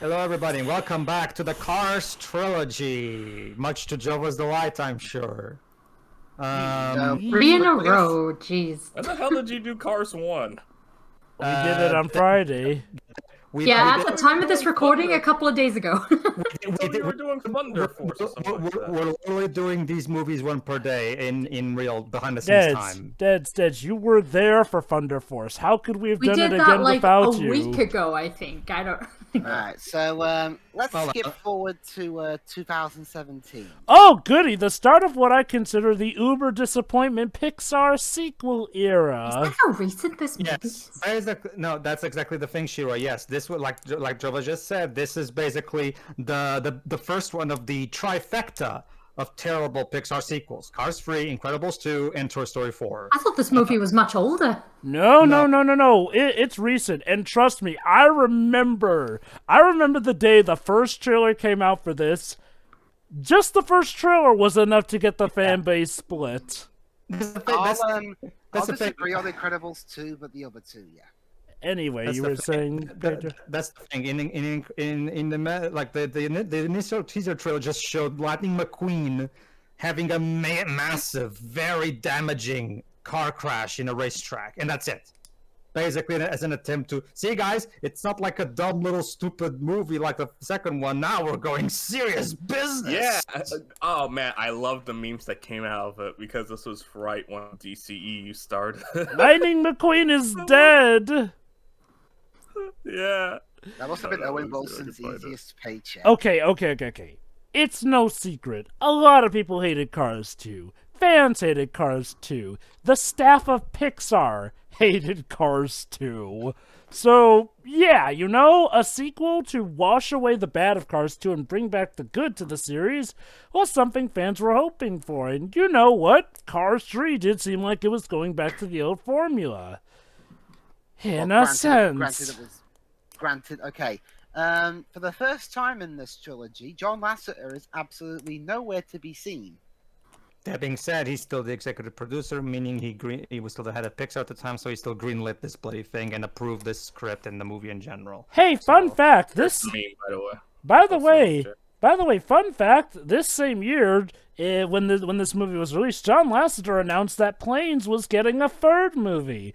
Hello, everybody, and welcome back to the Cars trilogy. Much to Jova's delight, I'm sure. Three in a row, jeez. When the hell did you do Cars 1? We did it on Friday. Yeah, at the time of this recording, a couple of days ago. We were doing Thunder Force or something like that. We're literally doing these movies one per day in real behind-the-scenes time. Deads, you were there for Thunder Force. How could we have We done did it that again like without a you? week ago, I think. I don't. Alright, so let's skip forward to 2017. Oh, goody! The start of what I consider the uber disappointment Pixar sequel era. Is that how recent this movie Yes, is? no, that's exactly the thing, Shiro. Yes, this was like Jova just said. This is basically the first one of the trifecta of terrible Pixar sequels: Cars 3, Incredibles 2, and Toy Story 4. I thought this movie was much older. No. It's recent, and trust me, I remember the day the first trailer came out for this. Just the first trailer was enough to get the fan base split. I'll disagree on Incredibles 2, but the other two, yeah. Anyway, That's you the were thing. saying, Pedro? That's the thing. The initial teaser trailer just showed Lightning McQueen having a massive, very damaging car crash in a racetrack, and that's it. Basically, as an attempt to see, guys, it's not like a dumb little stupid movie like the second one. Now we're going serious business. Yeah. Oh man, I love the memes that came out of it because this was right when DCEU started. Lightning McQueen is dead. Yeah. That must have been Owen was Wilson's really funny. easiest paycheck. Okay. It's no secret. A lot of people hated Cars 2. Fans hated Cars 2. The staff of Pixar hated Cars 2. So, yeah, a sequel to wash away the bad of Cars 2 and bring back the good to the series was something fans were hoping for. And you know what? Cars 3 did seem like it was going back to the old formula. In a sense. Granted, okay. For the first time in this trilogy, John Lasseter is absolutely nowhere to be seen. That being said, he's still the executive producer, meaning he was still the head of Pixar at the time, so he still greenlit this bloody thing and approved this script and the movie in general. Hey, fun fact! That's the meme, by the way. By the way, fun fact, this same year, when this movie was released, John Lasseter announced that Planes was getting a third movie.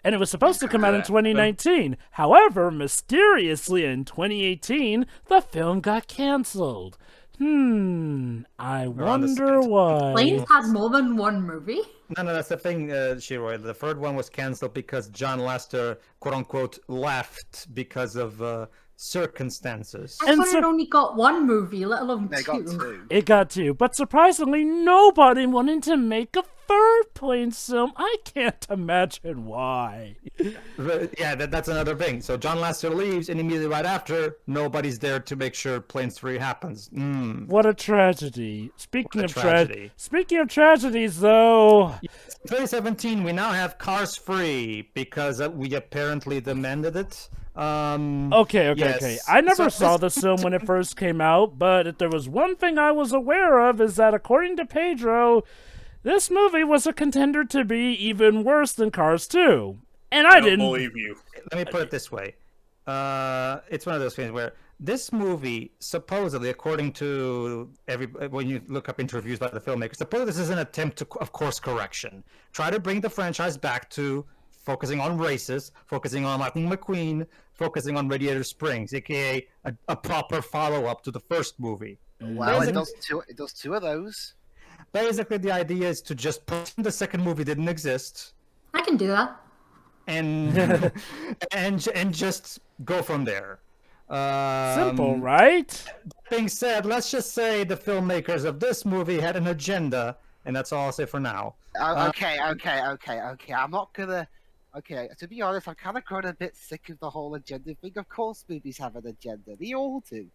And it was supposed to come out in 2019. However, mysteriously in 2018, the film got canceled. I wonder why. Planes had more than one movie. No, that's the thing, Shiro. The third one was canceled because John Lasseter, quote-unquote, left because of circumstances. I thought it only got one movie, let alone They two. got two. It got two, but surprisingly, nobody wanted to make a third Planes film. I can't imagine why. Yeah, that's another thing. So John Lasseter leaves, and immediately right after, nobody's there to make sure Planes 3 happens. What a tragedy. Speaking What of a tragedy. Speaking of tragedies, though. 2017, we now have Cars 3 because we apparently demanded it. Okay. I never saw this film when it first came out, but if there was one thing I was aware of is that according to Pedro, this movie was a contender to be even worse than Cars 2. And I didn't believe you. Let me put it this way. It's one of those things where this movie, supposedly, according to when you look up interviews by the filmmakers, supposedly this is an attempt of course correction. Try to bring the franchise back to focusing on races, focusing on Lightning McQueen, focusing on Radiator Springs, aka a proper follow-up to the first movie. Well, it does two of those. Basically, the idea is to just pretend the second movie didn't exist, I can do that. and and just go from there. Simple, right? That being said, let's just say the filmmakers of this movie had an agenda, and that's all I'll say for now. Okay. I'm not gonna. Okay, to be honest, I've kind of grown a bit sick of the whole agenda thing. Of course, movies have an agenda. They all do.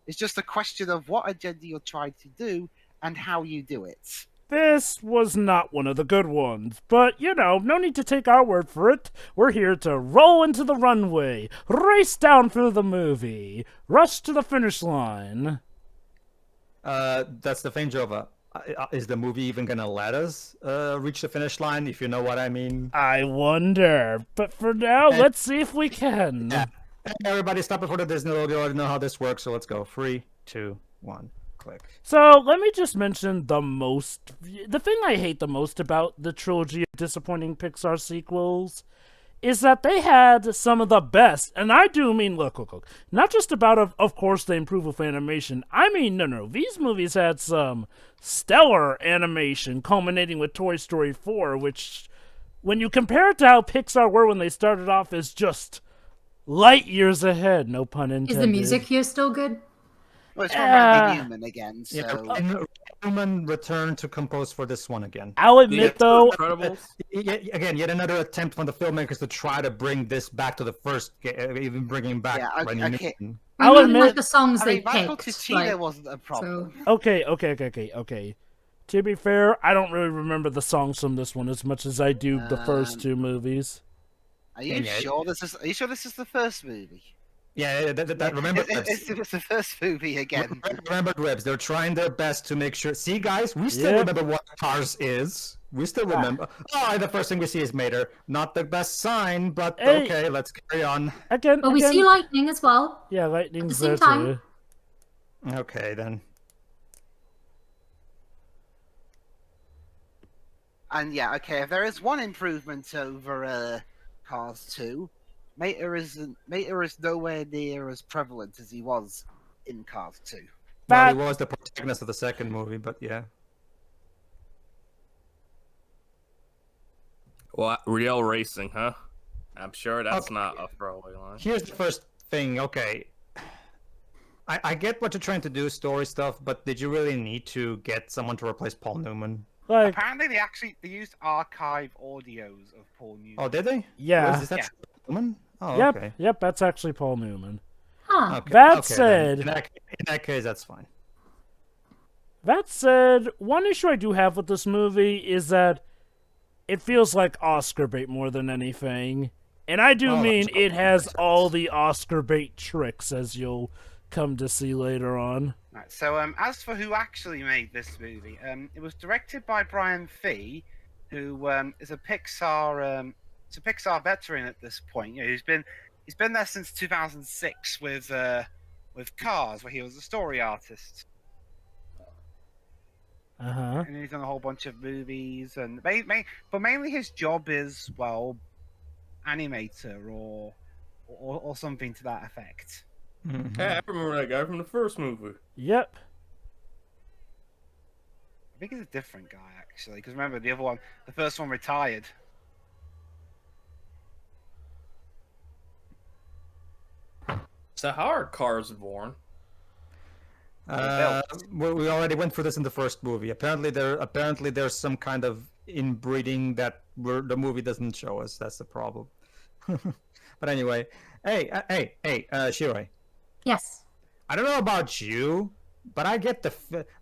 It's just a question of what agenda you're trying to do and how you do it. This was not one of the good ones, but, no need to take our word for it. We're here to roll into the runway, race down through the movie, rush to the finish line. That's the thing, Jova. Is the movie even gonna let us reach the finish line, if you know what I mean? I wonder, but for now, let's see if we can. Yeah. Everybody stop before the Disney logo. You already know how this works, so let's go. 3, 2, 1, click. So let me just mention the thing I hate the most about the trilogy of disappointing Pixar sequels is that they had some of the best, and I do mean, look, not just about, of course, they improve with animation. I mean, no, these movies had some stellar animation, culminating with Toy Story 4, which, when you compare it to how Pixar were when they started off, is just light years ahead, no pun intended. Is the music here still good? Well, it's from Randy Newman again, so... Yeah, Newman returned to compose for this one again. I'll admit, though... Incredibles. Yet another attempt from the filmmakers to try to bring this back to the first, even bringing back Randy Newman. I'll admit... like the songs they Michael picked. Tichino wasn't a problem. So... Okay. To be fair, I don't really remember the songs from this one as much as I do the first two movies. Are you sure this is the first movie? Yeah, remember it's the first movie again. Remember Ribs. They're trying their best to make sure. See, guys, we still remember what Cars is. We still remember. Oh, the first thing we see is Mater. Not the best sign, but okay, let's carry on. Again, we see Lightning as well. Yeah, Lightning's at the same time. too. Okay, then. And yeah, okay, if there is one improvement over Cars 2, Mater is nowhere near as prevalent as he was in Cars 2. Well, he was the protagonist of the second movie, but yeah. What? Real racing, huh? I'm sure that's not a throwaway line. Here's the first thing. Okay, I get what you're trying to do, story stuff, but did you really need to get someone to replace Paul Newman? Like, apparently, they used archive audios of Paul Newman. Oh, did they? Yeah. Is that Paul Newman? Oh, yep, okay. Yep, that's actually Paul Newman. Huh. Okay. That said... In that case, that's fine. That said, one issue I do have with this movie is that it feels like Oscar bait more than anything. And I do mean it has all the Oscar bait tricks, as you'll come to see later on. Right, so as for who actually made this movie, it was directed by Brian Fee, who is a Pixar veteran at this point. You know, he's been there since 2006 with Cars, where he was a story artist. Uh-huh. And he's done a whole bunch of movies, but mainly his job is, well, animator or something to that effect. Mm-hmm. Hey, I remember that guy from the first movie. Yep. I think he's a different guy, actually, because remember, the first one retired. So how are Cars born? We already went through this in the first movie. Apparently there's some kind of inbreeding that the movie doesn't show us. That's the problem. But anyway, hey, Shiroi. Yes. I don't know about you, but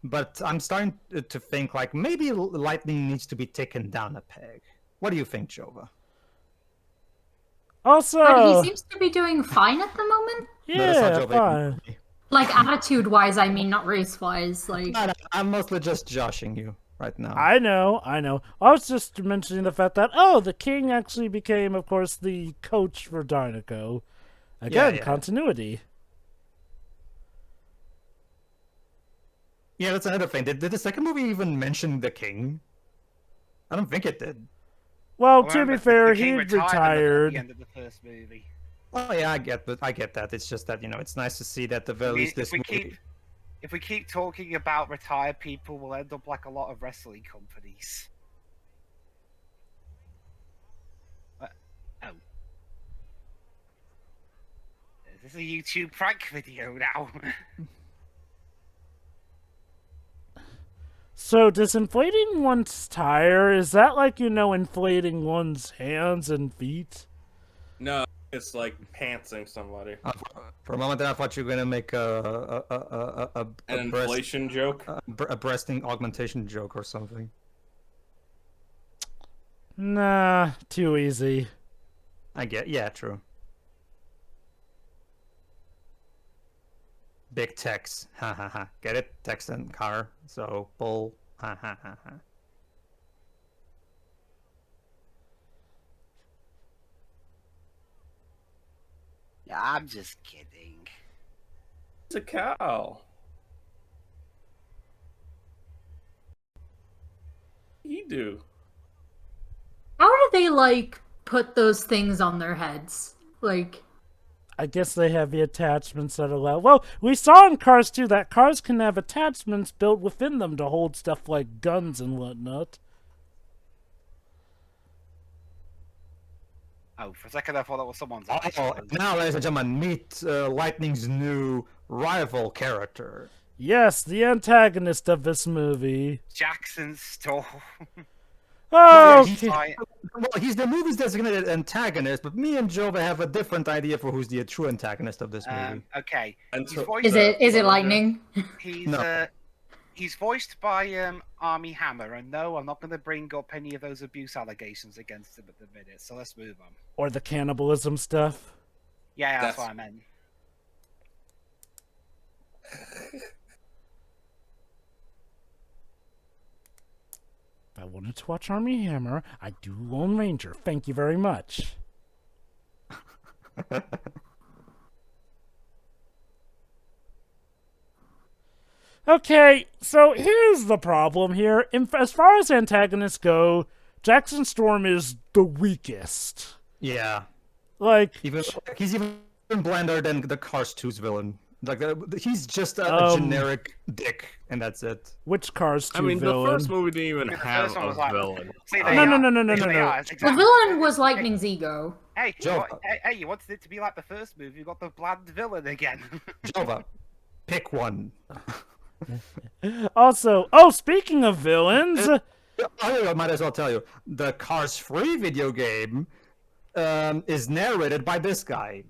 but I'm starting to think like maybe Lightning needs to be taken down a peg. What do you think, Jova? Also, But he seems to be doing fine at the moment. yeah, fine. Like attitude-wise, I mean, not race-wise. Like, No, I'm mostly just joshing you right now. I know. I was just mentioning the fact that, the king actually became, of course, the coach for Dinoco. Again, Yeah. continuity. Yeah, that's another thing. Did the second movie even mention the king? I don't think it did. Well, Well, to be the fair, king he at retired. the end of the first movie. Oh yeah, I get that. It's just that it's nice to see that at least this movie. If we keep talking about retired people, we'll end up like a lot of wrestling companies. Is this a YouTube prank video now? So, does inflating one's tire, is that like, inflating one's hands and feet? No, it's like pantsing somebody. For a moment there, I thought you were gonna make An inflation joke. a breasting augmentation joke or something. Nah, too easy. Yeah, true. Big Tex, ha ha ha. Get it? Tex and car, so bull, ha ha ha ha. Yeah, I'm just kidding. It's a cow. You do. How do they, like, put those things on their heads? Like... I guess they have the attachments that allow... Well, we saw in Cars 2 that cars can have attachments built within them to hold stuff like guns and whatnot. Oh, for a second I thought that was someone's Oh, eyes. now, ladies and gentlemen, meet Lightning's new rival character. Yes, the antagonist of this movie. Jackson Storm. Oh, Well, he's the movie's designated antagonist, but me and Jova have a different idea for who's the true antagonist of this movie. Okay. And He's so- voiced, Is it Lightning? He's No. He's voiced by Armie Hammer, and no, I'm not going to bring up any of those abuse allegations against him at the minute. So let's move on. or the cannibalism stuff. Yeah, that's That's- what I meant. If I wanted to watch Armie Hammer, I'd do Lone Ranger. Thank you very much. Okay, so here's the problem here. As far as antagonists go, Jackson Storm is the weakest. Yeah, Like, he's even blander than the Cars 2's villain. Like he's just a generic dick, and that's it. which Cars 2 I mean, villain? the first movie didn't even The have first one a was like- villain. See, No, no, no, no, no, They no. are, it's The exactly- villain was Lightning's ego. Hey, Joe. hey, you wanted it to be like the first movie? You got the bland villain again. Jova, pick one. Also, speaking of villains, I might as well tell you, the Cars 3 video game is narrated by this guy.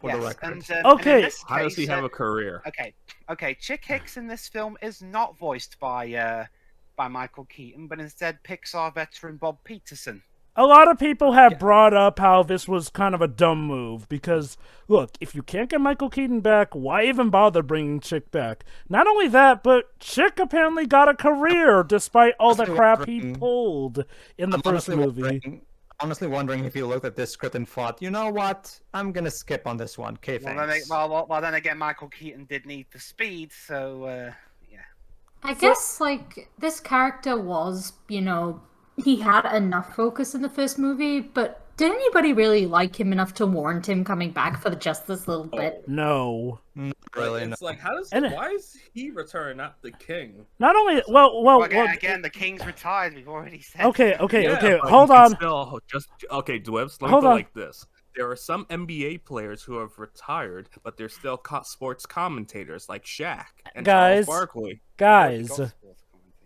For the Yes, record. and in Okay. this How does he case, have a career? Okay. Chick Hicks in this film is not voiced by Michael Keaton, but instead Pixar veteran Bob Peterson. a lot of people have brought up how this was kind of a dumb move because, look, if you can't get Michael Keaton back, why even bother bringing Chick back? Not only that, but Chick apparently got a career despite all the crap he pulled in the first movie. Honestly wondering if he looked at this script and thought, you know what, I'm gonna skip on this one. Okay, Well thanks. then again, Michael Keaton did need the speed, so yeah. I guess, like, this character was, he had enough focus in the first movie, but did anybody really like him enough to warrant him coming back for just this little bit? No. Not really, no. It's like, how does And- why is he returning, not the king? Not only, well, Again, the King's retired. We've already said. okay, Yeah, okay, but hold you can on. Still, Dwebs, let me Hold go on. like this. There are some NBA players who have retired, but they're still sports commentators like Shaq and Guys. Charles Barkley. Guys,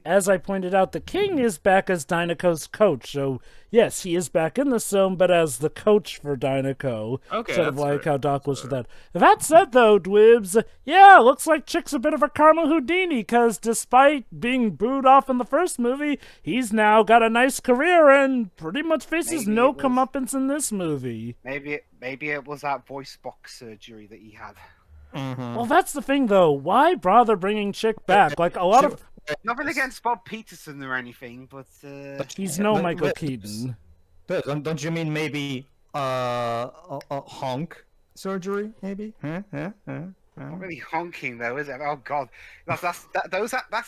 as I pointed out, the King is back as Dynaco's coach, so yes, he is back in the film, but as the coach for Dynaco. Okay, sort of that's like fair. how Doc was with that. That said, though, Dwibs, yeah, looks like Chick's a bit of a Karma Houdini, because despite being booed off in the first movie, he's now got a nice career and pretty much faces Maybe no it was- comeuppance in this movie. Maybe it was that voice box surgery that he had. Mhm. Well, that's the thing, though. Why bother bringing Chick back? Like, a lot of... Nothing against Bob Peterson or anything, but He's no But- Michael but- Keaton. Don't you mean maybe a honk surgery? Maybe? not really honking though, is it? Oh god, that's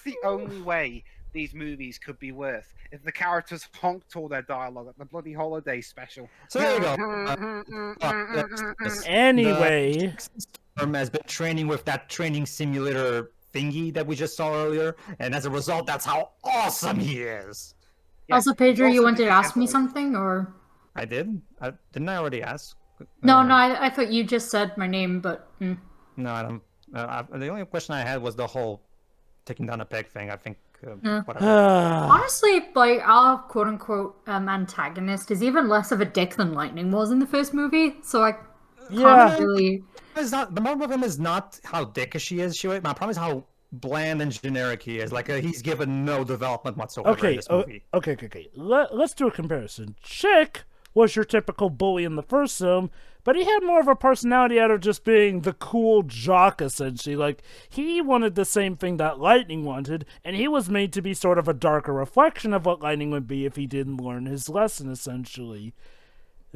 the only way these movies could be worth if the characters honked all their dialogue at the bloody holiday special. So there you go. Anyway... Storm has been training with that training simulator thingy that we just saw earlier, and as a result, that's how awesome he is. Yeah, Also, Pedro, he's you also wanted to the ask me Catholic. something, or... I did? Didn't I already ask? No, I thought you just said my name, but... No, I don't. The only question I had was the whole taking down a peg thing. I think, whatever. Honestly, like, our quote-unquote antagonist is even less of a dick than Lightning was in the first movie, so I Yeah. can't really... It's not, the problem with him is not how dickish she is. My problem is how bland and generic he is. Like, he's given no development whatsoever in Okay, this movie. okay. Let's do a comparison. Chick was your typical bully in the first film, but he had more of a personality out of just being the cool jock, essentially. Like, he wanted the same thing that Lightning wanted, and he was made to be sort of a darker reflection of what Lightning would be if he didn't learn his lesson, essentially.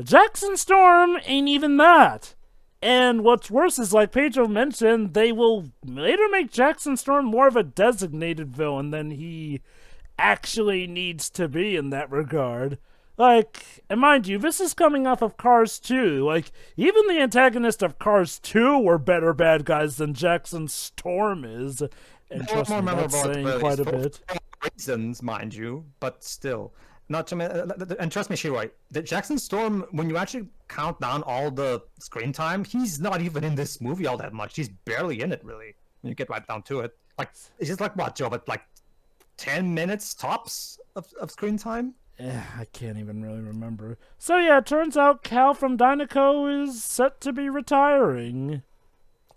Jackson Storm ain't even that. And what's worse is, like Pedro mentioned, they will later make Jackson Storm more of a designated villain than he actually needs to be in that regard. Like, and mind you, this is coming off of Cars 2. Like, even the antagonist of Cars 2 were better bad guys than Jackson Storm is. And trust me, that's saying quite a bit. Reasons, mind you, but still. Not to and trust me, Shiroi, the Jackson Storm, when you actually count down all the screen time, he's not even in this movie all that much. He's barely in it, really. When you get right down to it. Like, it's just like, what, Joe, but like 10 minutes tops of screen time? I can't even really remember. So yeah, it turns out Cal from Dynaco is set to be retiring.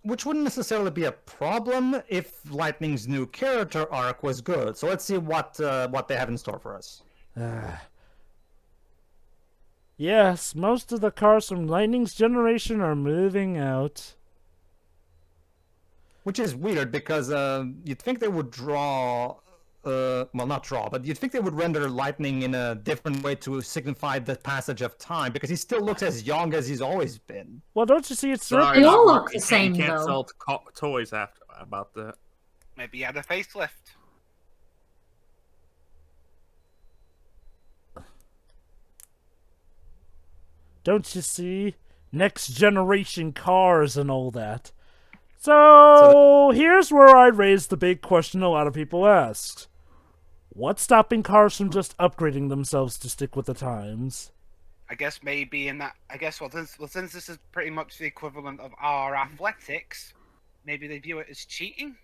Which wouldn't necessarily be a problem if Lightning's new character arc was good. So let's see what they have in store for us. Yes, most of the cars from Lightning's generation are moving out. Which is weird because you'd think they would draw... well, not draw, but you'd think they would render Lightning in a different way to signify the passage of time, because he still looks as young as he's always been. Well, don't you see it's... Sorry, They all Mark, look the you same, can't though. sell toys after about that. Maybe he had a facelift. Don't you see? Next generation cars and all that. So here's where I raise the big question a lot of people ask. What's stopping cars from just upgrading themselves to stick with the times? I guess maybe in that. I guess since this is pretty much the equivalent of our athletics, maybe they view it as cheating.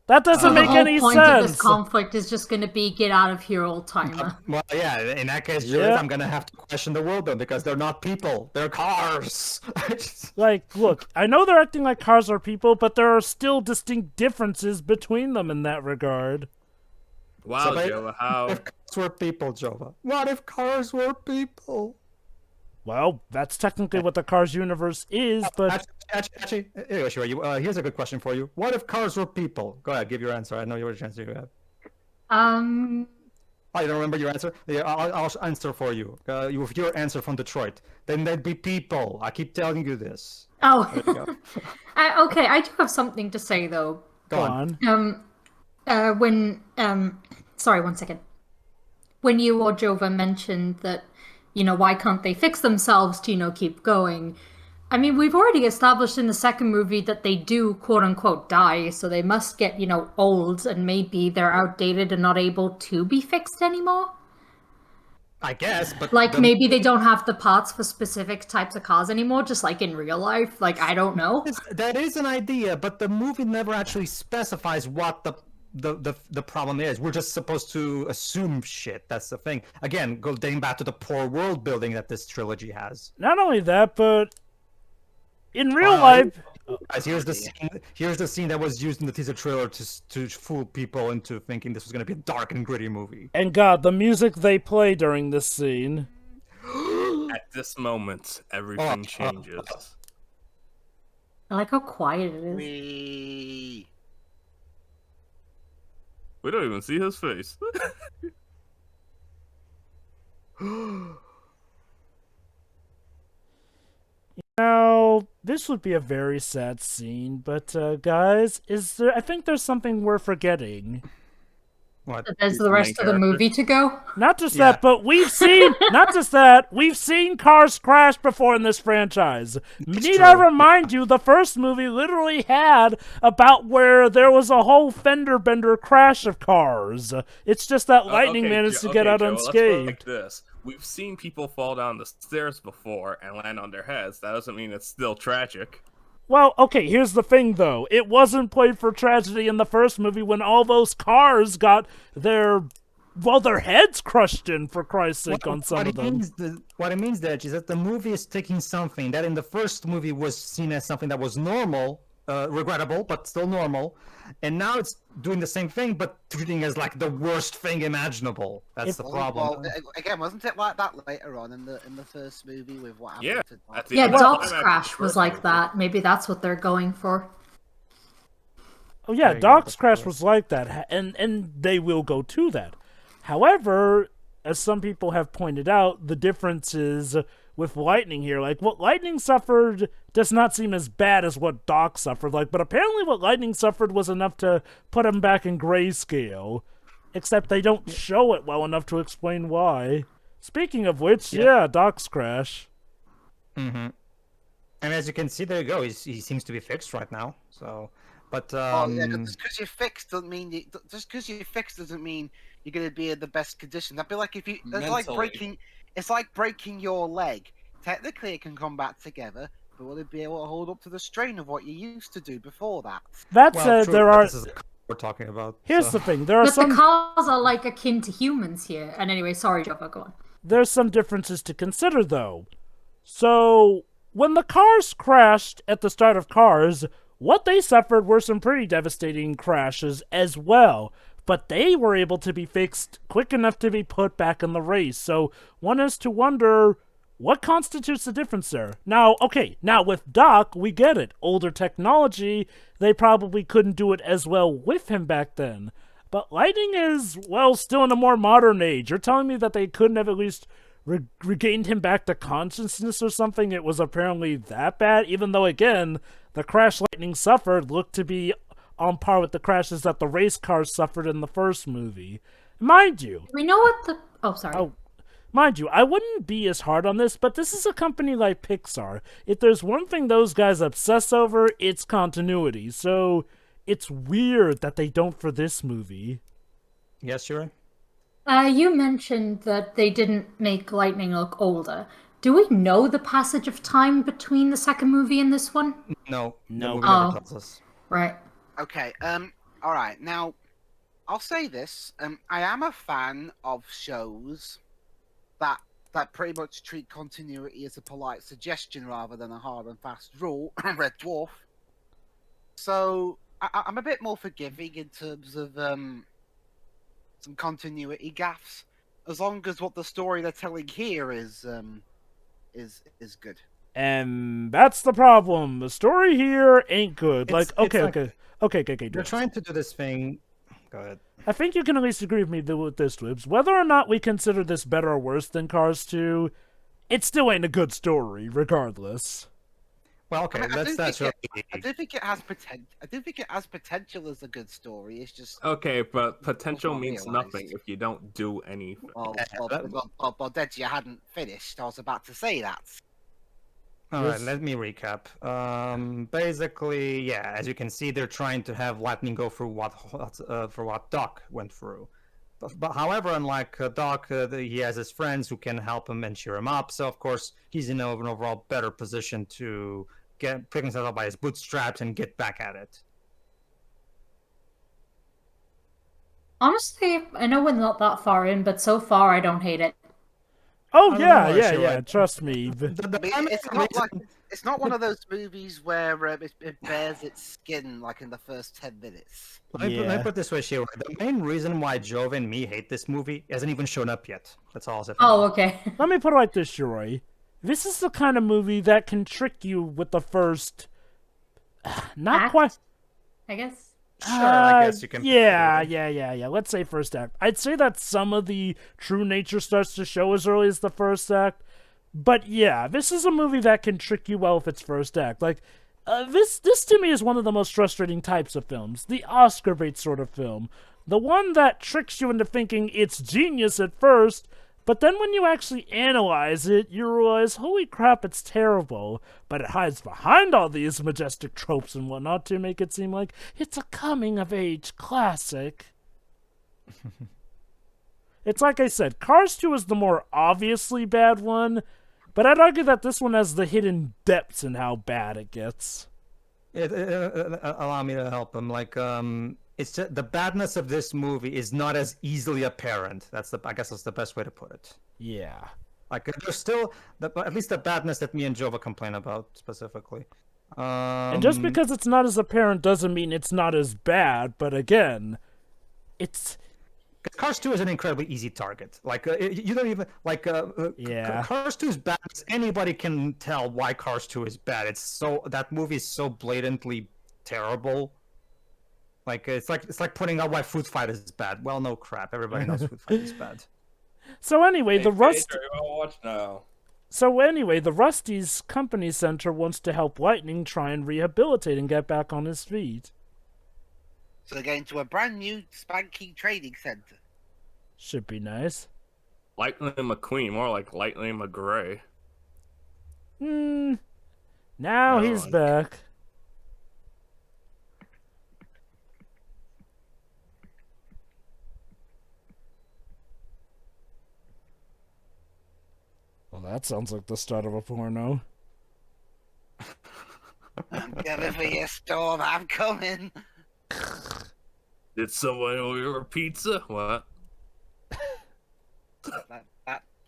That doesn't make any The whole point of sense. this conflict is just going to be get out of here, old timer. Well, yeah, in that case, Julius, Yeah. I'm gonna have to question the world, though, because they're not people. They're cars. Like, look, I know they're acting like cars are people, but there are still distinct differences between them in that regard. Wow, So Joe, how... if cars were people, Jova? What if cars were people? Well, that's technically what the Cars universe is, but... Actually, anyway, sure. Here's a good question for you. What if cars were people? Go ahead, give your answer. I know your chance to go ahead. Oh, you don't remember your answer? Yeah, I'll answer for you. With your answer from Detroit, then they'd be people. I keep telling you this. Oh, There you go. okay. I do have something to say though. Go on. Sorry, one second. When you or Jova mentioned that, why can't they fix themselves to, keep going? I mean, we've already established in the second movie that they do, quote unquote, die, so they must get, old, and maybe they're outdated and not able to be fixed anymore. I guess, but Like, maybe they don't have the parts for specific types of cars anymore, just like in real life. Like, I don't know. that is an idea, but the movie never actually specifies what the problem is. We're just supposed to assume shit. That's the thing. Again, dating back to the poor world building that this trilogy has. Not only that, but in real life... Guys, here's the scene that was used in the teaser trailer to fool people into thinking this was going to be a dark and gritty movie. And God, the music they play during this scene... At this moment, everything changes. I like how quiet it is. We don't even see his face. Now, this would be a very sad scene, but guys, I think there's something we're forgetting. What? There's the rest of the movie to go. Not just that, but we've seen, we've seen cars crash before in this franchise. Need I remind you, the first movie literally had about where there was a whole fender bender crash of cars. It's just that Lightning managed to get out Joe, let's put unscathed. it like this. We've seen people fall down the stairs before and land on their heads. That doesn't mean it's still tragic. Well, okay, here's the thing, though. It wasn't played for tragedy in the first movie when all those cars got their heads crushed in, for Christ's sake, on some of them. What it means, Dej, is that the movie is taking something that in the first movie was seen as something that was normal, regrettable, but still normal, and now it's doing the same thing, but treating it as like the worst thing imaginable. That's the problem. Well, again, wasn't it like that later on in the first movie with what happened Yeah. to At the Yeah, end of the Doc's climax of Crash the was first like movie. that. Maybe that's what they're going for. Oh yeah, There you go, Doc's that's Crash close. was like that, and they will go to that. However, as some people have pointed out, the difference is with Lightning here. Like, what Lightning suffered does not seem as bad as what Doc suffered. Like, but apparently what Lightning suffered was enough to put him back in grayscale. Except they don't show it well enough to explain why. Speaking of which, yeah, Doc's crash. Mm-hmm. And as you can see, there you go. He seems to be fixed right now. So, but just because you're fixed doesn't mean you're going to be in the best condition. That'd be like if you. It's like breaking your leg. Technically, it can come back together, but will it be able to hold up to the strain of what you used to do before that? That said, true, there are. This is what we're talking about. Here's the thing: there are But some. the cars are like akin to humans here. And anyway, sorry, Java, go on. There's some differences to consider, though. So, when the cars crashed at the start of Cars, what they suffered were some pretty devastating crashes as well. But they were able to be fixed quick enough to be put back in the race. So, one has to wonder, what constitutes the difference there? Now, okay, now with Doc, we get it. Older technology, they probably couldn't do it as well with him back then. But Lightning is, well, still in a more modern age. You're telling me that they couldn't have at least regained him back to consciousness or something? It was apparently that bad, even though, again, the crash Lightning suffered looked to be on par with the crashes that the race cars suffered in the first movie. Mind you... We know what the... Oh, sorry. Oh, mind you, I wouldn't be as hard on this, but this is a company like Pixar. If there's one thing those guys obsess over, it's continuity. So... it's weird that they don't for this movie. Yes, Yuri? You mentioned that they didn't make Lightning look older. Do we know the passage of time between the second movie and this one? No. No. The movie never tells us. Right. Okay. All right. Now, I'll say this. I am a fan of shows that pretty much treat continuity as a polite suggestion rather than a hard and fast rule. Red Dwarf. So I'm a bit more forgiving in terms of some continuity gaffes, as long as what the story they're telling here is good. And that's the problem. The story here ain't good. Okay. They're trying to do this thing. Go ahead. I think you can at least agree with me with this, Twibs. Whether or not we consider this better or worse than Cars 2, it still ain't a good story, regardless. Well, okay, I do think it has potential. I do think it has potential as a good story. It's just Okay, but potential means realized. nothing if you don't do anything. well, Dead, you hadn't finished. I was about to say that. All right, let me recap. Basically, yeah, as you can see, they're trying to have Lightning go through what Doc went through. But however, unlike Doc, he has his friends who can help him and cheer him up. So, of course, he's in an overall better position to pick himself up by his bootstraps and get back at it. Honestly, I know we're not that far in, but so far I don't hate it. Oh, I don't yeah, know, yeah, actually, yeah, trust me. It's not one of those movies where it bears its skin like in the first 10 minutes. Let me put it this way, Sheila. The main reason why Jove and me hate this movie hasn't even shown up yet. That's all I'll say. Oh, okay. Let me put it like this, Shiroi. This is the kind of movie that can trick you with the first... Not Act, quite... I guess. Sure, I guess you can. Yeah. Let's say first act. I'd say that some of the true nature starts to show as early as the first act. But yeah, this is a movie that can trick you well with its first act. Like, this to me is one of the most frustrating types of films. The Oscar bait sort of film. The one that tricks you into thinking it's genius at first, but then when you actually analyze it, you realize, holy crap, it's terrible. But it hides behind all these majestic tropes and whatnot to make it seem like it's a coming-of-age classic. It's like I said, Cars 2 is the more obviously bad one, but I'd argue that this one has the hidden depths in how bad it gets. Allow me to help him. Like, it's just, the badness of this movie is not as easily apparent. I guess that's the best way to put it. Yeah. Like, there's still at least the badness that me and Jova complain about specifically. And just because it's not as apparent doesn't mean it's not as bad. But again, it's. Cars 2 is an incredibly easy target. Like, you don't even like. Yeah. Cars 2 is bad. Anybody can tell why Cars 2 is bad. That movie is so blatantly terrible. Like, it's like putting out why Food Fight is bad. Well, no crap. Everybody knows Food Fight is bad. So anyway, the rust. Watch now. So anyway, the Rusty's Company Center wants to help Lightning try and rehabilitate and get back on his feet. So they're going to a brand new spanking training center. Should be nice. Lightning McQueen, more like Lightning McGray. Now Oh, he's back. Well, that sounds like the start of a porno. I'm coming for you, Storm. I'm coming. Did someone order a pizza? What?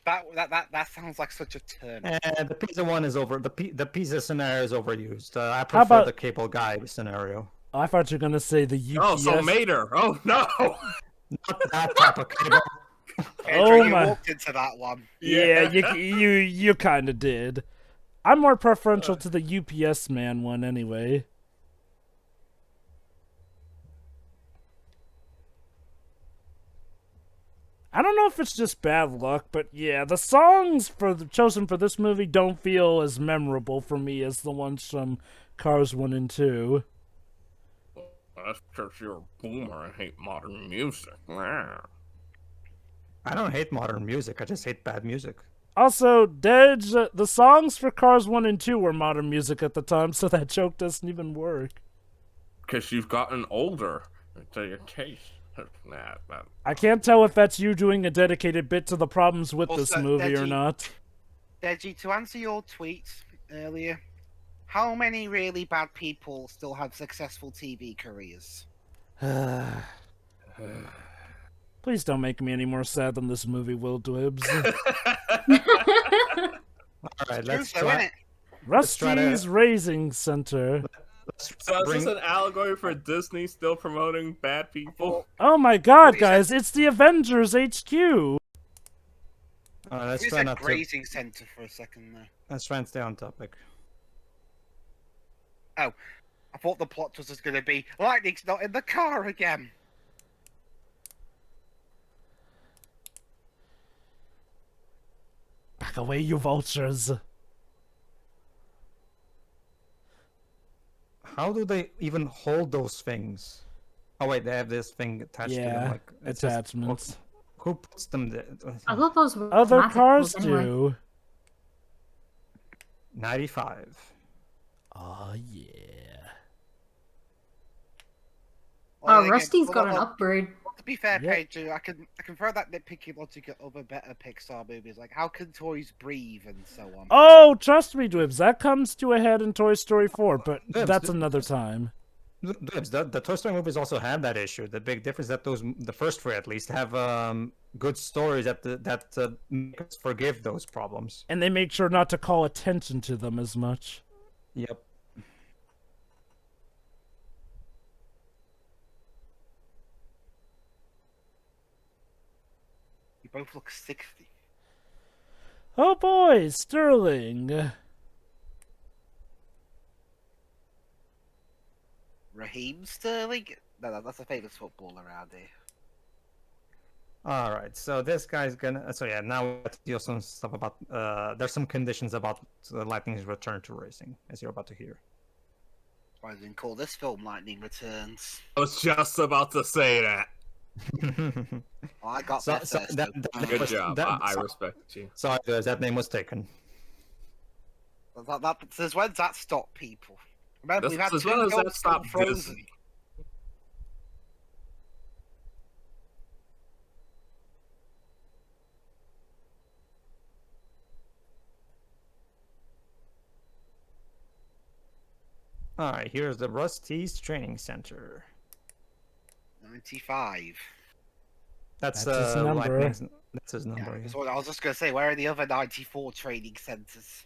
That sounds like such a turn. And the pizza one is over. The pizza scenario is overused. I How prefer about- the cable guy scenario. I thought you were gonna say the UPS. Oh, so Mater. Oh no. Not that type of cable. Andrew, you my- walked into that one. Yeah, you kind of did. I'm more preferential to the UPS man one anyway. I don't know if it's just bad luck, but yeah, the songs chosen for this movie don't feel as memorable for me as the ones from Cars 1 and 2. That's because you're a boomer and hate modern music. I don't hate modern music. I just hate bad music. Also, Dej, the songs for Cars 1 and 2 were modern music at the time, so that joke doesn't even work. Because you've gotten older. To your taste. I can't tell if that's you doing a dedicated bit to the problems with this Also, movie or Deji- not. Deji, to answer your tweets earlier, how many really bad people still have successful TV careers? Please don't make me any more sad than this movie will, Dwibs. All right, True, let's though, try. innit? try to- Rusty's Raising Center. So is this an allegory for Disney still promoting bad people? Oh my god, What is guys, it's the Avengers HQ! All right, let's We try said not to. grazing center for a second there. Let's try and stay on topic. I thought the plot was just going to be Lightning's not in the car again. Back away, you vultures. How do they even hold those things? Oh wait, they have this thing attached to them. Yeah, Like it's just- attachments. who puts them there? I thought those were Other automatic cars ones anyway. do. 95. Oh yeah. Oh, again, Rusty's got an well, upgrade. To be fair, Yeah. Pedro, I can throw that nitpicky logic at other better Pixar movies, like how can toys breathe and so on. Oh, trust me, Dwibs, that comes to a head in Toy Story 4, but Dwibs, that's Dwibs. another time. The Toy Story movies also have that issue. The big difference that the first three at least, have good stories that make us forgive those problems. And they make sure not to call attention to them as much. Yep. You both look 60. Oh boy, Sterling. Raheem Sterling? No, that's a famous footballer around here. All right. So this guy's gonna. So yeah, now let's deal some stuff about. There's some conditions about Lightning's return to racing, as you're about to hear. Why didn't call this film Lightning Returns? I was just about to say that. Oh, I got So- that so first. that- though. that- Good was- job. I respect you. Sorry, guys, that name was taken. Since when's that stop people? Remember, we've had As two well as that films stop Frozen. Disney. All right, here's the Rusty's Training Center. 95. That's That's his number. Lightning's. That's his Yeah, number. Yeah, that's what I was just going to say, where are the other 94 training centers?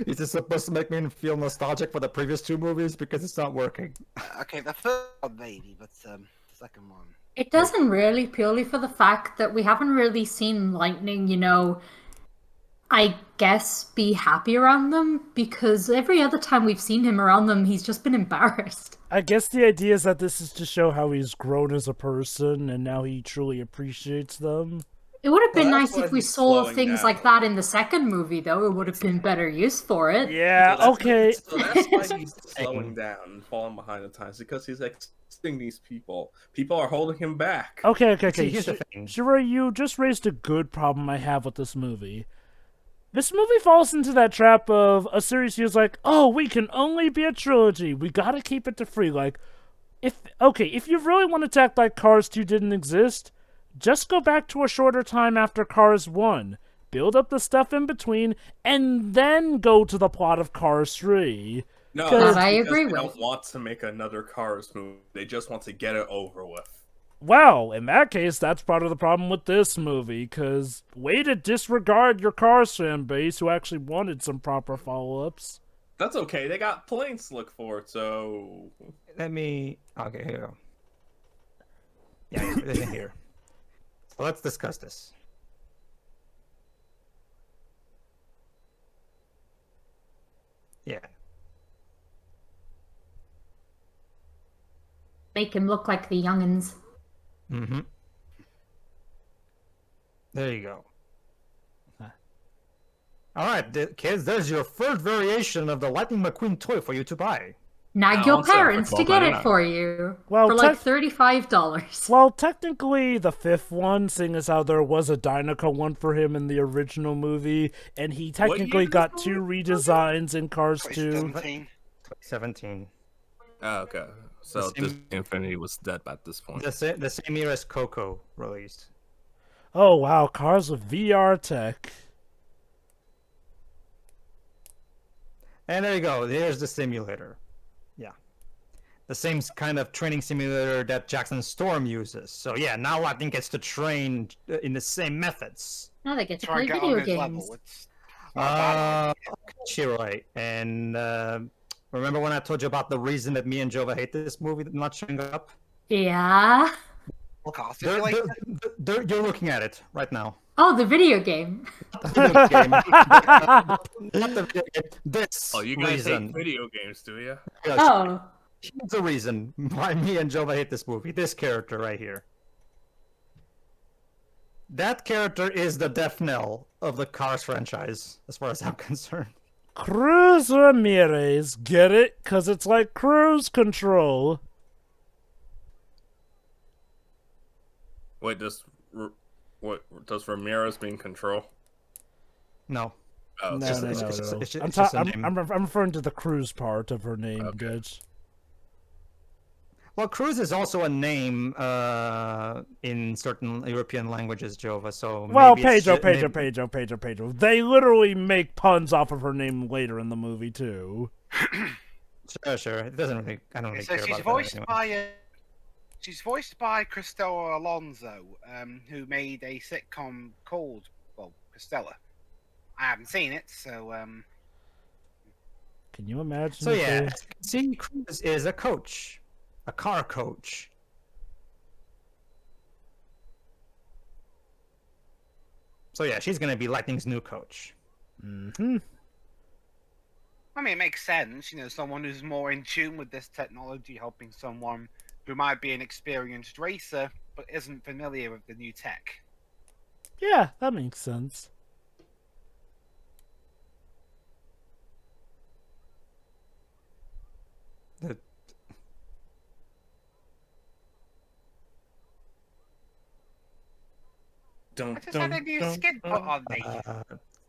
Is this supposed to make me feel nostalgic for the previous two movies because it's not working? Okay, the first one maybe, but the second one. It doesn't really, purely for the fact that we haven't really seen Lightning, I guess, be happy around them, because every other time we've seen him around them, he's just been embarrassed. I guess the idea is that this is to show how he's grown as a person and now he truly appreciates them. It would have been Well, that's nice why if we he's saw slowing things down. like that in the second movie, though. It would have been better use for it. Yeah, okay. So that's why he's slowing down and falling behind the times, because he's accepting these people. People are holding him back. Okay. See, here's the thing. Shiro, you just raised a good problem I have with this movie. This movie falls into that trap of a series who's like, oh, we can only be a trilogy. We gotta keep it to free. Like, if you really want to act like Cars 2 didn't exist, just go back to a shorter time after Cars 1. Build up the stuff in between, and then go to the plot of Cars 3. No, That that's I because agree they with. don't want to make another Cars movie. They just want to get it over with. Well, in that case, that's part of the problem with this movie, because way to disregard your Cars fan base who actually wanted some proper follow-ups. That's okay. They got planes to look forward, so... Let me. Okay, here we go. Yeah, it isn't here. So let's discuss this. Yeah. Make him look like the youngins. Mm-hmm. There you go. All right, kids, there's your third variation of the Lightning McQueen toy for you to buy. Nag Yeah, your I'll sell it for parents to get it $12.99. for you. Well, for like $35. Well, technically, the fifth one, seeing as how there was a Dynaco one for him in the original movie, and he technically year got was 2 redesigns in Cars 2. 2017. 17. Oh, okay. So The same- Disney Infinity was dead at this point. The same year as Coco released. Oh, wow, Cars with VR tech. And there you go. There's the simulator. Yeah. The same kind of training simulator that Jackson Storm uses. So yeah, now Lightning gets to train in the same methods. Now they get to Try play and get video on his games. level. It's not bad. Shiroi. And remember when I told you about the reason that me and Jova hate this movie not showing up? Yeah. Car They're- simulator. you're looking at it right now. Oh, the video game. The video game. Not the video game. This Oh, you guys reason. hate video games, do you? Yes. Oh. Here's the reason why me and Jova hate this movie. This character right here. That character is the death knell of the Cars franchise, as far as I'm concerned. Cruz Ramirez, get it? Because it's like cruise control. Wait, what does Ramirez mean control? No. Oh, No, it's no, just- no, it's just- no. it's just- I'm, it's just a I'm, name. I'm referring to the cruise part of her name, Okay. Ditch. Well, Cruz is also a name in certain European languages, Jova. So Well, maybe it's Pedro. They literally make puns off of her name later in the movie, too. Sure. It doesn't really. I don't really So care she's about voiced that anyway. by she's voiced by Cristela Alonso, who made a sitcom called Cristela. I haven't seen it, so Can you imagine? So if yeah, they- as you can see, Cruz is a coach, a car coach. So yeah, she's gonna be Lightning's new coach. Mhm. I mean, it makes sense. You know, someone who's more in tune with this technology, helping someone who might be an experienced racer but isn't familiar with the new tech. Yeah, that makes sense. The- I just had a new skin put on me.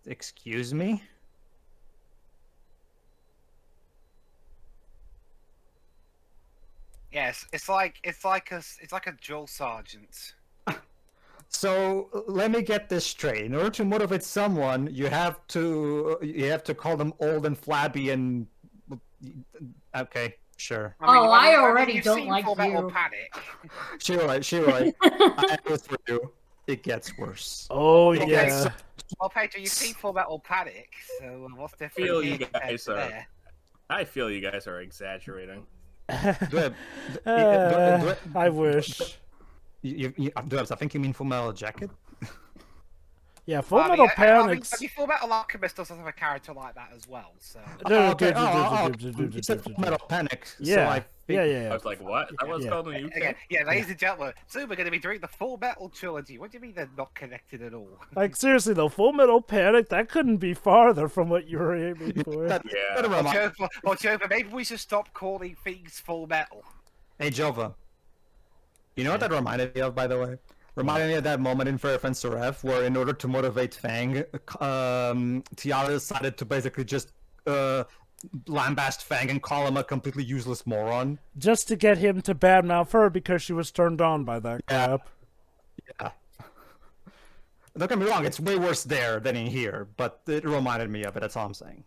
Excuse me? Yes, it's like a drill sergeant. So let me get this straight. In order to motivate someone, you have to call them old and flabby and okay, sure. Oh, I mean, already you've don't seen like Full Metal you. Panic. Shiroi, I have this for you. It gets worse. Oh, Okay, yeah. so- Well, Pedro, you've seen Full Metal Panic, so what's different feel here you compared guys to are- there? I feel you guys are exaggerating. Do I wish. I think you mean Full Metal Jacket? Yeah, Full Metal Panic's... I mean, Full Metal Alchemist does have a character like that as well, so... You said Full Metal Panic. Yeah, I was like, what? That was called in the UK? Yeah, ladies and gentlemen, soon we're going to be doing the Full Metal trilogy. What do you mean they're not connected at all? Like, seriously, though, Full Metal Panic, that couldn't be farther from what you were aiming for. Well, Jova, maybe we should stop calling things Full Metal. Hey, Jova. You know what that reminded me of, by the way? Reminded me of that moment in Fair Friends to Ref where, in order to motivate Fang, Tiara decided to basically just lambast Fang and call him a completely useless moron. Just to get him to badmouth her because she was turned on by that crap. Yeah. Don't get me wrong, it's way worse there than in here, but it reminded me of it, that's all I'm saying.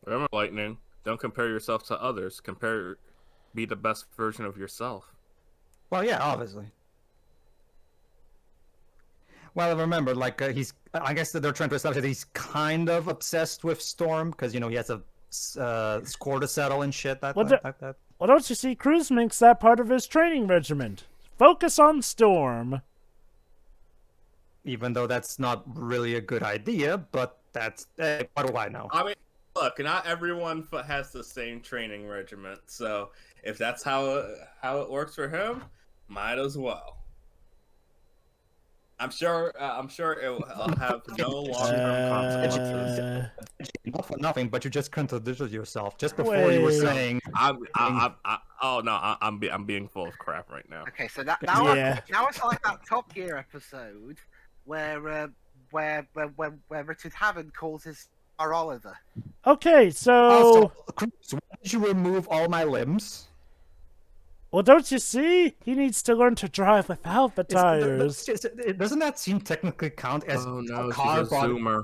Remember, Lightning, don't compare yourself to others. Be the best version of yourself. Well, yeah, obviously. Well, remember, like, I guess that they're trying to establish that he's kind of obsessed with Storm, because, you know, he has a score to settle and shit like that. Well, don't you see, Cruz makes that part of his training regiment. Focus on Storm. Even though that's not really a good idea, but that's... what do I know? I mean, look, not everyone has the same training regiment, so if that's how it works for him, might as well. I'm sure it will have no long-term consequences. Not for nothing, but you just contradicted yourself just before you were saying. I'm being full of crap right now. Okay, so now it's like that Top Gear episode where Richard Hammond calls his Star Oliver. Okay, so also, Chris, why did you remove all my limbs? Well, don't you see? He needs to learn to drive without the tires. Doesn't that seem technically count as car body? Zoomer.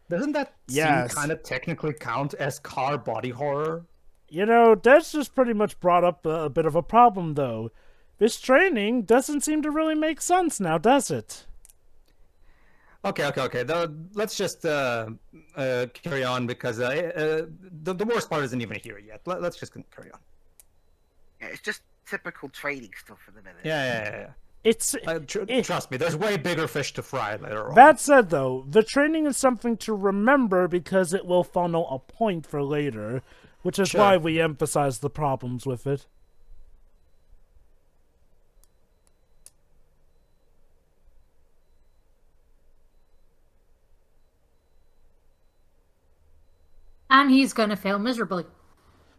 Doesn't that seem kind of technically count as car body horror? You know, that's just pretty much brought up a bit of a problem, though. This training doesn't seem to really make sense now, does it? Okay. Let's just carry on because the worst part isn't even here yet. Let's just carry on. Yeah, it's just typical training stuff for the minute. Yeah. It's trust me, there's way bigger fish to fry later on. That said, though, the training is something to remember because it will funnel a point for later, which is why we emphasize the problems with it. And he's gonna fail miserably.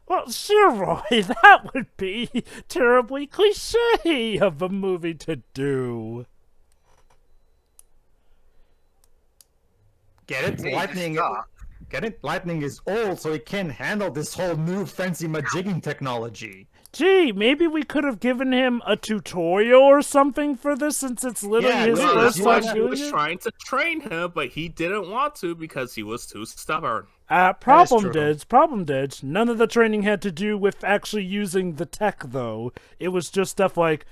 Well, sure, Roy, that would be terribly cliche of a movie to do. Get it? Lightning. Get it? Lightning is old, so he can't handle this whole new fancy majigging technology. Gee, maybe we could have given him a tutorial or something for this, since it's literally his first time doing it. He was trying to train him, but he didn't want to because he was too stubborn. Problem did. None of the training had to do with actually using the tech, though. It was just stuff like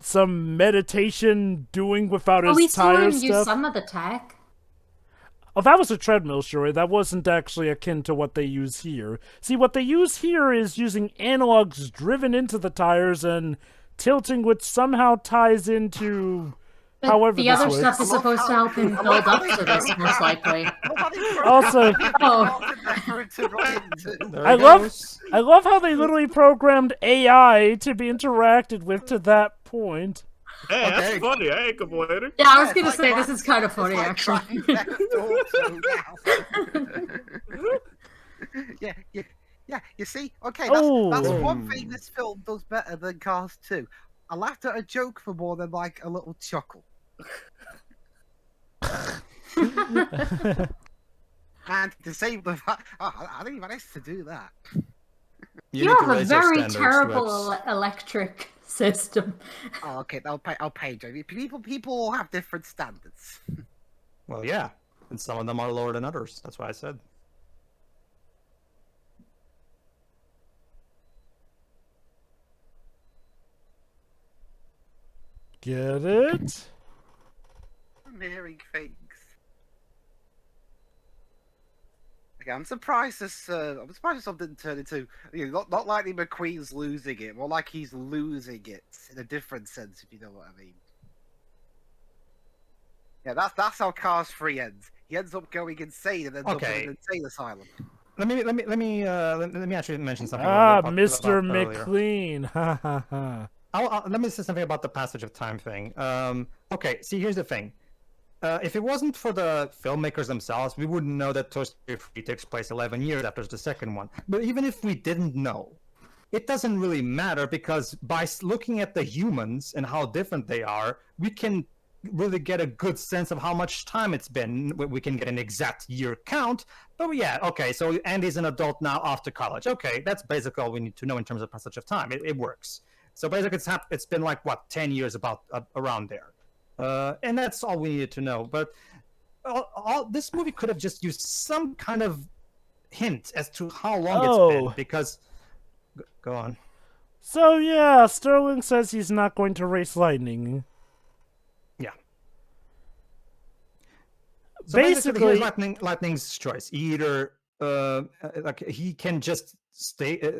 some meditation doing without his tires stuff. We saw him use some of the tech. Oh, that was a treadmill, sure. That wasn't actually akin to what they use here. See, what they use here is using analogs driven into the tires and tilting, which somehow ties into... But the other stuff is supposed to help him build up to this, most likely. Also, I love how they literally programmed AI to be interacted with to that point. Hey, that's funny. I ain't complaining. Yeah, I was gonna say this is kind of funny, actually. Yeah. You see, okay, that's one thing this film does better than Cars 2. I laughed at a joke for more than like a little chuckle. And to save the I didn't even ask to do that. You have a very terrible electric system. Oh, okay, I'll pay, Jamie. People all have different standards. Well, yeah, and some of them are lower than others. That's why I said. Get it? I'm hearing things. Yeah, I'm surprised this something didn't turn into not Lightning McQueen's losing it, more like he's losing it in a different sense, if you know what I mean. Yeah, that's how Cars 3 ends. He ends up going insane and ends up in an insane asylum. Let me actually mention something. Mr. Earlier. McQueen. Ha ha ha. Let me say something about the passage of time thing. Okay, see, here's the thing. If it wasn't for the filmmakers themselves, we wouldn't know that Toy Story 3 takes place 11 years after the second one. But even if we didn't know, it doesn't really matter, because by looking at the humans and how different they are, we can really get a good sense of how much time it's been. We can get an exact year count. But yeah, okay, so Andy's an adult now after college. Okay, that's basically all we need to know in terms of passage of time. It works. So basically, it's been like, what, 10 years around there. And that's all we needed to know. But this movie could have just used some kind of hint as to how long it's been, because... Go on. So yeah, Sterling says he's not going to race Lightning. Yeah. So basically here's Lightning's choice. Either he can just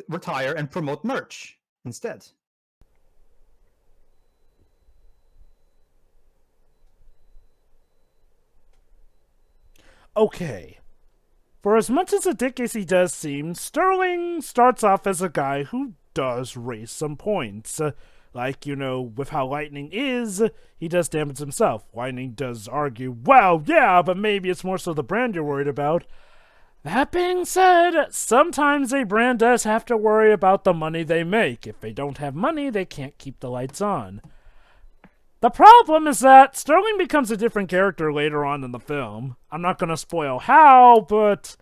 retire and promote merch instead. Okay. For as much as a dick as he does seem, Sterling starts off as a guy who does raise some points. Like, with how Lightning is, he does damage himself. Lightning does argue, well, yeah, but maybe it's more so the brand you're worried about. That being said, sometimes a brand does have to worry about the money they make. If they don't have money, they can't keep the lights on. The problem is that Sterling becomes a different character later on in the film. I'm not going to spoil how, but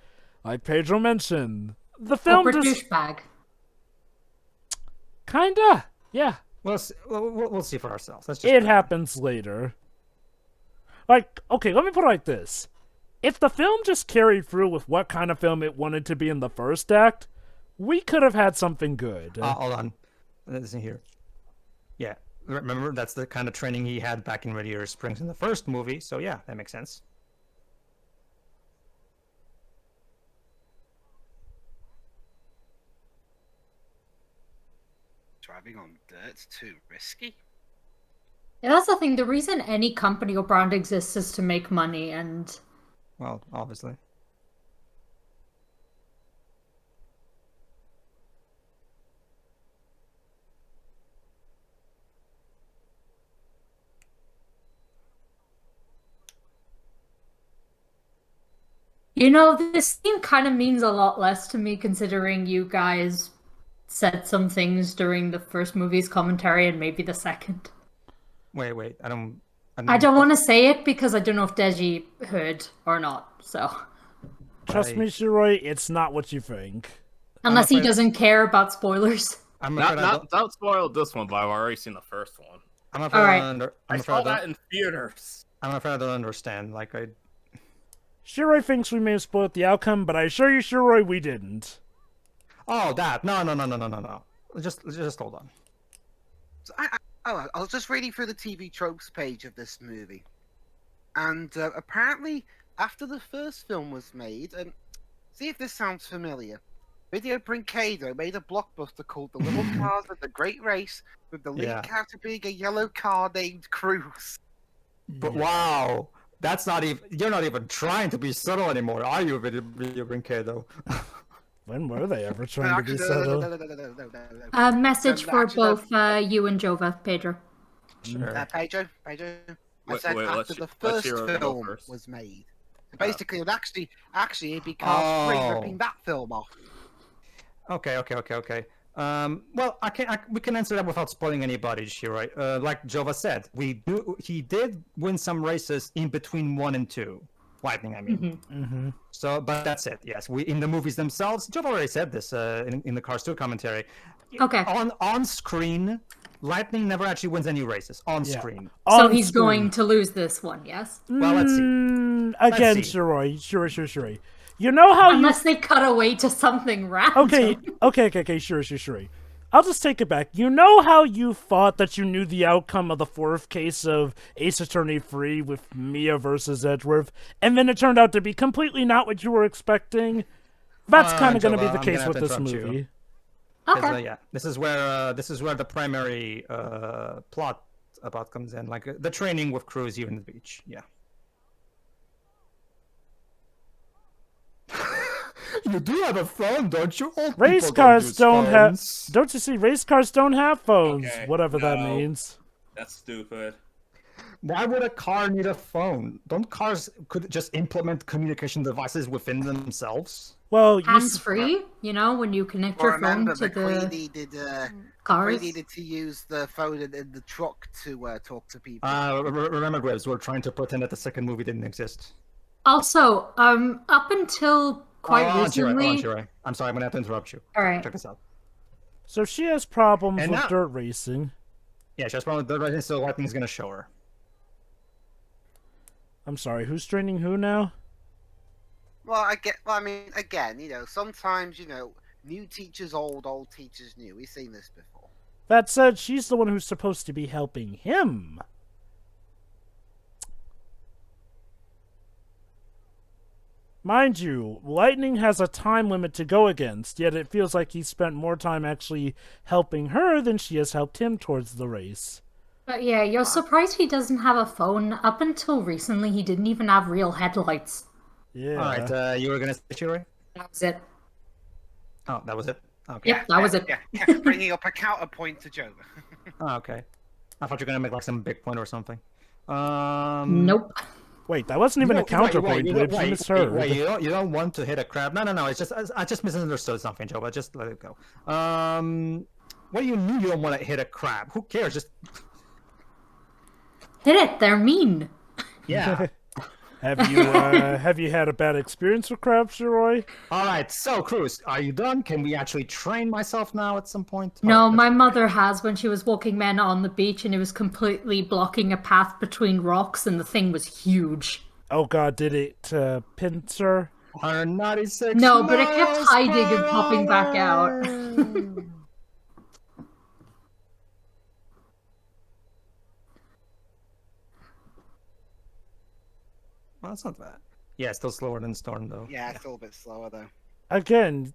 like Pedro mentioned, the film just... douchebag. Kinda, yeah. We'll see for ourselves. It happens later. Like, okay, let me put it like this. If the film just carried through with what kind of film it wanted to be in the first act, we could have had something good. Hold on. Listen here. Yeah. Remember, that's the kind of training he had back in Radiator Springs in the first movie, so yeah, that makes sense. Driving on dirt's too risky. Yeah, that's the thing. The reason any company or brand exists is to make money, and... Well, obviously. This scene kind of means a lot less to me, considering you guys said some things during the first movie's commentary and maybe the second. Wait, I don't want to say it because I don't know if Deji heard or not, so... Trust me, Shiroi, it's not what you think. Unless he doesn't care about spoilers. Don't spoil this one, but I've already seen the first one. I saw that in theaters. I'm afraid I don't understand. Shiroi thinks we may have spoiled the outcome, but I assure you, Shiroi, we didn't. Oh, that. No. Just hold on. So I was just reading through the TV tropes page of this movie. And apparently, after the first film was made, and see if this sounds familiar, Video Brincado made a blockbuster called The Little Cars of the Great Race, with the lead character being a yellow car named Cruz. But wow! That's not even... You're not even trying to be subtle anymore, are you, Video Brincado? When were they ever trying to be subtle? A message for both you and Jova, Pedro. Sure. Pedro. I said after the first film was made. Basically, it actually it'd be Cars 3 ripping that film off. Okay. Well, we can answer that without spoiling anybody, Shiroi. Like Jova said, he did win some races in between 1 and 2. Lightning, I mean. Mm-hmm. So, but that's it. Yes, in the movies themselves, Jova already said this in the Cars 2 commentary. Okay. On screen, Lightning never actually wins any races on screen. So he's going to lose this one, yes? Well, let's see. Again, Shiroi. You know how Unless they cut away to something random. Okay, sure. I'll just take it back. You know how you thought that you knew the outcome of the fourth case of Ace Attorney 3 with Mia versus Edgeworth, and then it turned out to be completely not what you were expecting? That's kind of going to be Angela, the I'm case gonna with have to this interrupt you. movie. 'Cause, Okay. yeah, this is where the primary plot about comes in, like the training with Cruz here in the beach. Yeah. You do have a phone, don't you? Old Race people cars use don't have. phones. Don't you see? Race cars don't have phones. Okay, Whatever that no. means. That's stupid. Why would a car need a phone? Don't cars could just implement communication devices within themselves? Well, you Hands free, you know, when you connect Well, your phone remember, to McQueen the needed, cars. needed to use the phone in the truck to talk to people. Remember, Graves, we're trying to pretend that the second movie didn't exist. Also, up until quite recently. Shirai. I'm sorry, I'm gonna have to interrupt you. All right. Check this out. So she has problems And with now- dirt racing. Yeah, she's probably the resident, so Lightning's gonna show her. I'm sorry, who's training who now? Well, I mean, again, you know, sometimes, you know, new teachers old teachers new. We've seen this before. That said, she's the one who's supposed to be helping him. Mind you, Lightning has a time limit to go against, yet it feels like he spent more time actually helping her than she has helped him towards the race. But yeah, you're surprised he doesn't have a phone. Up until recently, he didn't even have real headlights. Yeah. Alright, you were gonna say Shirai? That was it. Oh, that was it? Okay. Yep, that was it. Yeah, bringing up a counterpoint to Joe. Oh, okay. I thought you were gonna make like some big point or something. Nope. Wait, that wasn't even a counterpoint, you Blibs. You misheard. wait, you don't want to hit a crab? No. It's just I just misunderstood something, Joe. But just let it go. What do you mean you don't want to hit a crab? Who cares? Just Hit it. They're mean. yeah. Have you had a bad experience with crabs, Roy? All right. So, Cruz, are you done? Can we actually train myself now at some point? No, Oh, my mother has when she was walking men on the beach and it was completely blocking a path between rocks and the thing was huge. Oh god, did it pinch her? 196. No, but it kept miles hiding per and popping back out. hour. Well, that's not bad. Yeah, still slower than Storm, though. Yeah, it's a little bit slower though. Again,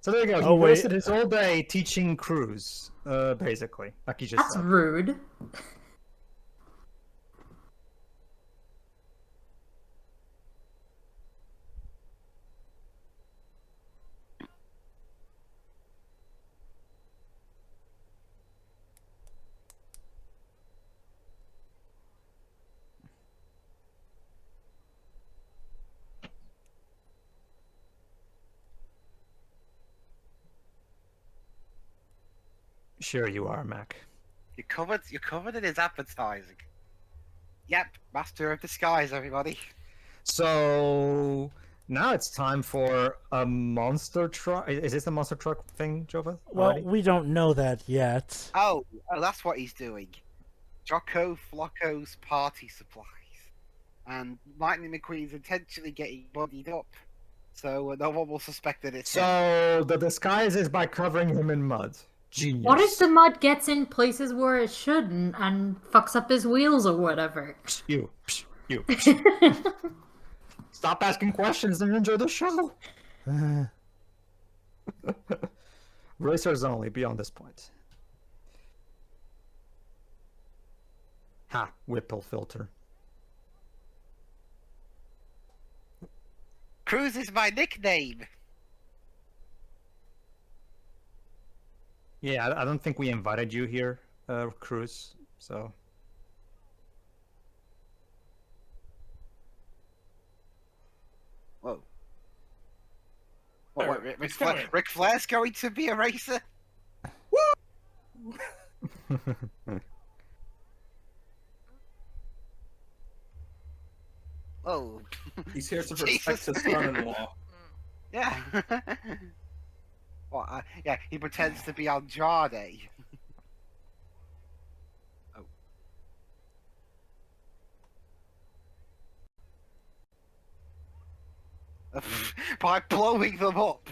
So there you go. He Oh, wait. wasted his whole day teaching Cruz, basically, like you just That's said. rude. Sure you are, Mac. You're covered in his advertising. Yep, master of disguise, everybody. So now it's time for a monster truck. Is this a monster truck thing, Jova? well, already? we don't know that yet. Oh, that's what he's doing. Jocko Flocko's party supplies. And Lightning McQueen's intentionally getting bodied up. So no one will suspect that it's him. So the disguise is by covering him in mud. Genius. What if the mud gets in places where it shouldn't and fucks up his wheels or whatever? You. Stop asking questions and enjoy the show. Racers only beyond this point. Ha, Whipple filter. Cruz is my nickname. Yeah, I don't think we invited you here, Cruz, so... Whoa. Sure, What, it's fine. Ric Flair's going to be a racer? Oh, He's here to Jesus. protect his son-in-law. yeah. Yeah, he pretends to be on Jade. Oh. By blowing them up.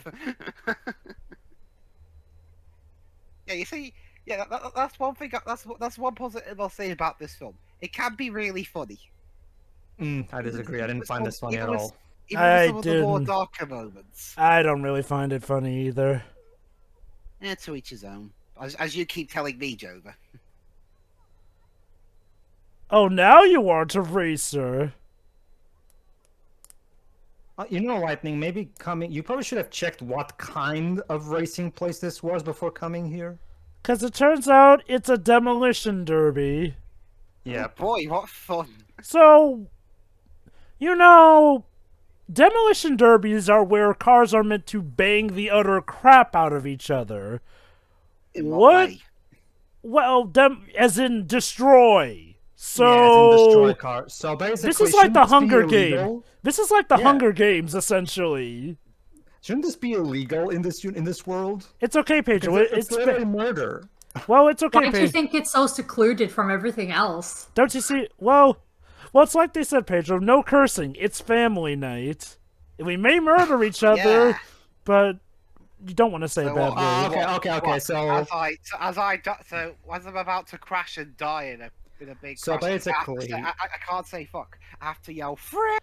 Yeah, you see, yeah, that's one thing. That's one positive I'll say about this film. It can be really funny. I disagree. I didn't find this funny at all. Even with some of the more didn't. darker moments. I don't really find it funny either. To each his own. As you keep telling me, Jova. Oh, now you want a racer. You know, Lightning, maybe you probably should have checked what kind of racing place this was before coming here. Because it turns out it's a demolition derby. Yeah. Oh boy, what fun. So, you know, demolition derbies are where cars are meant to bang the utter crap out of each other. In What? way? Well, as in destroy. So, Yeah, as in destroy cars. So basically, this is like the shouldn't this be Hunger illegal? Games. This is like the Yeah. Hunger Games, essentially. Shouldn't this be illegal in this world? It's okay, Pedro. It's literally murder. Well, it's okay, Why do you Pedro. think it's so secluded from everything else? Don't you see? Well, it's like they said, Pedro. No cursing. It's family night. We may murder each other, Yeah. but you don't want to say So bad what- words. Okay. So as I'm about to crash and die in a big So crash, basically- I can't say fuck. I have to yell frick.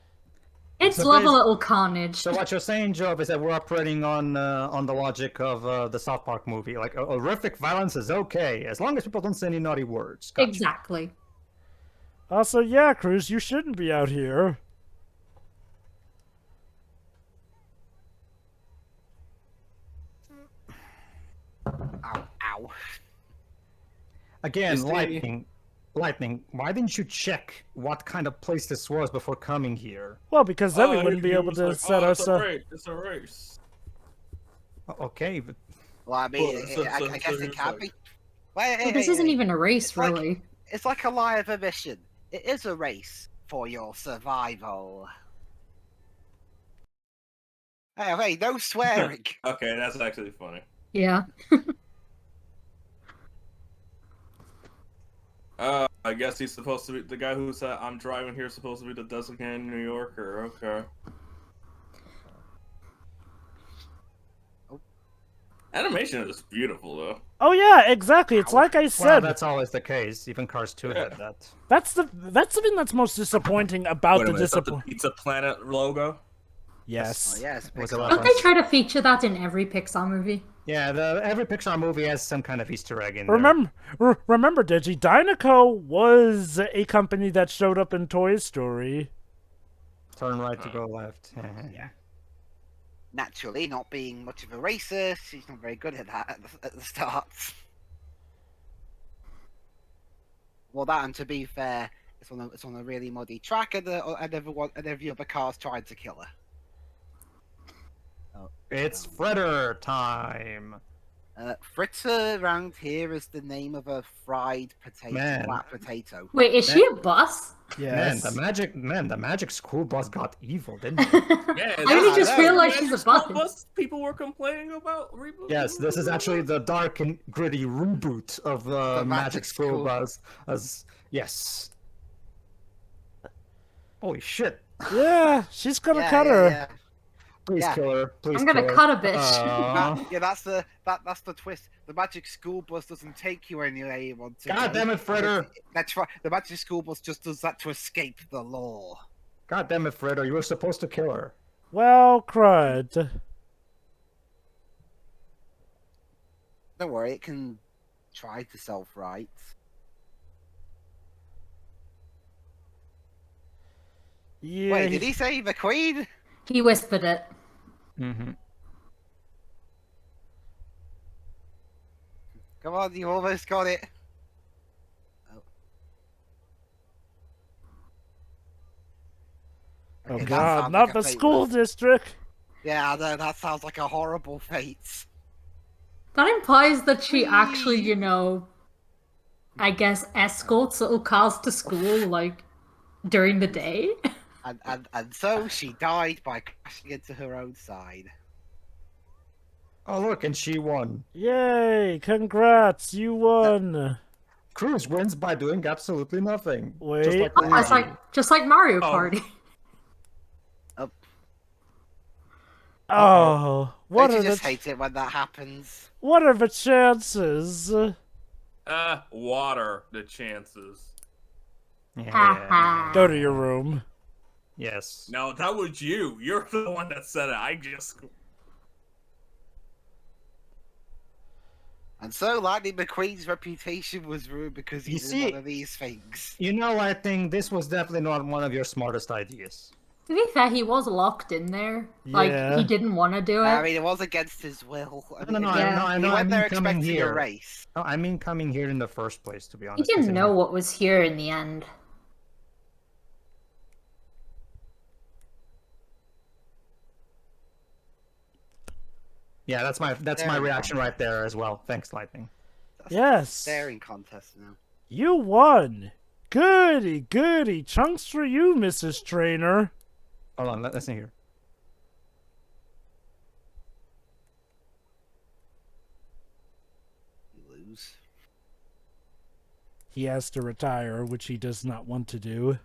It's So level basi- little carnage. So what you're saying, Joe, is that we're operating on the logic of the South Park movie. Like horrific violence is okay as long as people don't say any naughty words. Gotcha. Exactly. Also, yeah, Cruz, you shouldn't be out here. Ow, ow. Again, Is the- Lightning. Why didn't you check what kind of place this was before coming here? Well, because then we Oh, wouldn't be he able was to like, set oh, ourselves. It's a race. Okay, but Well, I mean, Well, I guess so it can like- be. Wait, Well, this isn't even a race, It's like- really. It's like a live emission. It is a race for your survival. Hey, no swearing. Okay, that's actually funny. Yeah. I guess he's supposed to be the guy who said I'm driving here. Is supposed to be the designated New Yorker. Okay. Animation is beautiful though. Oh yeah, exactly. It's like I well, said. that's always the case. Even Cars 2 had that. That's the thing that's most disappointing about Wait a the minute, is that the disappoint. Pizza Planet logo? Yes. Oh, yes, Was a Pixar. lot Don't they try to feature that in every Pixar movie? Yeah, every Pixar movie has some kind of Easter egg in there. Remember, Digi, Dynaco was a company that showed up in Toy Story. Turn right to go left. Yeah. Naturally, not being much of a racer, she's not very good at that at the start. Well, that, and to be fair, it's on a really muddy track, and every other car's tried to kill her. It's Fritter time. Fritter around here is the name of a fried potato, Man. flat potato. Wait, is she a bus? Yes. Man, the magic school bus got evil, didn't it? Yeah, I only just no. realized she's a School bus. people were complaining about reboot. Yes, this is actually the dark and gritty reboot of The Magic School School. Bus. Yes. Holy shit! Yeah, she's gonna cut her. Yeah. Please Yeah. kill her. Please. I'm gonna kill her. cut a bitch. Yeah, that's the twist. The magic school bus doesn't take you anywhere you want to. God go. damn it, Fritter! That's right. The magic school bus just does that to escape the law. God damn it, Fritter! You were supposed to kill her. Well, crud. Don't worry, it can try to self-right. Yeah. Wait, did he say McQueen? He whispered it. Mm-hmm. Come on, you almost got it. Oh Okay, that God, sounds not like a the fate school worse. district. Yeah, no, that sounds like a horrible fate. That implies that she actually, I guess, escorts little cars to school, like, during the day. And so she died by crashing into her own side. Oh look, and she won. Yay! Congrats, you won. Cruz wins by doing absolutely nothing. Wait. Just like It's Luigi. just like Mario Oh. Party. Oh, what Don't are you just the hate it when that happens? what are the chances? Water the chances. Yeah. Ha ha. Go to your room. Yes. No, that was you. You're the one that said it. I just. And so Lightning McQueen's reputation was ruined because he You did see- one of these things. You know, I think this was definitely not one of your smartest ideas. To be fair, he was locked in there. Like, Yeah. he didn't want to do it. I mean, it was against his will. I No, mean, I he know. I went mean there coming expecting here. a race. Oh, I mean coming here in the first place, to be He honest. didn't considering- know what was here in the end. Yeah, that's my There we reaction go. right there as well. Thanks, Lightning. That's Yes. a staring contest now. You won. Goody, goody. Chunks for you, Mrs. Trainer. Hold on, listen here. You lose. He has to retire, which he does not want to do.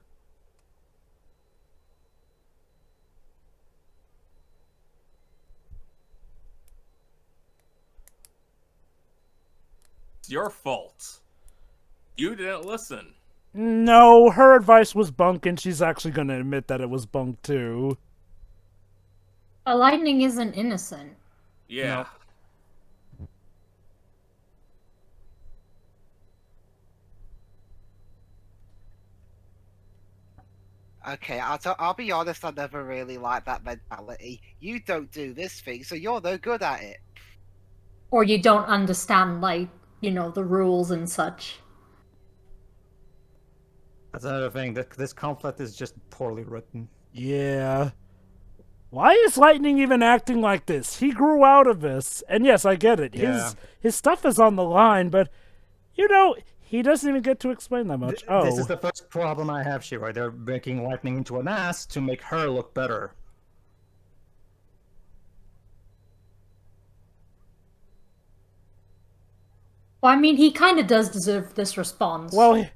It's your fault. You didn't listen. No, her advice was bunk, and she's actually going to admit that it was bunk, too. A lightning isn't innocent. Yeah. Okay, I'll be honest, I never really liked that mentality. You don't do this thing, so you're no good at it. Or you don't understand, like, you know, the rules and such. That's another thing. This conflict is just poorly written. Yeah. Why is Lightning even acting like this? He grew out of this. And yes, I get it. Yeah. His stuff is on the line, but, you know, he doesn't even get to explain that much. This is the first problem I have, Shiro. They're making Lightning into an ass to make her look better. Well, I mean, he kind of does deserve this response. Well,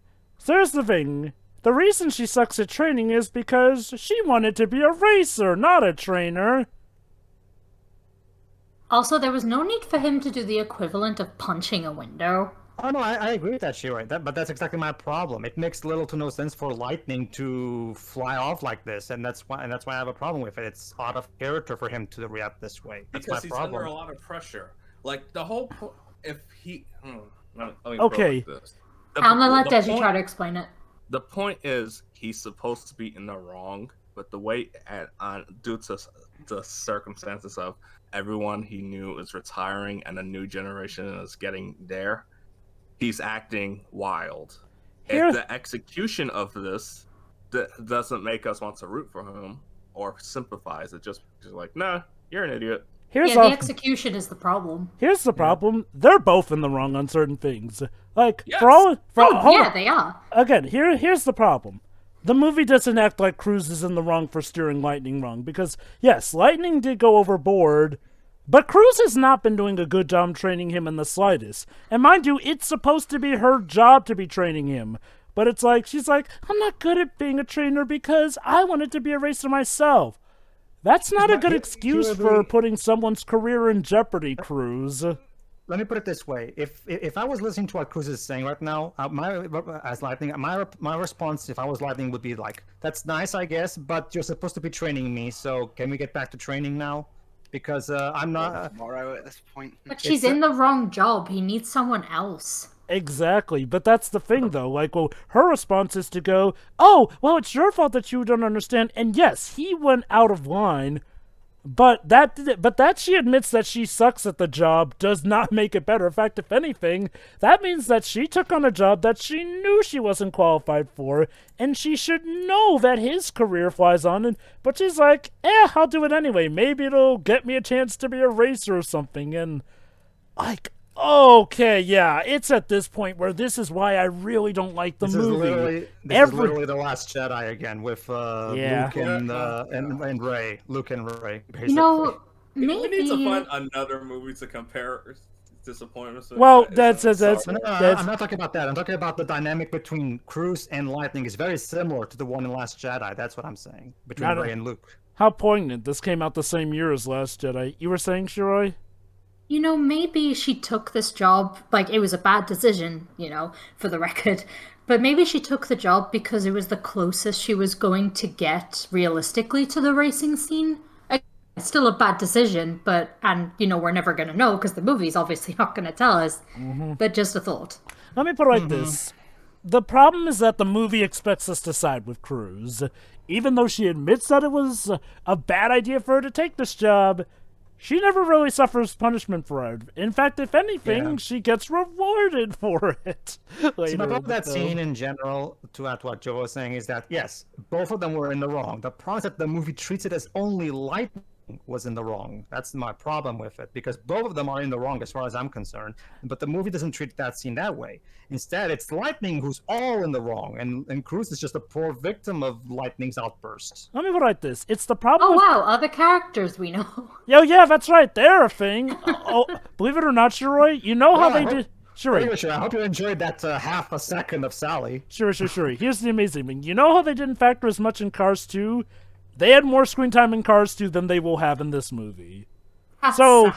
there's the thing. The reason she sucks at training is because she wanted to be a racer, not a trainer. Also, there was no need for him to do the equivalent of punching a window. Oh no, I agree with that, Shiro. But that's exactly my problem. It makes little to no sense for Lightning to fly off like this, and that's why I have a problem with it. It's out of character for him to react this way. That's Because my he's problem. under a lot of pressure. Like, the whole if he... let me Okay. put it like this. I'm gonna let the Desi point- try to explain it. The point is, he's supposed to be in the wrong, but the way, due to the circumstances of everyone he knew is retiring and a new generation is getting there, he's acting wild. Here- If the execution of this doesn't make us want to root for him or sympathize, it just like, nah, you're an idiot. Here's Yeah, the a- execution is the problem. Here's the problem. They're both in the wrong on certain things. Like, Yes. hold Oh, yeah, on. they are. Again, here's the problem. The movie doesn't act like Cruz is in the wrong for steering Lightning wrong, because, yes, Lightning did go overboard, but Cruz has not been doing a good job training him in the slightest. And mind you, it's supposed to be her job to be training him. But it's like, she's like, I'm not good at being a trainer because I wanted to be a racer myself. That's not a good excuse for putting someone's career in jeopardy, Cruz. Let me put it this way: if I was listening to what Cruz is saying right now, as Lightning, my response, if I was Lightning, would be like, "That's nice, I guess, but you're supposed to be training me, so can we get back to training now? Because I'm not." Tomorrow at this point. But she's in the wrong job. He needs someone else. Exactly, but that's the thing, though. Like, well, her response is to go, "Oh, well, it's your fault that you don't understand." And yes, he went out of line, but that she admits that she sucks at the job does not make it better. In fact, if anything, that means that she took on a job that she knew she wasn't qualified for, and she should know that his career flies on. But she's like, I'll do it anyway. Maybe it'll get me a chance to be a racer or something. And like, okay, yeah, it's at this point where this is why I really don't like the This movie. is literally the Last Jedi again with Yeah. Luke and Rey. Luke and Rey. Basically. You know, We need to maybe. find another movie to compare disappointments with. Well, It's- that's- sorry. I'm not talking about that. I'm talking about the dynamic between Cruz and Lightning is very similar to the one in Last Jedi. That's what I'm saying between Not a- Rey and Luke. How poignant. This came out the same year as Last Jedi. You were saying, Shiroi? Maybe she took this job, like it was a bad decision, for the record, but maybe she took the job because it was the closest she was going to get realistically to the racing scene. It's still a bad decision, and we're never going to know because the movie's obviously not going to tell us, but just a thought. Let me put it like this. The problem is that the movie expects us to side with Cruz. Even though she admits that it was a bad idea for her to take this job, she never really suffers punishment for it. In fact, if anything, she gets rewarded for it. See, my problem with that scene in general, to add to what Joe was saying, is that, yes, both of them were in the wrong. The problem is that the movie treats it as only Lightning was in the wrong. That's my problem with it, because both of them are in the wrong as far as I'm concerned, but the movie doesn't treat that scene that way. Instead, it's Lightning who's all in the wrong, and Cruz is just a poor victim of Lightning's outburst. Let me put it like this. It's the problem wow, other characters we know. Yo, yeah, that's right. They're a thing. Believe it or not, Shiroi, you know how they did... Sure. I hope you enjoyed that half a second of Sally. Sure. Here's the amazing thing. You know how they didn't factor as much in Cars 2? They had more screen time in Cars 2 than they will have in this movie. So,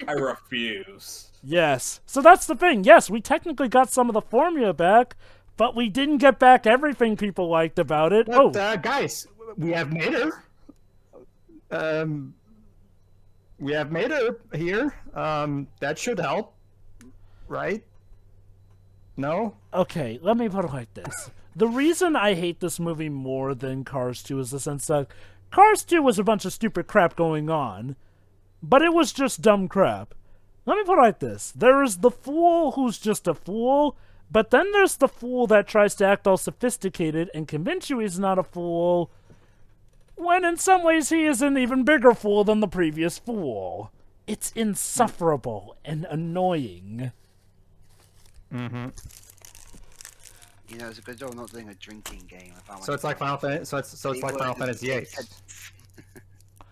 I refuse. Yes. So that's the thing. Yes, we technically got some of the formula back, but we didn't get back everything people liked about it. But, guys, we have Mater. We have Mater here. That should help, right? No? Okay, let me put it like this. The reason I hate this movie more than Cars 2 is the sense that Cars 2 was a bunch of stupid crap going on, but it was just dumb crap. Let me put it like this. There is the fool who's just a fool, but then there's the fool that tries to act all sophisticated and convince you he's not a fool, when in some ways he is an even bigger fool than the previous fool. It's insufferable and annoying. Mm-hmm. It's a good job not doing a drinking game. So it's like Final Fantasy. So it's like Final Fantasy VIII.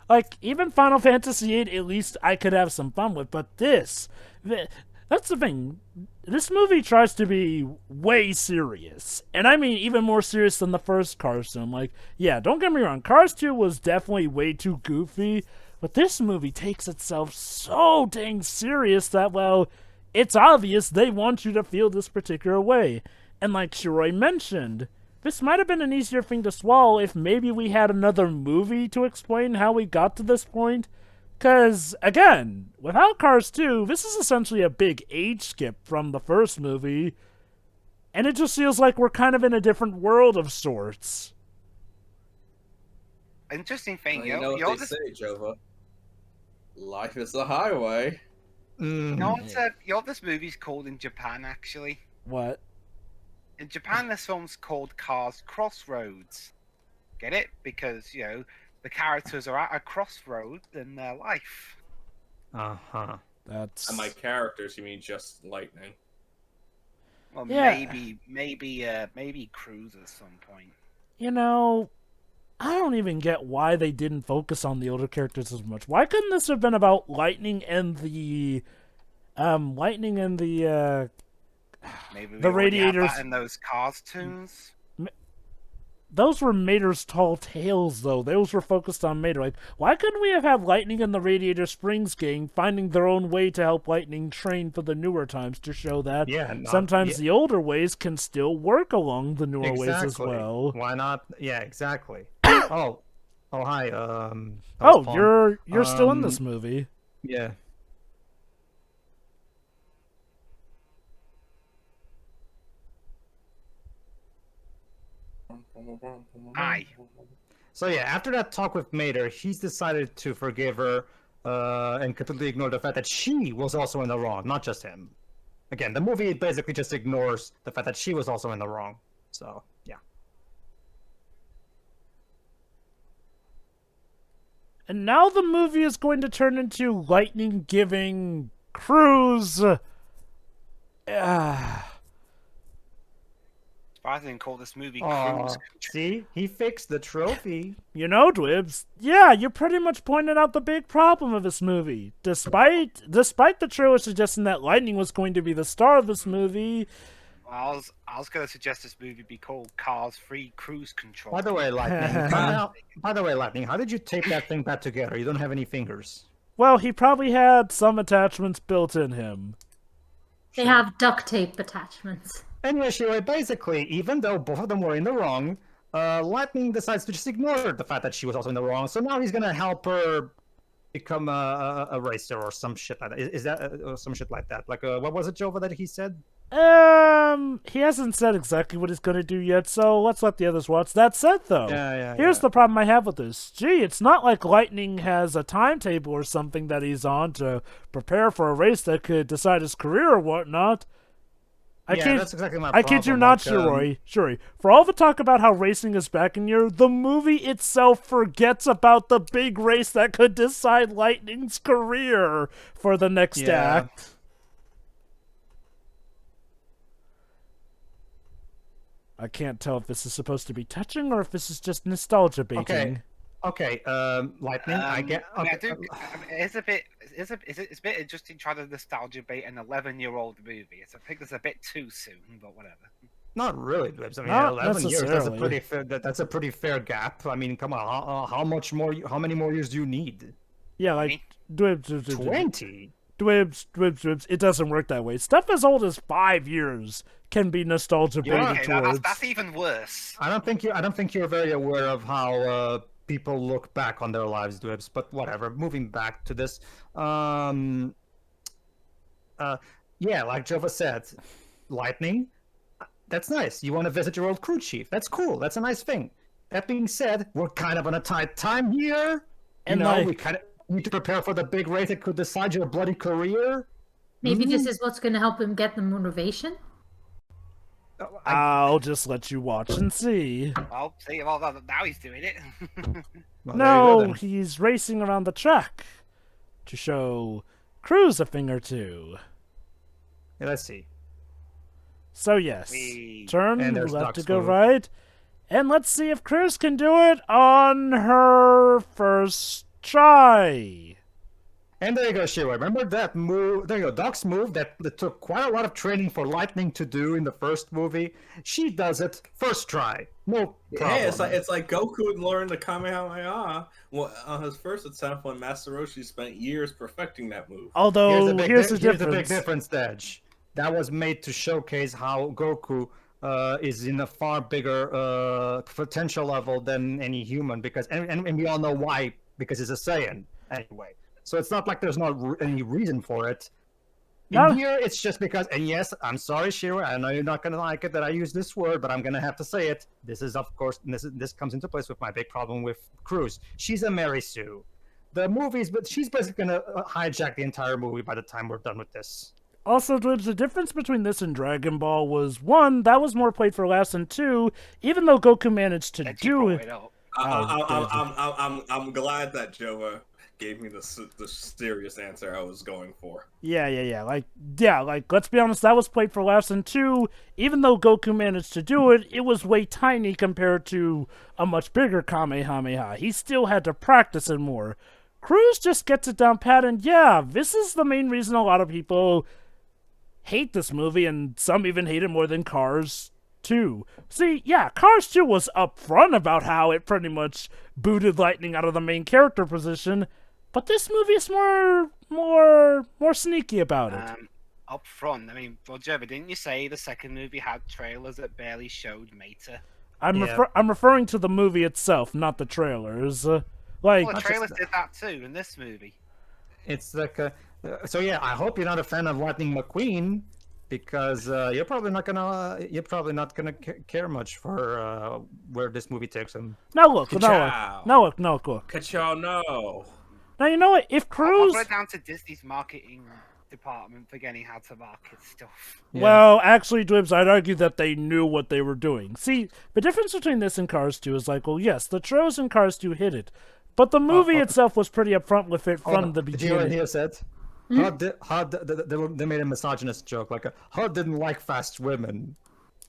Like, even Final Fantasy VIII, at least I could have some fun with, but that's the thing. This movie tries to be way serious. And I mean even more serious than the first Cars film. Like, yeah, don't get me wrong, Cars 2 was definitely way too goofy, but this movie takes itself so dang serious that, well, it's obvious they want you to feel this particular way. And like Shiroi mentioned, this might have been an easier thing to swallow if maybe we had another movie to explain how we got to this point. Because, again, without Cars 2, this is essentially a big age skip from the first movie. And it just feels like we're kind of in a different world of sorts. Interesting thing, well, you know what they say, Jova. Life is a highway. You know what this movie's called in Japan, actually? What? In Japan, this film's called Cars Crossroads. Get it? Because, the characters are at a crossroad in their life. Uh-huh. That's... And by characters, you mean just Lightning. Well, yeah. maybe Cruz at some point. I don't even get why they didn't focus on the older characters as much. Why couldn't this have been about Lightning and the Maybe we the Radiators in those Cars tunes. Those were Mater's tall tales, though. Those were focused on Mater. Like, why couldn't we have had Lightning and the Radiator Springs gang finding their own way to help Lightning train for the newer times to show that sometimes the older ways can still work along the newer ways as well? Why not? Yeah, exactly. Oh, hi. You're still in this movie. Yeah. Aye. So yeah, after that talk with Mater, he's decided to forgive her and completely ignore the fact that she was also in the wrong, not just him. Again, the movie basically just ignores the fact that she was also in the wrong. So, yeah. And now the movie is going to turn into Lightning giving Cruz... I didn't call this movie Cruise. See? He fixed the trophy. Dwibs, yeah, you pretty much pointed out the big problem of this movie. Despite the trailer suggesting that Lightning was going to be the star of this movie... I was going to suggest this movie be called Cars Free Cruise Control. By the way, Lightning, how did you tape that thing back together? You don't have any fingers. Well, he probably had some attachments built in him. They have duct tape attachments. Anyway, Shiroi, basically, even though both of them were in the wrong, Lightning decides to just ignore the fact that she was also in the wrong. So now he's gonna help her become a racer or some shit like that. Is that or some shit like that? Like, what was it, Jova, that he said? He hasn't said exactly what he's gonna do yet, so let's let the others watch. That said, though, here's the problem I have with this. Gee, it's not like Lightning has a timetable or something that he's on to prepare for a race that could decide his career or whatnot. That's exactly my I problem. kid you not, Shiroi. For all the talk about how racing is back in year, the movie itself forgets about the big race that could decide Lightning's career for the next act. I can't tell if this is supposed to be touching or if this is just nostalgia baiting. Okay, Lightning, I get. Okay. It's a bit interesting trying to nostalgia bait an 11-year-old movie. I think it's a bit too soon, but whatever. Not really, Blibs. I mean, Not 11 years. That's a necessarily. pretty fair. That's a pretty fair gap. I mean, come on. How much more? How many more years do you need? Yeah, like Dwibs. 20. Dwibs. It doesn't work that way. Stuff as old as 5 years can be nostalgia baited Okay, towards. that's even worse. I don't think you're very aware of how people look back on their lives, Dwibs. But whatever. Moving back to this. Yeah, like Jova said, Lightning. That's nice. You want to visit your old crew chief. That's cool. That's a nice thing. That being said, we're kind of on a tight time here. And we kind of need to prepare for the big race that could decide your bloody career. Maybe this is what's going to help him get the motivation. I'll just let you watch and see. Well, see, well, now he's doing it. Well, there you go, No, then. he's racing around the track to show Cruz a thing or two. Yeah, let's see. So yes, Whee. turn And there's left to Doc's go move. right, and let's see if Cruz can do it on her first try. And there you go, Shiro. Remember that move? There you go, Doc's move that took quite a lot of training for Lightning to do in the first movie. She does it first try. No problem. Yeah, it's like Goku learned the Kamehameha on his first attempt when Master Roshi spent years perfecting that move. Although here's the Here's the big difference. difference, Dej. That was made to showcase how Goku is in a far bigger potential level than any human, because and we all know why, because he's a Saiyan anyway. So it's not like there's not any reason for it. No. Here, it's just because, and yes, I'm sorry, Shiro, I know you're not going to like it that I use this word, but I'm going to have to say it. This is, of course, this comes into place with my big problem with Cruz. She's a Mary Sue. The movies, but she's basically going to hijack the entire movie by the time we're done with this. Also, Dwibs, the difference between this and Dragon Ball was, one, that was more played for laughs, and two, even though Goku managed to do it. I'm glad that Jova gave me the serious answer I was going for. Yeah. Like, let's be honest, that was played for laughs, and two, even though Goku managed to do it, it was way tiny compared to a much bigger Kamehameha. He still had to practice it more. Cruz just gets it down pat, and yeah, this is the main reason a lot of people hate this movie, and some even hate it more than Cars 2. See, yeah, Cars 2 was upfront about how it pretty much booted Lightning out of the main character position, but this movie is more sneaky about it. Up front, I mean, well, Jeva, didn't you say the second movie had trailers that barely showed Mater? I'm referring to the movie itself, not the trailers. Well, the trailers did that too in this movie. It's like so yeah. I hope you're not a fan of Lightning McQueen, because you're probably not gonna care much for where this movie takes him. Now look. Ka-chow. Ka-chow, no. Now you know what? If I'll Cruz, put it down to Disney's marketing department forgetting how to market stuff. Yeah. well, actually, Dwibs, I'd argue that they knew what they were doing. See, the difference between this and Cars 2 is like, well, yes, the trailers in Cars 2 hit it, but the movie itself was pretty upfront with it from the Did you hear what beginning. he said? They made a misogynist joke, like HUD didn't like fast women,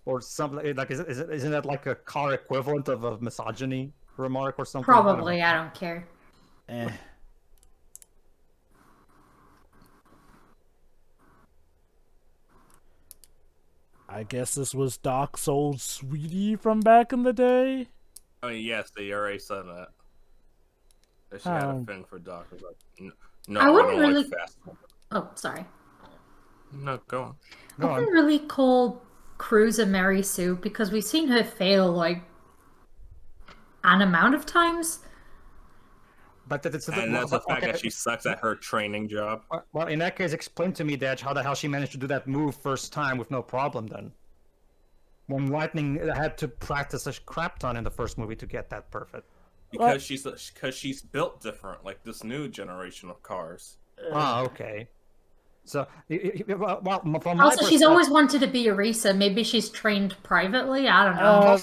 or something. Like, isn't that like a car equivalent of a misogyny remark or something? Probably, I don't care. I guess this was Doc's old sweetie from back in the day. I mean, yes, they already said that. That she had a thing for Doc. It was like, No, I I wouldn't don't really. like fast. Oh, sorry. No, go on. I Go on. wouldn't really call Cruz a Mary Sue because we've seen her fail like an amount of times. But that it's And that's the fact okay. that she sucks at her training job. Well, in that case, explain to me, Dad, how the hell she managed to do that move first time with no problem then. When Lightning had to practice a crap ton in the first movie to get that perfect. Because she's built different, like this new generation of cars. Ah, okay. So, well, from my Also, she's perspective- always wanted to be a racer. Maybe she's trained privately. I don't know.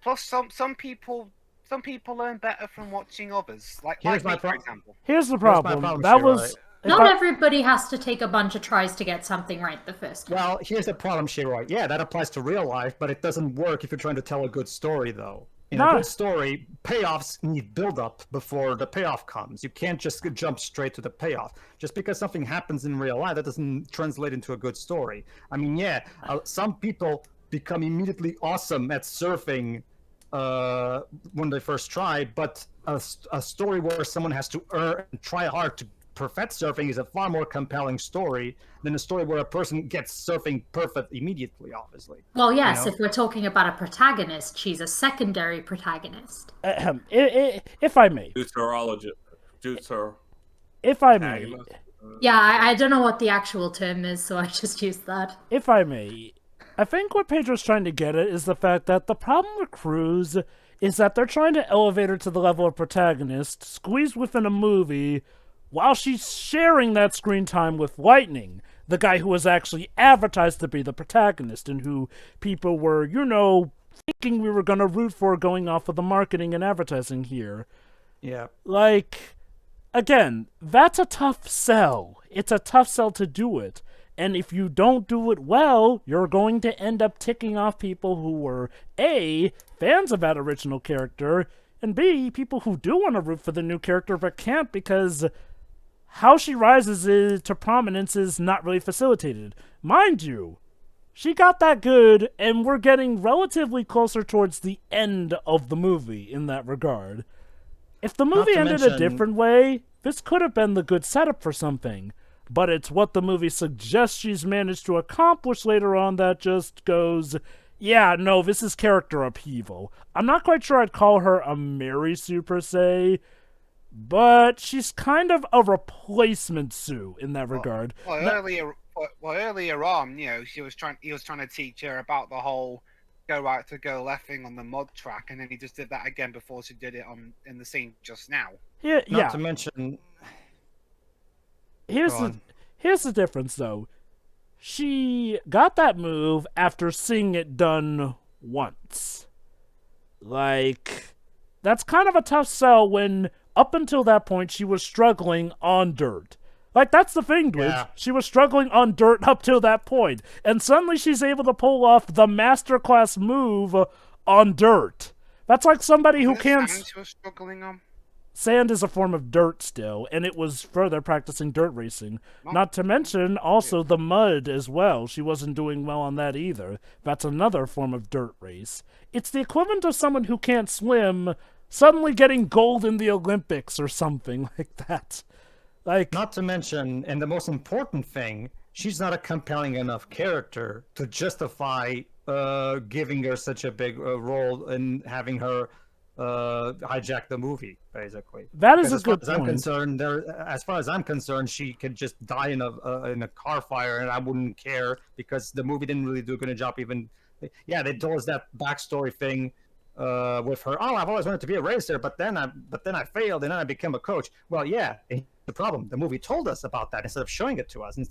Plus, some people learn better from watching others, like Here's me, my for pro- example. Here's the Here's my problem. problem, That Shirai. was Not everybody has to take a bunch of tries to get something right the first time. Well, here's the problem, Shirai. Yeah, that applies to real life, but it doesn't work if you're trying to tell a good story, though. In No. a good story, payoffs need build-up before the payoff comes. You can't just jump straight to the payoff. Just because something happens in real life, that doesn't translate into a good story. I mean, yeah, some people become immediately awesome at surfing when they first try, but a story where someone has to try hard to perfect surfing is a far more compelling story than a story where a person gets surfing perfect immediately, obviously. Well, yes, You know? if we're talking about a protagonist, she's a secondary protagonist. if I may. If I may. Yeah, I don't know what the actual term is, so I just used that. If I may, I think what Pedro's trying to get at is the fact that the problem with Cruz is that they're trying to elevate her to the level of protagonist, squeezed within a movie, while she's sharing that screen time with Lightning, the guy who was actually advertised to be the protagonist and who people were, thinking we were going to root for going off of the marketing and advertising here. Yeah. Like, again, that's a tough sell. It's a tough sell to do it. And if you don't do it well, you're going to end up ticking off people who were, A, fans of that original character, and B, people who do want to root for the new character but can't because how she rises to prominence is not really facilitated. Mind you, she got that good, and we're getting relatively closer towards the end of the movie in that regard. If the movie ended a different way, this could have been the good setup for something. But it's what the movie suggests she's managed to accomplish later on that just goes, yeah, no, this is character upheaval. I'm not quite sure I'd call her a Mary Sue per se, but she's kind of a replacement Sue in that regard. Earlier on, he was trying to teach her about the whole go right to go left thing on the mud track, and then he just did that again before she did it in the scene just now. Yeah. Not to mention. Here's the difference, though. She got that move after seeing it done once. Like, that's kind of a tough sell when, up until that point, she was struggling on dirt. Like, that's the thing, Dwitch. Yeah. She was struggling on dirt up till that point. And suddenly she's able to pull off the masterclass move on dirt. That's like somebody who can't... She was struggling on. Sand is a form of dirt still, and it was further practicing dirt racing. Not to mention, also, the mud as well. She wasn't doing well on that either. That's another form of dirt race. It's the equivalent of someone who can't swim suddenly getting gold in the Olympics or something like that. Like, Not to mention, and the most important thing, she's not a compelling enough character to justify giving her such a big role and having her hijack the movie, basically. that is Because a good as far as I'm point. concerned, as far as I'm concerned, she could just die in a car fire, and I wouldn't care because the movie didn't really do a good job. Even, yeah, they told us that backstory thing with her. Oh, I've always wanted to be a racer, but then I failed, and then I became a coach. Well, yeah. The problem, the movie told us about that instead of showing it to us. And,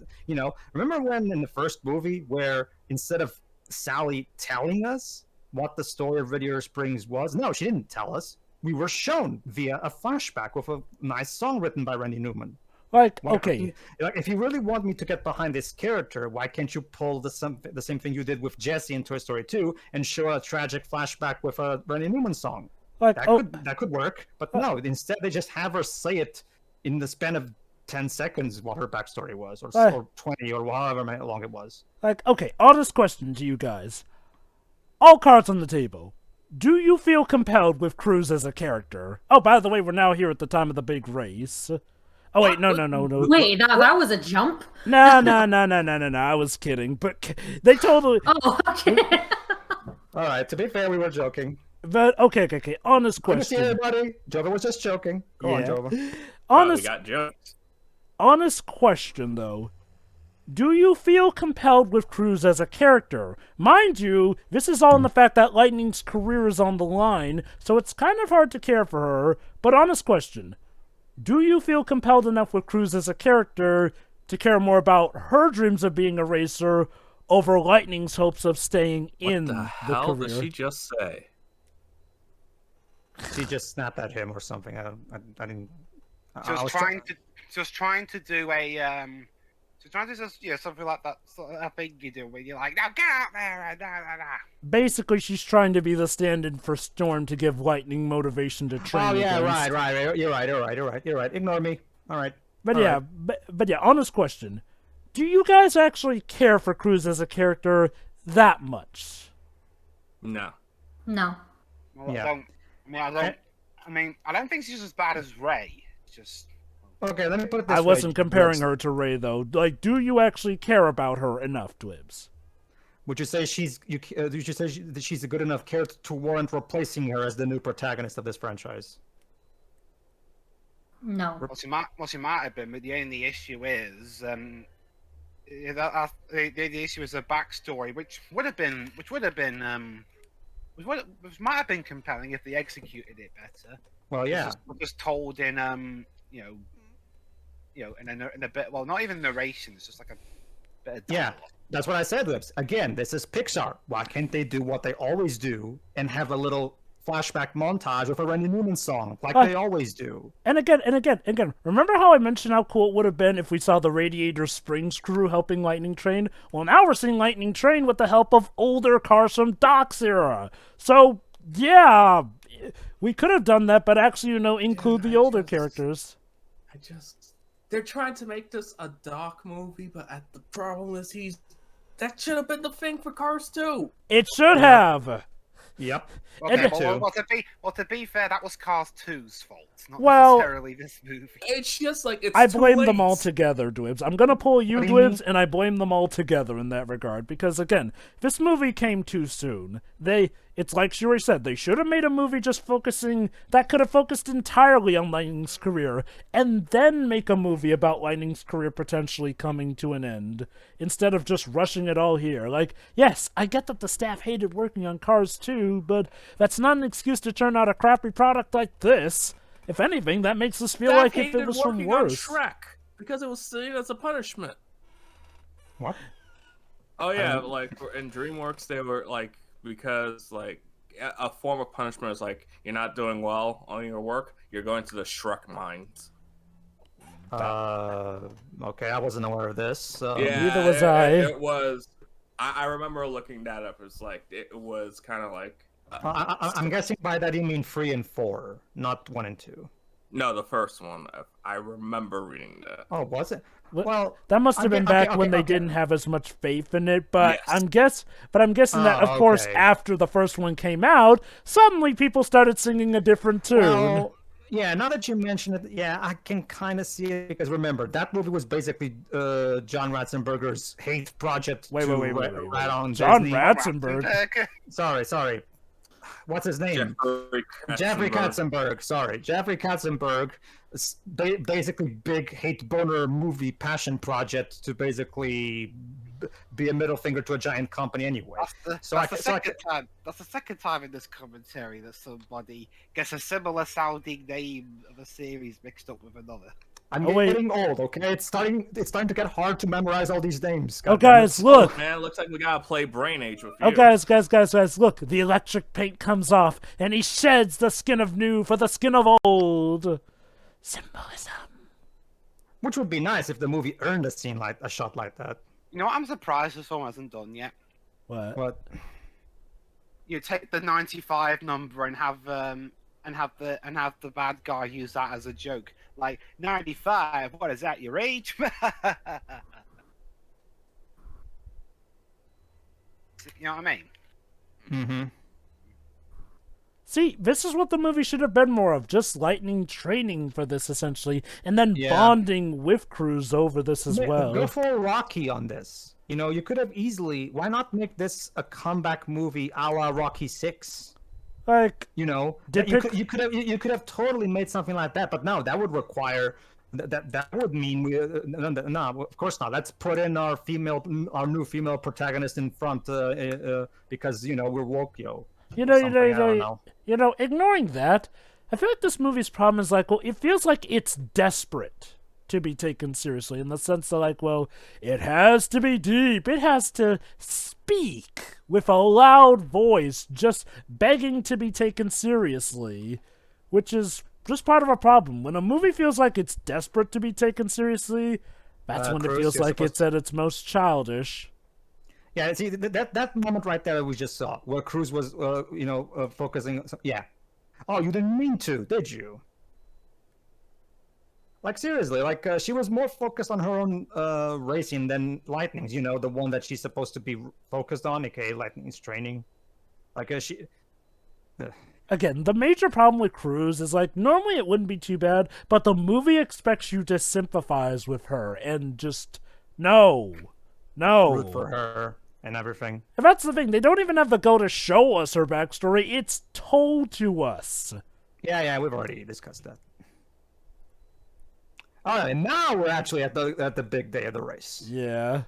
remember when in the first movie where instead of Sally telling us what the story of Red Springs was, no, she didn't tell us. We were shown via a flashback with a nice song written by Randy Newman. Like, okay. Like, if you really want me to get behind this character, why can't you pull the same thing you did with Jessie in Toy Story 2 and show a tragic flashback with a Randy Newman song? Like, That could work, but no. Instead, they just have her say it in the span of 10 seconds what her backstory was, or 20, or however long it was. Like, okay, honest question to you guys. All cards on the table. Do you feel compelled with Cruz as a character? Oh, by the way, we're now here at the time of the big race. Oh wait, no. Wait, that was a jump? No. I was kidding, but they totally. Oh, okay. All right. To be fair, we were joking. But okay. Honest Good to see question. everybody. Jova was just joking. Go on, Yeah. Jova. We Honest, got jokes. honest question though. Do you feel compelled with Cruz as a character? Mind you, this is all in the fact that Lightning's career is on the line, so it's kind of hard to care for her. But honest question. Do you feel compelled enough with Cruz as a character to care more about her dreams of being a racer over Lightning's hopes of staying in What the hell career? did she just say? She just snapped at him or something. I didn't. She I was trying to do a She's trying to just something like that sort of thing you do when you're like, now get out there and Basically, she's trying to be the stand-in for Storm to give Lightning motivation to train. Oh yeah, against. right. You're right. Ignore me. All right. But All yeah, right. but yeah, honest question. Do you guys actually care for Cruz as a character that much? No. No. Well, Yeah. I don't think she's as bad as Ray. It's just Okay, let me put it this way. I wasn't comparing Dwibs. her to Ray, though. Like, do you actually care about her enough, Dwibs? Would you say that she's a good enough character to warrant replacing her as the new protagonist of this franchise? No. what she might have been, but the only issue is the issue is a backstory, which might have been compelling if they executed it better. Well, yeah. Just told in in a bit. Well, not even narration. It's just like a bit of Yeah, dialogue. that's what I said, Lips. Again, this is Pixar. Why can't they do what they always do and have a little flashback montage with a Randy Newman song, like they always do? And again, remember how I mentioned how cool it would have been if we saw the Radiator Springs crew helping Lightning train? Well, now we're seeing Lightning train with the help of older cars from Doc's era. So, yeah, we could have done that, but actually, include the older characters. They're trying to make this a Doc movie, but the problem is that should have been the thing for Cars 2. It should have. Yep. Okay, too. well, to be fair, that was Cars 2's fault, not Well, necessarily this movie. It's just like it's I too blame late. them all together, Dwibs. I'm gonna pull you, What do you Dwibs, and I blame them all together in that regard. Because again, this movie came too soon. It's like Shuri said, they should have made a movie that could have focused entirely on Lightning's career, and then make a movie about Lightning's career potentially coming to an end, instead of just rushing it all here. Like, yes, I get that the staff hated working on Cars 2, but that's not an excuse to turn out a crappy product like this. If anything, that makes us feel like if it was from working on worse. Shrek because it was seen as a punishment. What? Oh yeah, like in DreamWorks, they were like, because like a form of punishment is like you're not doing well on your work, you're going to the Shrek mines. Okay, I wasn't aware of this. So. Yeah, Neither was I. It was. I remember looking that up. It's like it was kind of like. I'm guessing by that you mean 3 and 4, not 1 and 2. No, the first one. I remember reading that. Oh, was it? What? Well, That must have been back when they didn't have as much faith in it, but Yes. I'm guessing that, of course, okay. after the first one came out, suddenly people started singing a different tune. Well, yeah, now that you mention it, yeah, I can kind of see it, because remember, that movie was basically John Ratzenberger's hate project Wait. rat on John Disney. Ratzenberg. Sorry. What's his name? Jeffrey Katzenberg. Sorry, Jeffrey Katzenberg. Basically, big hate boner movie passion project to basically be a middle finger to a giant company anyway. That's the second time in this commentary that somebody gets a similar sounding name of a series mixed up with another. I'm Oh, wait. getting old, okay? It's starting to get hard to memorize all these names. Oh, goddammit. guys, look. Man, looks like we gotta play Brain Age with you. Oh, guys, look. The electric paint comes off, and he sheds the skin of new for the skin of old. Symbolism. Which would be nice if the movie earned a shot like that. You know what? I'm surprised this one hasn't done yet. What? You take the 95 number and have the bad guy use that as a joke. Like 95, what is that? Your age? You know what I mean? Mm-hmm. See, this is what the movie should have been more of. Just Lightning training for this, essentially, and then Yeah. bonding with Cruz over this as well. Go for Rocky on this. You know, you could have easily. Why not make this a comeback movie a la Rocky 6? Like, You know, Did you pick- could have totally made something like that. But no, that would require. That would mean we no, of course not. Let's put in our new female protagonist in front because you know we're woke, yo. you know, Something, I don't know. ignoring that, I feel like this movie's problem is like, well, it feels like it's desperate to be taken seriously in the sense that, like, well, it has to be deep, it has to speak with a loud voice, just begging to be taken seriously, which is just part of a problem. When a movie feels like it's desperate to be taken seriously, that's when it Cruz, feels you're like supposed it's at its most childish. Yeah, see that moment right there that we just saw, where Cruz was, focusing. Yeah. Oh, you didn't mean to, did you? Like seriously, like she was more focused on her own racing than Lightning's. You know, the one that she's supposed to be focused on, aka Lightning's training. Like she. Again, the major problem with Cruz is, like, normally it wouldn't be too bad, but the movie expects you to sympathize with her and just no. Root for her and everything. And that's the thing, they don't even have the go to show us her backstory, it's told to us. Yeah, we've already discussed that. All right, now we're actually at the big day of the race. Yeah.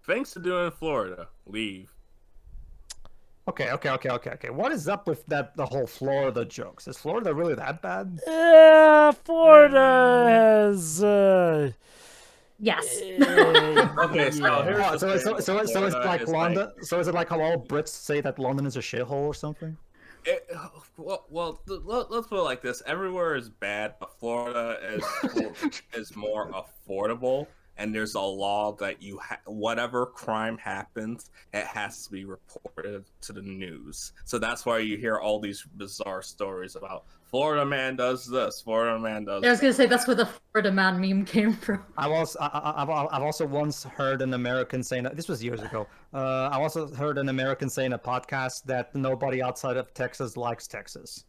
Things to do in Florida. Leave. Okay. What is up with the whole Florida jokes? Is Florida really that bad? Florida has, Yes. Okay, so Yeah. here's Oh, the thing. so it's Florida like is London. So is it like how all Brits say that London is a shithole or something? Let's put it like this: everywhere is bad, but Florida is more affordable, and there's a law that whatever crime happens, it has to be reported to the news. So that's why you hear all these bizarre stories about Florida man does this, Florida man does. I was gonna say that's where the Florida man meme came from. I've also once heard an American saying, this was years ago. I also heard an American say in a podcast that nobody outside of Texas likes Texas.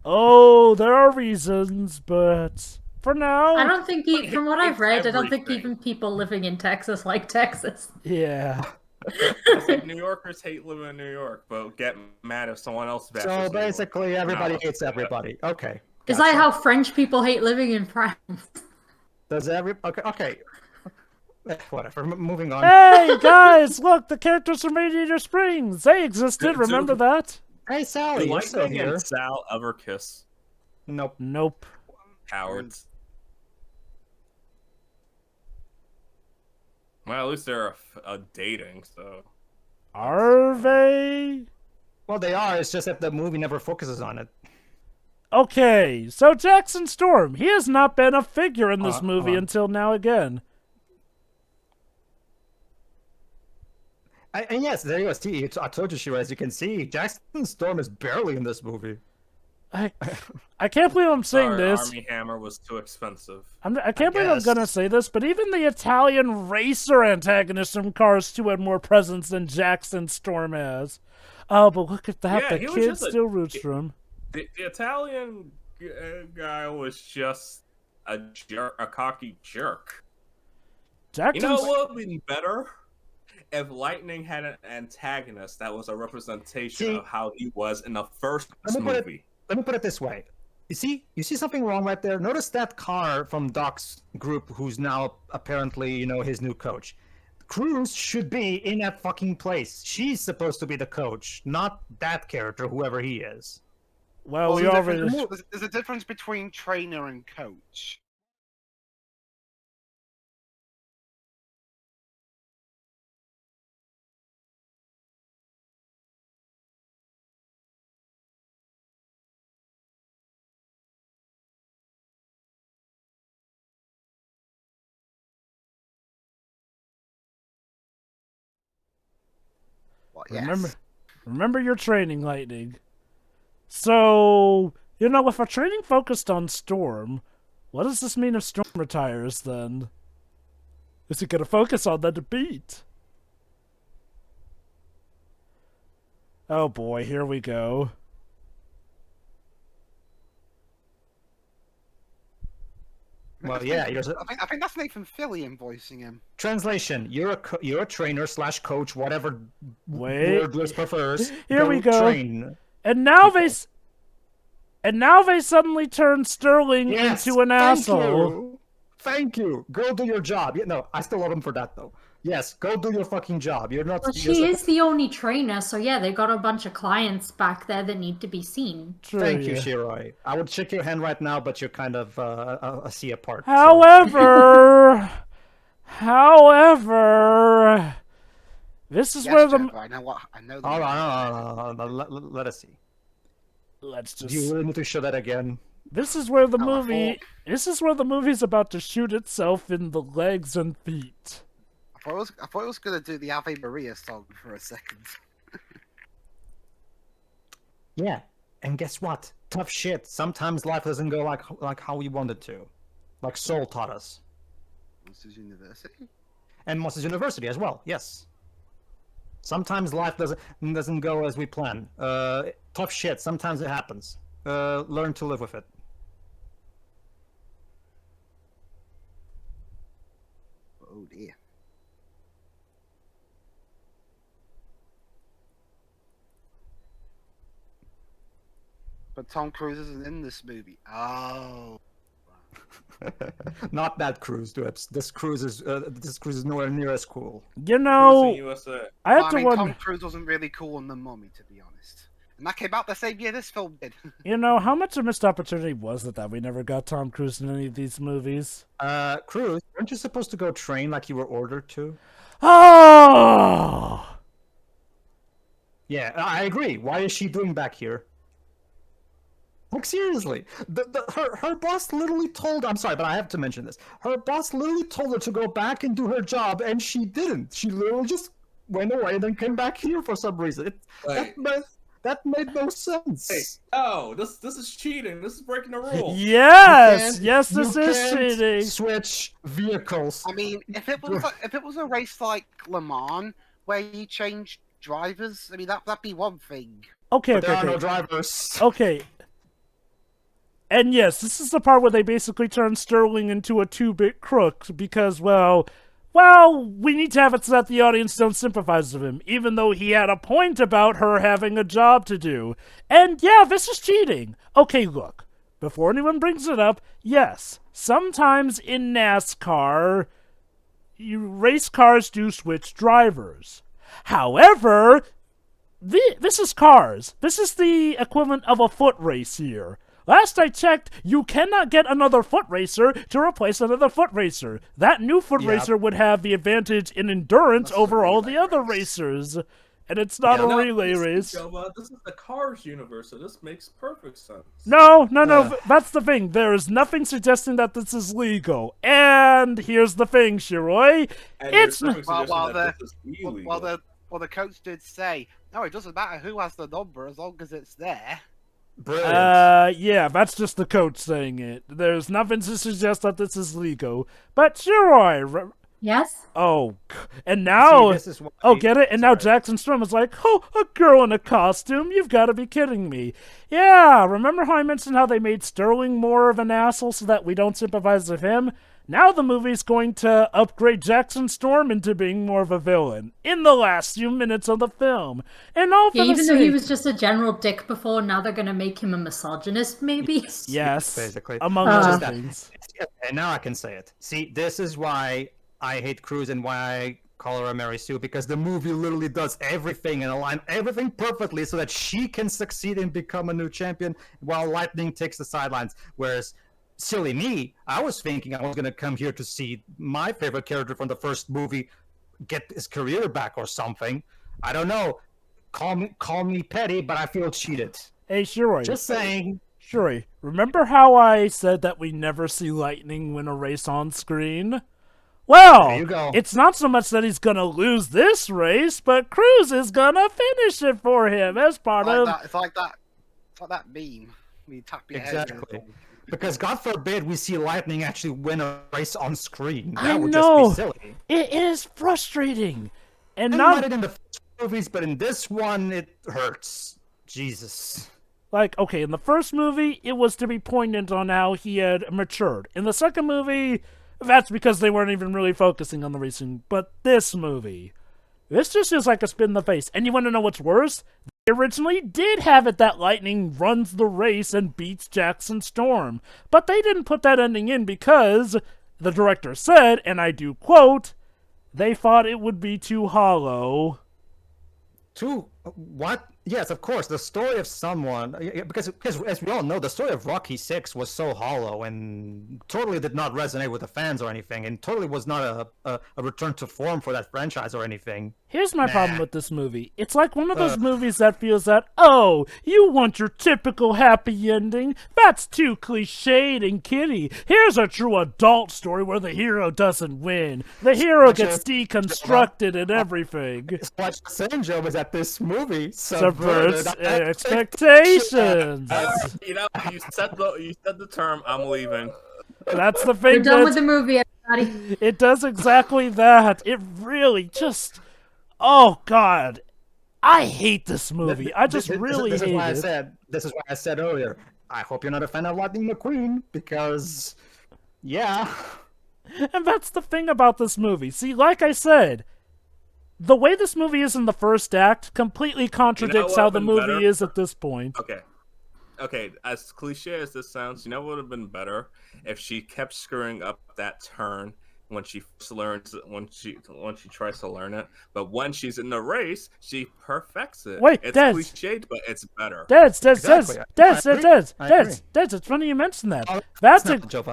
Oh, there are reasons, but for now, I don't think, from what I've it's read, I don't think everything. even people living in Texas like Texas. yeah. It's like New Yorkers hate living in New York, but get mad if someone else bashes New So York. basically, everybody No. hates everybody. Okay. It's gotcha. like how French people hate living in France. Does okay. Whatever. Moving on. Hey, guys, look, the characters from Radiator Springs. They existed, Dude, remember that? Hey, Sally, Do you're still Lightning here. and Sal ever kiss? Nope. Nope. Cowards. Well, at least they're dating, so. Are they? Well, they are. It's just that the movie never focuses on it. Okay, so Jackson Storm, he has not been a figure in this movie hold on. until now again. And yes, there you go. See, I told you, Shira. As you can see, Jackson Storm is barely in this movie. I can't believe I'm saying Sorry, this. Army Hammer was too expensive. I can't believe I'm guess. gonna say this, but even the Italian racer antagonist from Cars 2 had more presence than Jackson Storm has. Oh, but look at that. Yeah, The he was kid just a- still roots for him. The Italian guy was just a cocky jerk. You Jackson's... know what would be better? If Lightning had an antagonist that was a representation See- of how he was in the first Let me put movie. Let me put it this way. You see something wrong right there? Notice that car from Doc's group, who's now apparently, his new coach. Cruz should be in that fucking place. She's supposed to be the coach, not that character, whoever he is. Well, we there's, already... there's a difference between trainer and coach. Well, yes. Remember your training, Lightning. So, if our training focused on Storm, what does this mean if Storm retires, then? Is it going to focus on the defeat? Oh boy, here we go. Well, yeah, I think that's Nathan Fillion voicing him. translation. You're a trainer / coach, whatever Wait. word Liz prefers. Here we go. Train. And now people. they suddenly turn Sterling into an asshole. Thank you. Go do your job. Yeah, no, I still love him for that though. Yes, go do your fucking job. You're not. Well, she is the only trainer, so yeah, they got a bunch of clients back there that need to be seen. True, Thank you, yeah. Shiroi. I would shake your hand right now, but you're kind of a sea apart. So. However, this is Yes, where the Trevor, I know the Hold on. Let us see. let's Do you just. really need to show that again? This is where the Oh, I movie. This is where the movie's about to shoot itself in the legs and feet. I thought it was gonna do the Ave Maria song for a second. Yeah, and guess what? Tough shit. Sometimes life doesn't go like how we want it to, like Soul taught us, Monsters University. and Monsters University as well. Yes. Sometimes life doesn't go as we plan. Tough shit. Sometimes it happens. Learn to live with it. Oh dear. But Tom Cruise isn't in this movie. Oh. Not that cruise, Dweps. This cruise is nowhere near as cool. You Cruising know, USA. I have I to mean, wonder. Tom Cruise wasn't really cool in The Mummy, to be honest. And that came out the same year this film did. You know, how much a missed opportunity was it that we never got Tom Cruise in any of these movies? Cruise, weren't you supposed to go train like you were ordered to? Oh! Yeah, I agree. Why is she doing back here? Like seriously, her boss literally told. I'm sorry, but I have to mention this. Her boss literally told her to go back and do her job, and she didn't. She literally just went away and then came back here for some reason. That made no sense. Hey, oh, this is cheating. This is breaking the rules. Yes, You this is can't cheating. Switch vehicles. I mean, if it was a race like Le Mans where you change drivers, I mean that'd be one thing. Okay, But there are okay, no okay. drivers. Okay. And yes, this is the part where they basically turn Sterling into a 2-bit crook because, well, we need to have it so that the audience don't sympathize with him, even though he had a point about her having a job to do. And yeah, this is cheating. Okay, look, before anyone brings it up, yes, sometimes in NASCAR, race cars do switch drivers. However, this is cars. This is the equivalent of a foot race here. Last I checked, you cannot get another foot racer to replace another foot racer. That new foot racer would have the advantage in endurance over all the other racers. And it's not a relay race. This is the Cars universe, so this makes perfect sense. No, that's the thing. There is nothing suggesting that this is legal. And here's the thing, Shiroi. And It's there's nothing suggesting Well, that this is illegal. the coach did say, no, it doesn't matter who has the number as long as it's there. Brilliant. Yeah, that's just the coach saying it. There's nothing to suggest that this is legal. But Shiroi, Yes? oh, and now, See, this is why- oh, get it? And now Sorry. Jackson Storm is like, oh, a girl in a costume? You've got to be kidding me. Yeah, remember how I mentioned how they made Sterling more of an asshole so that we don't sympathize with him? Now the movie's going to upgrade Jackson Storm into being more of a villain in the last few minutes of the film. And all for Yeah, the even though he sake- was just a general dick before, now they're gonna make him a misogynist, maybe? Yes, basically. among Uh, other that. things. And now I can say it. See, this is why I hate Cruz and why I call her a Mary Sue, because the movie literally does everything and align everything perfectly so that she can succeed and become a new champion while Lightning takes the sidelines. Whereas, silly me, I was thinking I was going to come here to see my favorite character from the first movie get his career back or something. I don't know. Call me petty, but I feel cheated. Hey, Shiroi. Just saying. Shuri, remember how I said that we never see Lightning win a race on screen? Well, There you go. it's not so much that he's gonna lose this race, but Cruz is gonna finish it for him as part of... It's like that meme. You tap your head. Exactly. Because God forbid we see Lightning actually win a race on screen. That I would know. just be silly. It is frustrating. And I not... might have in the first movies, but in this one, it hurts. Jesus. Like, okay, in the first movie, it was to be poignant on how he had matured. In the second movie, that's because they weren't even really focusing on the racing. But this movie, this just is like a spin in the face. And you want to know what's worse? They originally did have it that Lightning runs the race and beats Jackson Storm. But they didn't put that ending in because the director said, and I do quote, they thought it would be too hollow. What? Yes, of course. The story of someone, because as we all know, the story of Rocky 6 was so hollow and totally did not resonate with the fans or anything, and totally was not a return to form for that franchise or anything. Here's my problem with this movie. It's like one of those movies that feels that, oh, you want your typical happy ending? That's too cliched and kiddie. Here's a true adult story where the hero doesn't win. The hero gets deconstructed and everything. What I'm saying, Joe, is that this movie Subverts expectations. You know, you said the term. I'm leaving. That's the thing. We're done with the movie, everybody. It does exactly that. It really just... Oh, God. I hate this movie. I just really hate it. This is why I said earlier, I hope you're not a fan of Lightning McQueen, because, yeah. And that's the thing about this movie. See, like I said, the way this movie is in the first act completely contradicts how the movie is at this point. Okay, as cliche as this sounds, you know what would have been better? If she kept screwing up that turn when she first learns, when she tries to learn it, but when she's in the race, she perfects it. Wait, it's Dez. cliched, but it's better. Dez, Exactly. it's funny you mention that.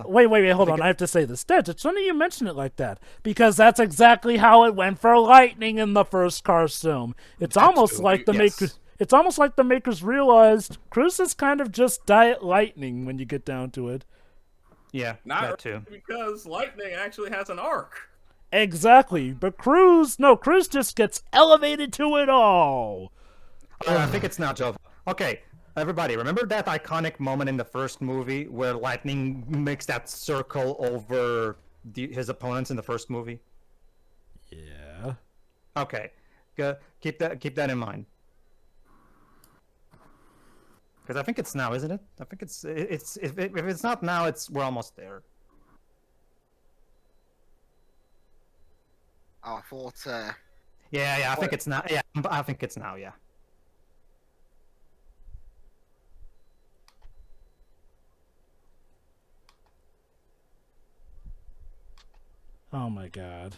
Wait, hold on, I have to say this. Dez, it's funny you mention it like that, because that's exactly how it went for Lightning in the first Cars film. It's almost like the makers realized Cruz is kind of just Diet Lightning when you get down to it. Yeah, Not that too. because Lightning actually has an arc. Exactly, but Cruz just gets elevated to it all. I think it's now, Joe. Okay, everybody, remember that iconic moment in the first movie where Lightning makes that circle over his opponents in the first movie? Yeah. Okay, keep that in mind. Because I think it's now, isn't it? I think it's if it's not now, we're almost there. Oh, I thought. Yeah, I think it's now. Yeah, I think it's now. Yeah. Oh my God.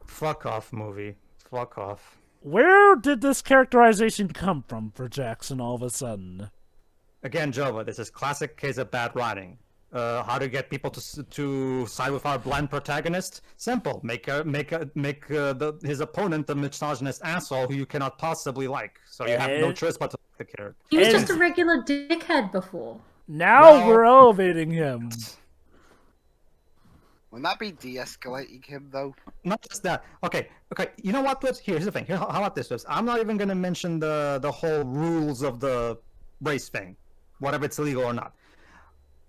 Fuck off, movie. Fuck off. Where did this characterization come from for Jackson all of a sudden? Again, Jova, this is classic case of bad writing. How to get people to side with our blind protagonist? Simple. Make his opponent a misogynist asshole who you cannot possibly like. So you have no choice but to like the character. He was just a regular dickhead before. Now we're elevating him. Wouldn't that be de-escalating him, though? Not just that. Okay. You know what? Here's the thing. How about this? I'm not even going to mention the whole rules of the race thing, whatever it's illegal or not.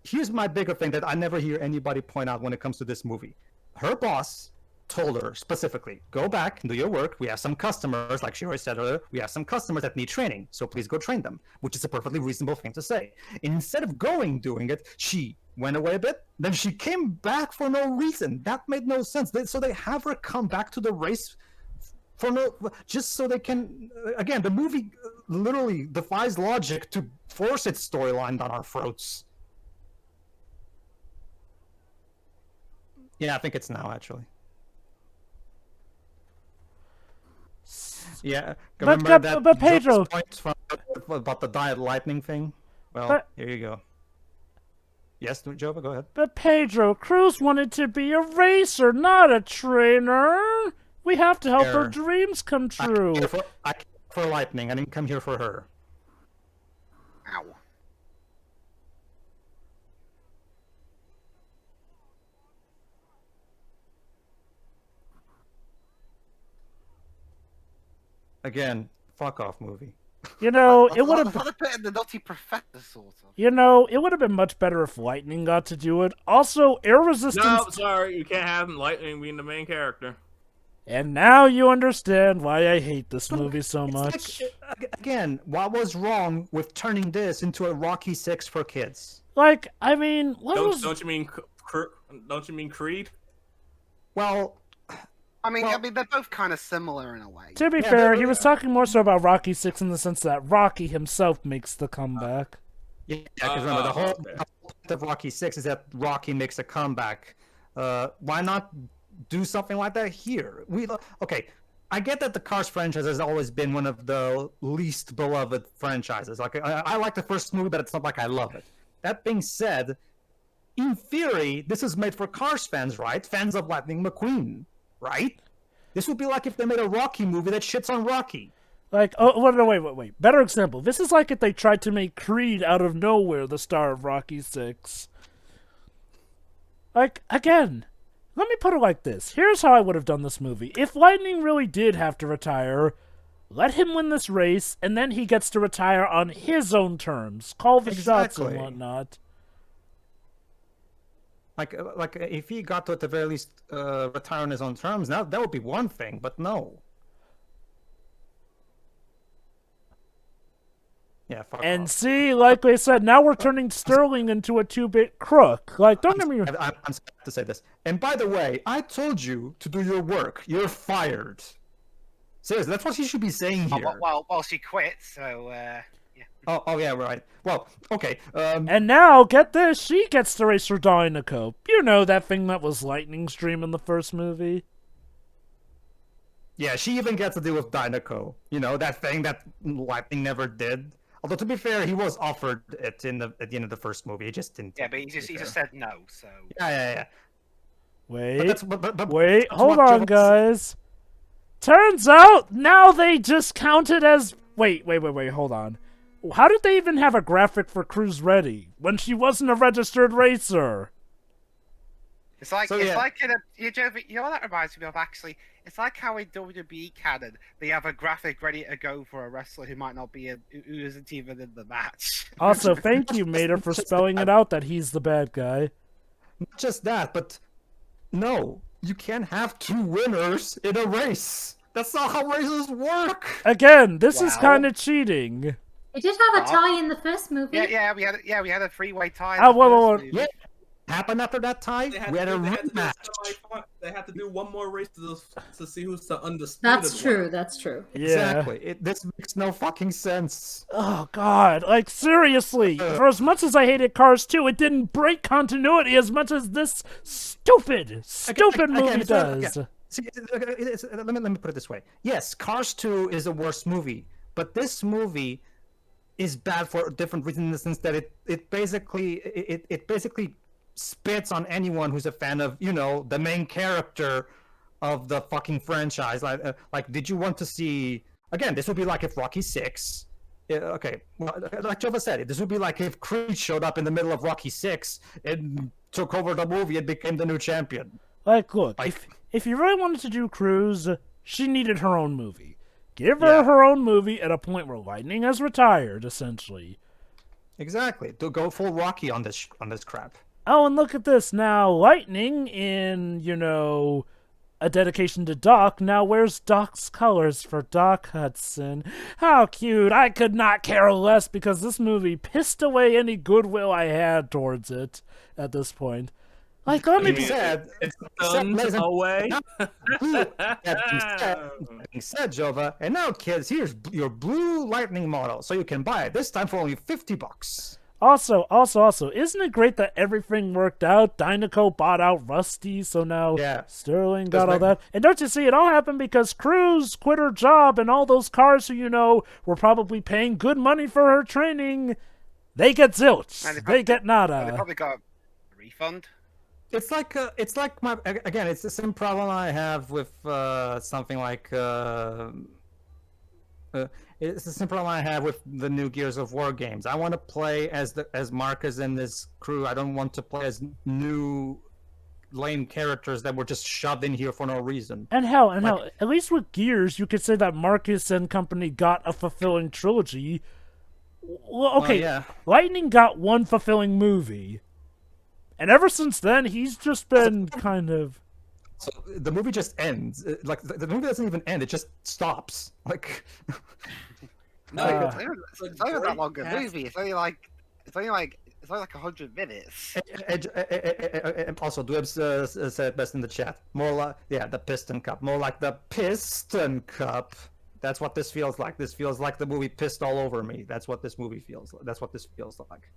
Here's my bigger thing that I never hear anybody point out when it comes to this movie. Her boss told her specifically, go back and do your work. We have some customers, like she already said earlier, we have some customers that need training, so please go train them, which is a perfectly reasonable thing to say. Instead of doing it, she went away a bit, then she came back for no reason. That made no sense. So they have her come back to the race just so they can, again, the movie literally defies logic to force its storyline down our throats. Yeah, I think it's now, actually. Yeah, but Pedro, point about the Diet Lightning thing. Well, here you go. Yes, Jova, go ahead. But Pedro, Cruz wanted to be a racer, not a trainer. We have to help her dreams come true. I came for Lightning. I didn't come here for her. Ow. Again, fuck off, movie. You know, it would have been the naughty professor, sort of. You know, it would have been much better if Lightning got to do it. Also, air resistance. No, sorry, you can't have Lightning being the main character. And now you understand why I hate this movie so It's much. again, what was wrong with turning this into a Rocky 6 for kids? Like, I mean, what was... Don't you mean Creed? Well, I mean, Well- they're both kind of similar in a way. To be Yeah, fair, they're- he was talking more so about Rocky 6 in the sense that Rocky himself makes the comeback. yeah, because remember, the whole okay. the whole point of Rocky 6 is that Rocky makes a comeback. Why not do something like that here? Okay, I get that the Cars franchise has always been one of the least beloved franchises. Like, I like the first movie, but it's not like I love it. That being said, in theory, this is made for Cars fans, right? Fans of Lightning McQueen, right? This would be like if they made a Rocky movie that shits on Rocky. Like, oh, no, wait. Better example. This is like if they tried to make Creed out of nowhere the star of Rocky 6. Like, again, let me put it like this. Here's how I would have done this movie. If Lightning really did have to retire, let him win this race, and then he gets to retire on his own terms. Call the shots and Exactly. whatnot. Like if he got to at the very least retire on his own terms, now that would be one thing. But no. Yeah, fuck And off. see, like I said, now we're turning Sterling into a 2-bit crook. Like, don't get me wrong. I'm sorry to say this. And by the way, I told you to do your work. You're fired. Seriously, that's what you should be saying here. Well, she quit, so yeah. Oh yeah, right. Well, okay. And now, get this, she gets to race her Dynaco. You know, that thing that was Lightning's dream in the first movie? Yeah, she even gets to deal with Dynaco. You know, that thing that Lightning never did. Although, to be fair, he was offered it at the end of the first movie. He just didn't. Yeah, but he just said no. So Yeah. Wait, But wait, that's hold what on, Joe- guys. Turns out, now they just count it as... Wait, hold on. How did they even have a graphic for Cruz ready when she wasn't a registered racer? it's like So, it's yeah. like in a you know what that reminds me of actually. It's like how in WWE canon they have a graphic ready to go for a wrestler who might not be who isn't even in the match. Also, thank you, Mater, for spelling it out that he's the bad guy. Not just that, but no, you can't have two winners in a race. That's not how races work. Again, this is Wow. kind of cheating. They did have a tie in the first movie. Yeah, we had a three-way tie. Oh, whoa. Yeah, happened after that tie. We had a rematch. They had to do one more race to see who's the undisputed. That's true. one. That's true. Yeah. Exactly. This makes no fucking sense. Oh, God. Like, seriously. For as much as I hated Cars 2, it didn't break continuity as much as this stupid movie again, does. See, let me put it this way. Yes, Cars 2 is a worse movie, but this movie is bad for a different reason in the sense that it basically spits on anyone who's a fan of, you know, the main character of the fucking franchise. Like, did you want to see... Again, this would be like if Rocky 6... okay, well, like Jova said, this would be like if Creed showed up in the middle of Rocky 6 and took over the movie and became the new champion. Like, look, Like- if you really wanted to do Cruz, she needed her own movie. Give her her own movie at a point where Lightning has retired, essentially. Exactly. To go full Rocky on this crap. Oh, and look at this. Now, Lightning, in, you know, a dedication to Doc, now wears Doc's colors for Doc Hudson. How cute. I could not care less because this movie pissed away any goodwill I had towards it at this point. Like, let me Being said, It's ladies tons and- away. that being said, Jova, and now kids, here's your blue Lightning model, so you can buy it this time for only $50. Also, isn't it great that everything worked out? Dynaco bought out Rusty, so now Yeah. Sterling got all like- that. And don't you see, it all happened because Cruz quit her job, and all those cars who, you know, were probably paying good money for her training, they get zilch. And They get They nada. probably got a refund. It's like it's the same problem I have with something like it's the same problem I have with the new Gears of War games. I want to play as Marcus and his crew. I don't want to play as new lame characters that were just shoved in here for no reason. And hell, at least with Gears, you could say that Marcus and company got a fulfilling trilogy. Well, okay, yeah. Lightning got one fulfilling movie. And ever since then, he's just been kind of... So the movie just ends. Like the movie doesn't even end; it just stops. Like, No, Uh, it's not even that long a movie. It's only like 100 minutes. and also, Dwebs said best in the chat. More like, yeah, the Piston Cup. More like the Piston Cup. That's what this feels like. This feels like the movie pissed all over me. That's what this movie feels like. That's what this feels like.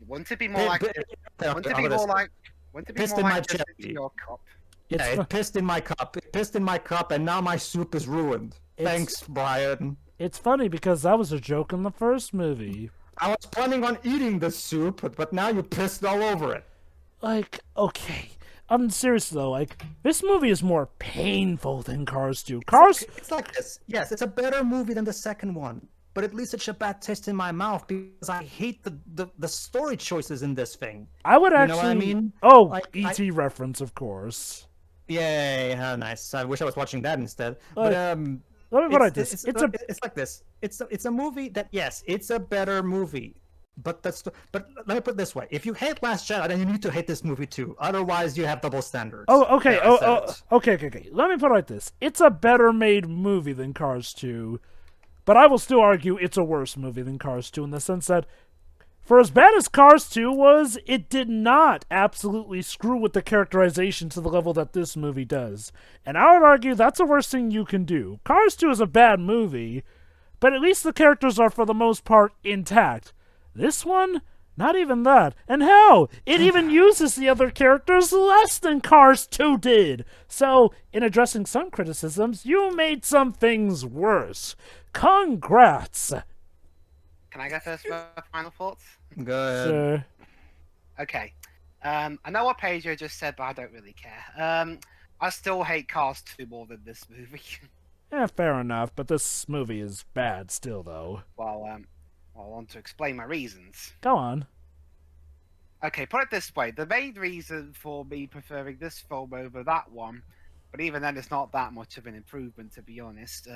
Wouldn't it be more like? Wouldn't it be more like? Wouldn't it be Pissed more in my like just cherry. your cup? Yeah, it pissed in my cup. It pissed in my cup, and now my soup is ruined. Thanks, Brian. It's funny because that was a joke in the first movie. I was planning on eating the soup, but now you pissed all over it. Like, okay. I'm serious though, like, this movie is more painful than Cars 2. Cars... It's like this. Yes, it's a better movie than the second one, but at least it's a bad taste in my mouth because I hate the story choices in this thing. I would actually... You know what I mean? Oh, Like, E.T. reference, of course. Yay, how nice. I wish I was watching that instead. Like, But, let me put it this. it's like this. It's a movie that, yes, it's a better movie. But but let me put it this way: if you hate Last Jedi, then you need to hate this movie too. Otherwise, you have double standards. Oh, okay. Yeah, I said it. Okay. Let me put it like this: it's a better made movie than Cars 2, but I will still argue it's a worse movie than Cars 2 in the sense that, for as bad as Cars 2 was, it did not absolutely screw with the characterization to the level that this movie does. And I would argue that's the worst thing you can do. Cars 2 is a bad movie, but at least the characters are for the most part intact. This one, not even that. And hell, it even uses the other characters less than Cars 2 did. So, in addressing some criticisms, you made some things worse. Congrats! Can I go first for final thoughts? Go ahead. Sir. Okay. I know what Pedro just said, but I don't really care. I still hate Cars 2 more than this movie. Yeah, fair enough, but this movie is bad still, though. Well, I want to explain my reasons. Go on. Okay, put it this way. The main reason for me preferring this film over that one, but even then it's not that much of an improvement, to be honest,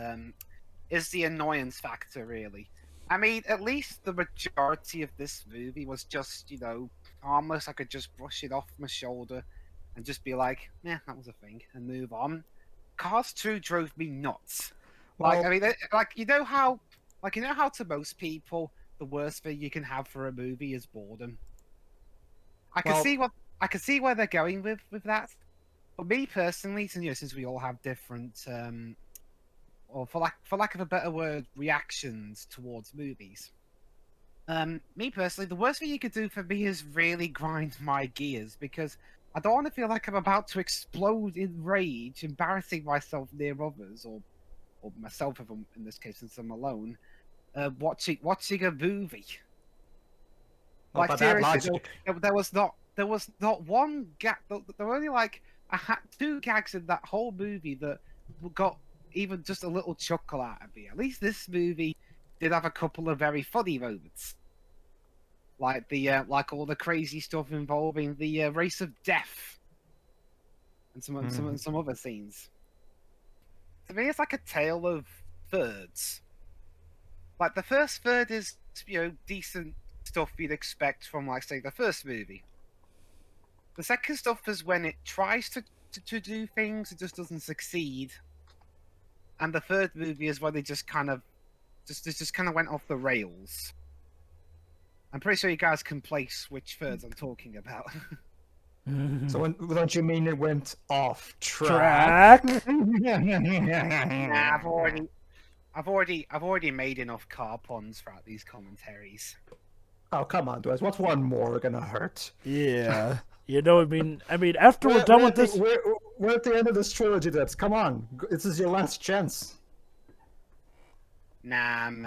is the annoyance factor, really. I mean, at least the majority of this movie was just, harmless. I could just brush it off my shoulder and just be like, yeah, that was a thing, and move on. Cars 2 drove me nuts. Well, You know how to most people, the worst thing you can have for a movie is boredom. I can see where they're going with that. But me personally, since we all have different, or for lack of a better word, reactions towards movies. Me personally, the worst thing you could do for me is really grind my gears, because I don't want to feel like I'm about to explode in rage, embarrassing myself near others, or myself if I'm, in this case, since I'm alone. Watching a movie. Well, Like by that seriously, logic- there was not one gag. There were only like two gags in that whole movie that got even just a little chuckle out of me. At least this movie did have a couple of very funny moments, like like all the crazy stuff involving the race of death, and some other scenes. To me, it's like a tale of thirds. Like, the first third is, decent stuff you'd expect from, like, say, the first movie. The second stuff is when it tries to do things, it just doesn't succeed. And the third movie is when they just kind of went off the rails. I'm pretty sure you guys can place which thirds I'm talking about. So don't you mean it went off track? Nah, I've already made enough car puns throughout these commentaries. Oh, come on, Dwes. What's one more gonna hurt? Yeah. I mean, after we're done with this... We're at the end of this trilogy, Debs. Come on. This is your last chance. I'm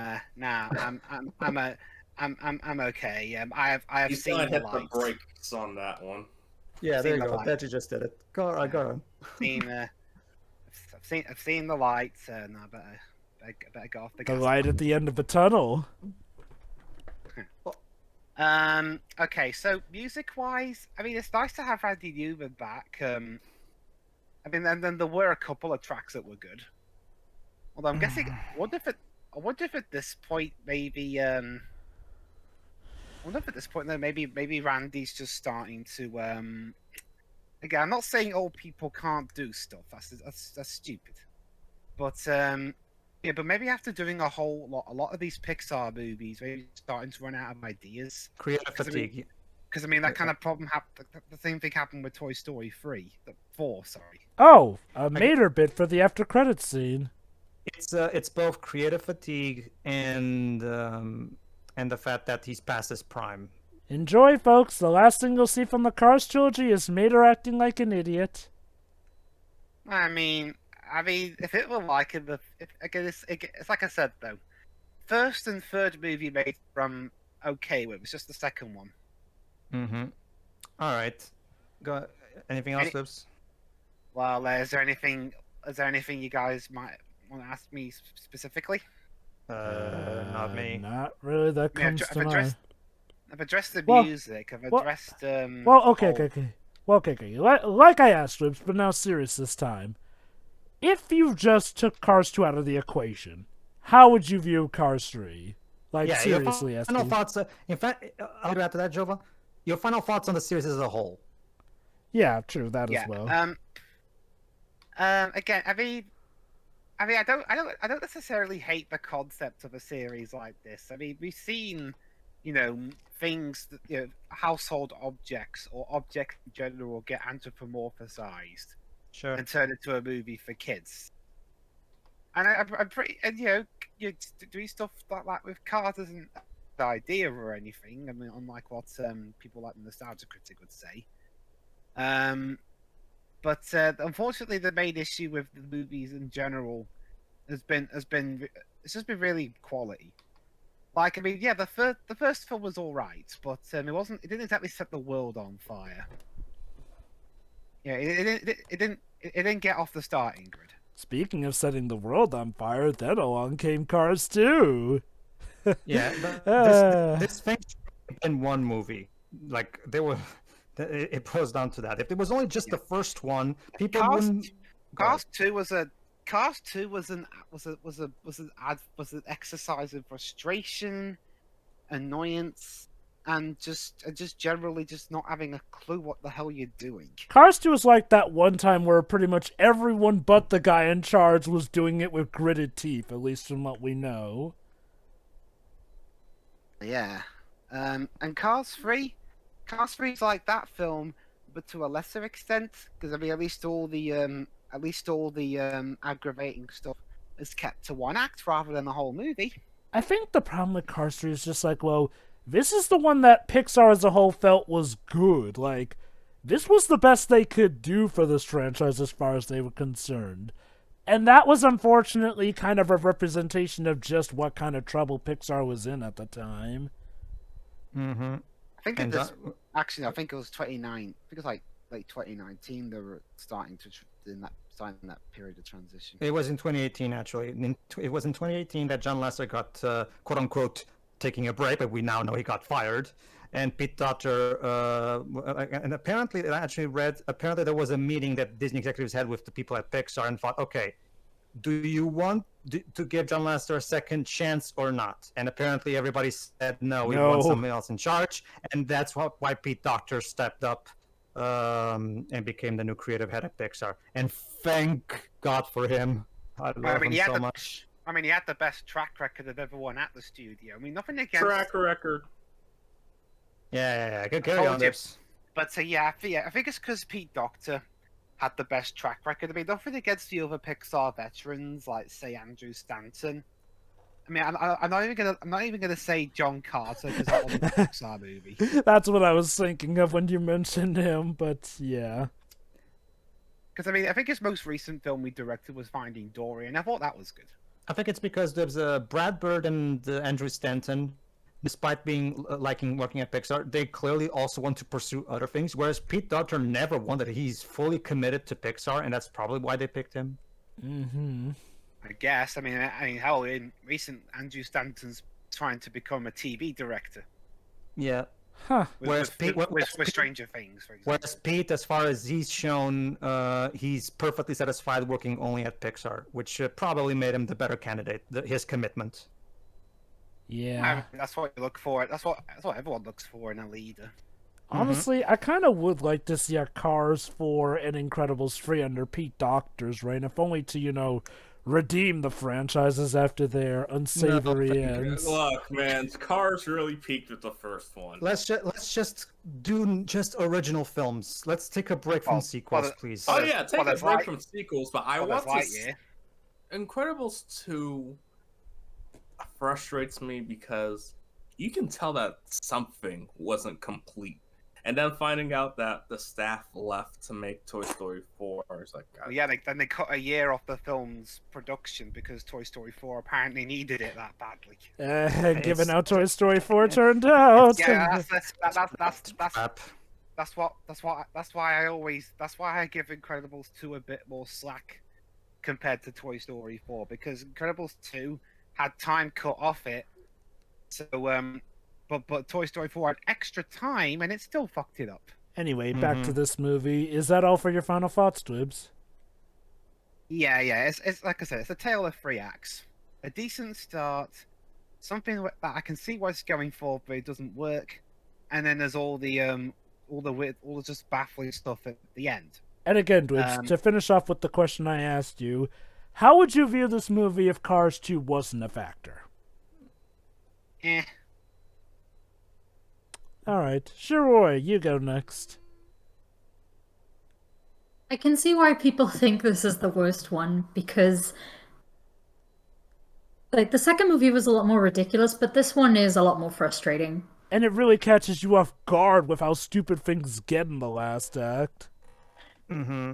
okay. I have He's seen gonna the hit the lights. brakes on that one. Yeah, there you Seen the go. light. That you just did it. Go on. I've seen the lights. No, I better go off the The gas. light at the end of the tunnel. Okay, so music-wise, I mean, it's nice to have Randy Newman back. I mean, and then there were a couple of tracks that were good. Although I'm guessing, I wonder if at this point maybe maybe Randy's just starting to again, I'm not saying old people can't do stuff. That's stupid. But yeah, but maybe after doing a lot of these Pixar movies, maybe starting to run out of ideas. Creative fatigue. Because I mean, that kind of problem happened. The same thing happened with Toy Story 4. Sorry. Oh, a Mater bit for the after credits scene. It's both creative fatigue and the fact that he's past his prime. Enjoy, folks. The last thing you'll see from the Cars trilogy is Mater acting like an idiot. I mean, if it were like it's like I said though, first and third movie made from okay with. It's just the second one. Mm-hmm. All right. Go. Anything else, Lips? Well, is there anything you guys might want to ask me specifically? Not me. Not really. That comes to mind. I've addressed the music. I've addressed. Well, okay. Like I asked, Lips, but now serious this time. If you just took Cars 2 out of the equation, how would you view Cars 3? Like, Yeah, seriously, your final thoughts. In fact, I'll get to that, Jova. Your final thoughts on the series as a whole. Yeah, true. That as well. Again, I don't necessarily hate the concept of a series like this. I mean, we've seen, things that, household objects or objects in general get anthropomorphized Sure. and turned into a movie for kids. And I'm pretty, doing stuff like that with cars isn't the idea or anything. I mean, unlike what people like the Nostalgia Critic would say. But unfortunately, the main issue with the movies in general has been it's just been really quality. Like, I mean, yeah, the first film was all right, but it didn't exactly set the world on fire. Yeah, it didn't get off the starting grid. Speaking of setting the world on fire, then along came Cars 2. Yeah, this thing in one movie, like it boils down to that. If it was only just the first one, people wouldn't. Cars 2 was an exercise in frustration, annoyance, and just generally just not having a clue what the hell you're doing. Cars 2 was like that one time where pretty much everyone but the guy in charge was doing it with gritted teeth, at least from what we know. Yeah. And Cars 3 is like that film, but to a lesser extent, because I mean, at least all the aggravating stuff is kept to one act rather than the whole movie. I think the problem with Cars 3 is just like, well, this is the one that Pixar as a whole felt was good. Like, this was the best they could do for this franchise as far as they were concerned. And that was unfortunately kind of a representation of just what kind of trouble Pixar was in at the time. Mm-hmm. I think I think it was 29. I think it was like late 2019 they were starting that period of transition. It was in 2018, actually. It was in 2018 that John Lasseter got, quote unquote, taking a break, but we now know he got fired. And Pete Docter, and apparently, apparently there was a meeting that Disney executives had with the people at Pixar and thought, okay, do you want to give John Lasseter a second chance or not? And apparently everybody said no, we want somebody else in charge. And that's why Pete Docter stepped up and became the new creative head at Pixar. And thank God for him. I love him so much. I mean, he had the best track record of everyone at the studio. I mean, nothing against... Track record. Yeah. Good carry on this. But I think it's because Pete Docter had the best track record. I mean, nothing against the other Pixar veterans, like, say, Andrew Stanton. I mean, I'm not even gonna say John Carter because that wasn't a Pixar movie. That's what I was thinking of when you mentioned him, but yeah. Because I mean, I think his most recent film he directed was Finding Dory, and I thought that was good. I think it's because there's Brad Bird and Andrew Stanton, despite being liking working at Pixar, they clearly also want to pursue other things. Whereas Pete Docter never wanted. He's fully committed to Pixar, and that's probably why they picked him. Mm-hmm. I guess. I mean, hell, in recent Andrew Stanton's trying to become a TV director. Yeah. Huh. Whereas Pete, with Stranger Things, for example. Whereas Pete, as far as he's shown, he's perfectly satisfied working only at Pixar, which probably made him the better candidate. His commitment. Yeah. That's what you look for. That's what everyone looks for in a leader. Honestly, I kind of would like to see a Cars 4 and Incredibles 3 under Pete Docter's reign, if only to, redeem the franchises after their unsavory ends. Look, man, Cars really peaked with the first one. Let's just do just original films. Let's take a break from sequels, please. Oh yeah, take a there's break Light- from sequels, but I well, want there's to. Lightyear. Incredibles 2 frustrates me because you can tell that something wasn't complete. And then finding out that the staff left to make Toy Story 4 is like, God. Yeah, then they cut a year off the film's production because Toy Story 4 apparently needed it that badly. Given how Toy Story 4 turned out. Yeah, Crap. that's why I give Incredibles 2 a bit more slack compared to Toy Story 4, because Incredibles 2 had time cut off it. So but Toy Story 4 had extra time and it still fucked it up. Anyway, back to this movie. Is that all for your final thoughts, Dwibs? Yeah. It's like I said, it's a tale of three acts. A decent start, something that I can see what it's going for, but it doesn't work. And then there's all the just baffling stuff at the end. And again, Dwibs, to finish off with the question I asked you, how would you view this movie if Cars 2 wasn't a factor? Alright, Shiroi, you go next. I can see why people think this is the worst one, because like the second movie was a lot more ridiculous, but this one is a lot more frustrating. And it really catches you off guard with how stupid things get in the last act. Mm-hmm.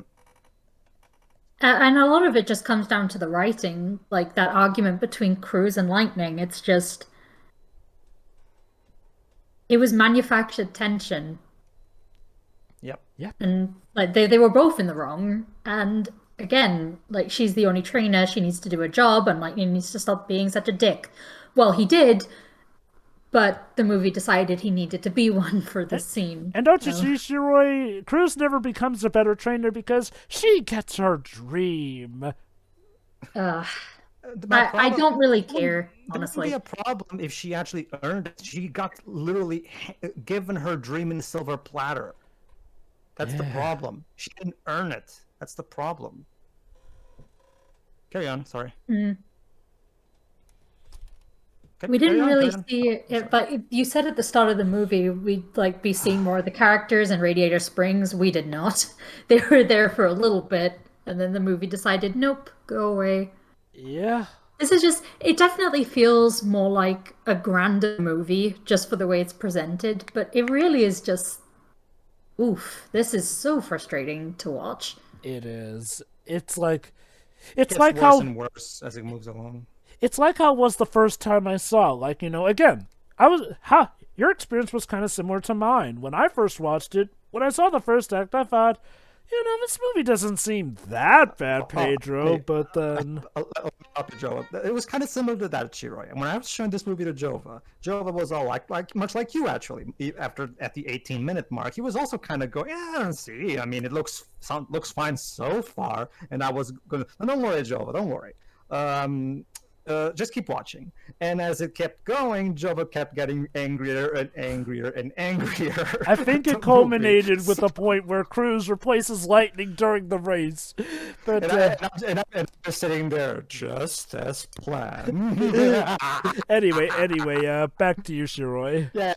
And a lot of it just comes down to the writing, like that argument between Cruz and Lightning. It's just, it was manufactured tension. Yep. And like they were both in the wrong. And again, like she's the only trainer, she needs to do her job, and Lightning needs to stop being such a dick. Well, he did, but the movie decided he needed to be one for this scene. And don't you see, Shiroi, Cruz never becomes a better trainer because she gets her dream. I don't really care, honestly. It wouldn't be a problem if she actually earned it. She got literally given her dream in a silver platter. That's the problem. She didn't earn it. That's the problem. Carry on. Sorry. Mm. Okay, We didn't carry on, really carry on. see it, but you said at the start of the movie we'd like be seeing more of the characters in Radiator Springs. We did not. They were there for a little bit, and then the movie decided, nope, go away. Yeah. This is just, it definitely feels more like a grander movie just for the way it's presented, but it really is just, oof, this is so frustrating to watch. It is. It's Gets like worse how and worse as it moves along. it's like how it was the first time I saw. Like, again, your experience was kind of similar to mine. When I first watched it, when I saw the first act, I thought, this movie doesn't seem that bad, Pedro, hey, but then... It was kind of similar to that, Shiroi. And when I was showing this movie to Jova was all like much like you, actually. At the 18-minute mark, he was also kind of going, yeah, I don't see. I mean, it looks fine so far. And I was going to, don't worry, Jova, don't worry. Just keep watching. And as it kept going, Jova kept getting angrier and angrier and angrier. I think it culminated with a point where Cruz replaces Lightning during the race. But and I'm just sitting there, just as planned. anyway, back to you, Shiroi. Yeah.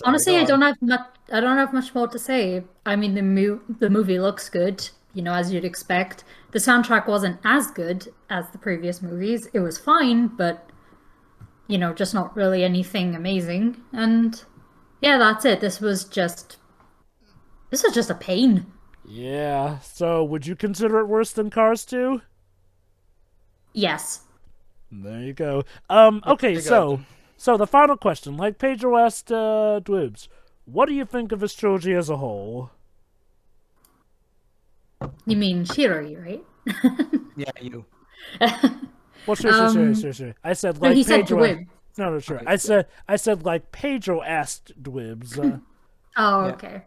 Honestly, I don't have much more to say. I mean, the movie looks good, as you'd expect. The soundtrack wasn't as good as the previous movies. It was fine, but just not really anything amazing. And yeah, that's it. This was just a pain. Yeah. So, would you consider it worse than Cars 2? Yes. There you go. Okay, so the final question, like Pedro asked Dwibs, what do you think of this trilogy as a whole? You mean Shiroi, right? Yeah, you. Well, sure. I said like he said Pedro. Dwib. No, sure. Okay, I said like Pedro asked Dwibs. Oh, Yeah. okay.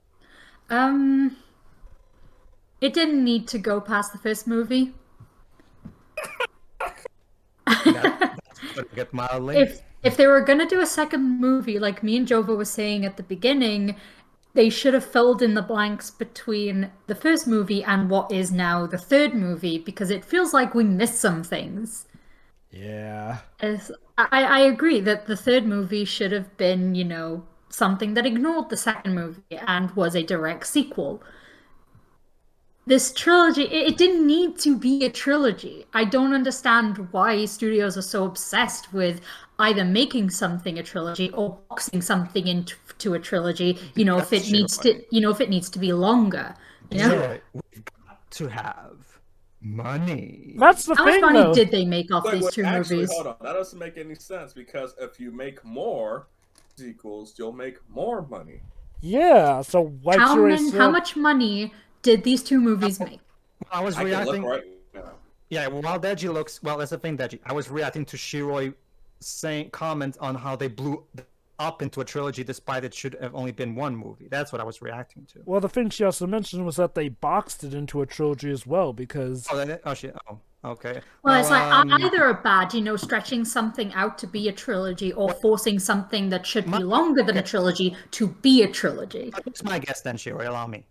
It didn't need to go past the first movie. That's gonna get mildly. If they were gonna do a second movie, like me and Jova was saying at the beginning, they should have filled in the blanks between the first movie and what is now the third movie, because it feels like we missed some things. Yeah. I agree that the third movie should have been, something that ignored the second movie and was a direct sequel. This trilogy, it didn't need to be a trilogy. I don't understand why studios are so obsessed with either making something a trilogy or boxing something into a trilogy. If it needs to, if it needs to be longer. Sure, we've got to have money. That's the How much thing, money though. did they make off these two actually, movies? hold on. That doesn't make any sense because if you make more sequels, you'll make more money. Yeah, so why How much money did these two movies make? I was I can reacting. look right now. Yeah, while Deji looks, well, that's the thing, Deji. I was reacting to Shiroi saying comment on how they blew up into a trilogy despite it should have only been one movie. That's what I was reacting to. Well, the thing she also mentioned was that they boxed it into a trilogy as well because... Oh shit. Oh, okay. Well, it's like either a bad, stretching something out to be a trilogy or forcing something that should be longer than a trilogy to be a trilogy. Here's my guess then, Shiroi, allow me.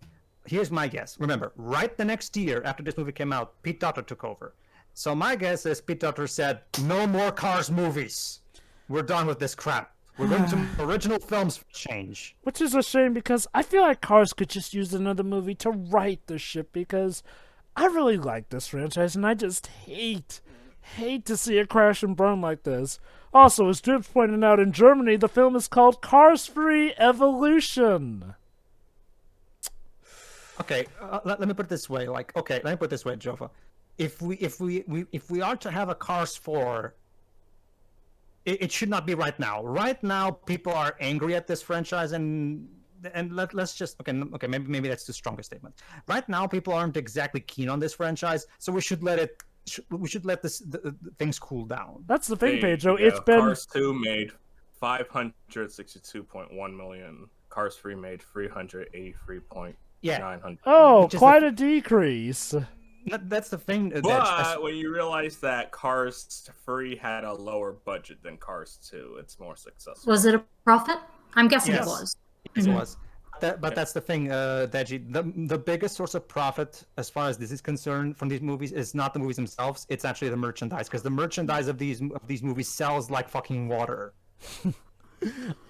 Here's my guess. Remember, right the next year after this movie came out, Pete Docter took over. So my guess is Pete Docter said, no more Cars movies. We're done with this crap. We're going to original films for change. Which is a shame because I feel like Cars could just use another movie to right the ship because I really like this franchise and I just hate to see it crash and burn like this. Also, as Drips pointed out, in Germany, the film is called Cars 3 Evolution. Okay, let me put it this way. Jova. If we are to have a Cars 4, it should not be right now. Right now, people are angry at this franchise, and let's just maybe that's too strong a statement. Right now, people aren't exactly keen on this franchise, so we should let it. We should let the things cool down. That's the thing, Pedro. Yeah, It's been Cars 2 made $562.1 million. Cars 3 made $383.900. quite a decrease. That's the thing. But when you realize that Cars 3 had a lower budget than Cars 2, it's more successful. Was it a profit? I'm guessing Yes. it was. Yes, it was. But that's the thing, Deji. The biggest source of profit, as far as this is concerned, from these movies is not the movies themselves. It's actually the merchandise, because the merchandise of these movies sells like fucking water.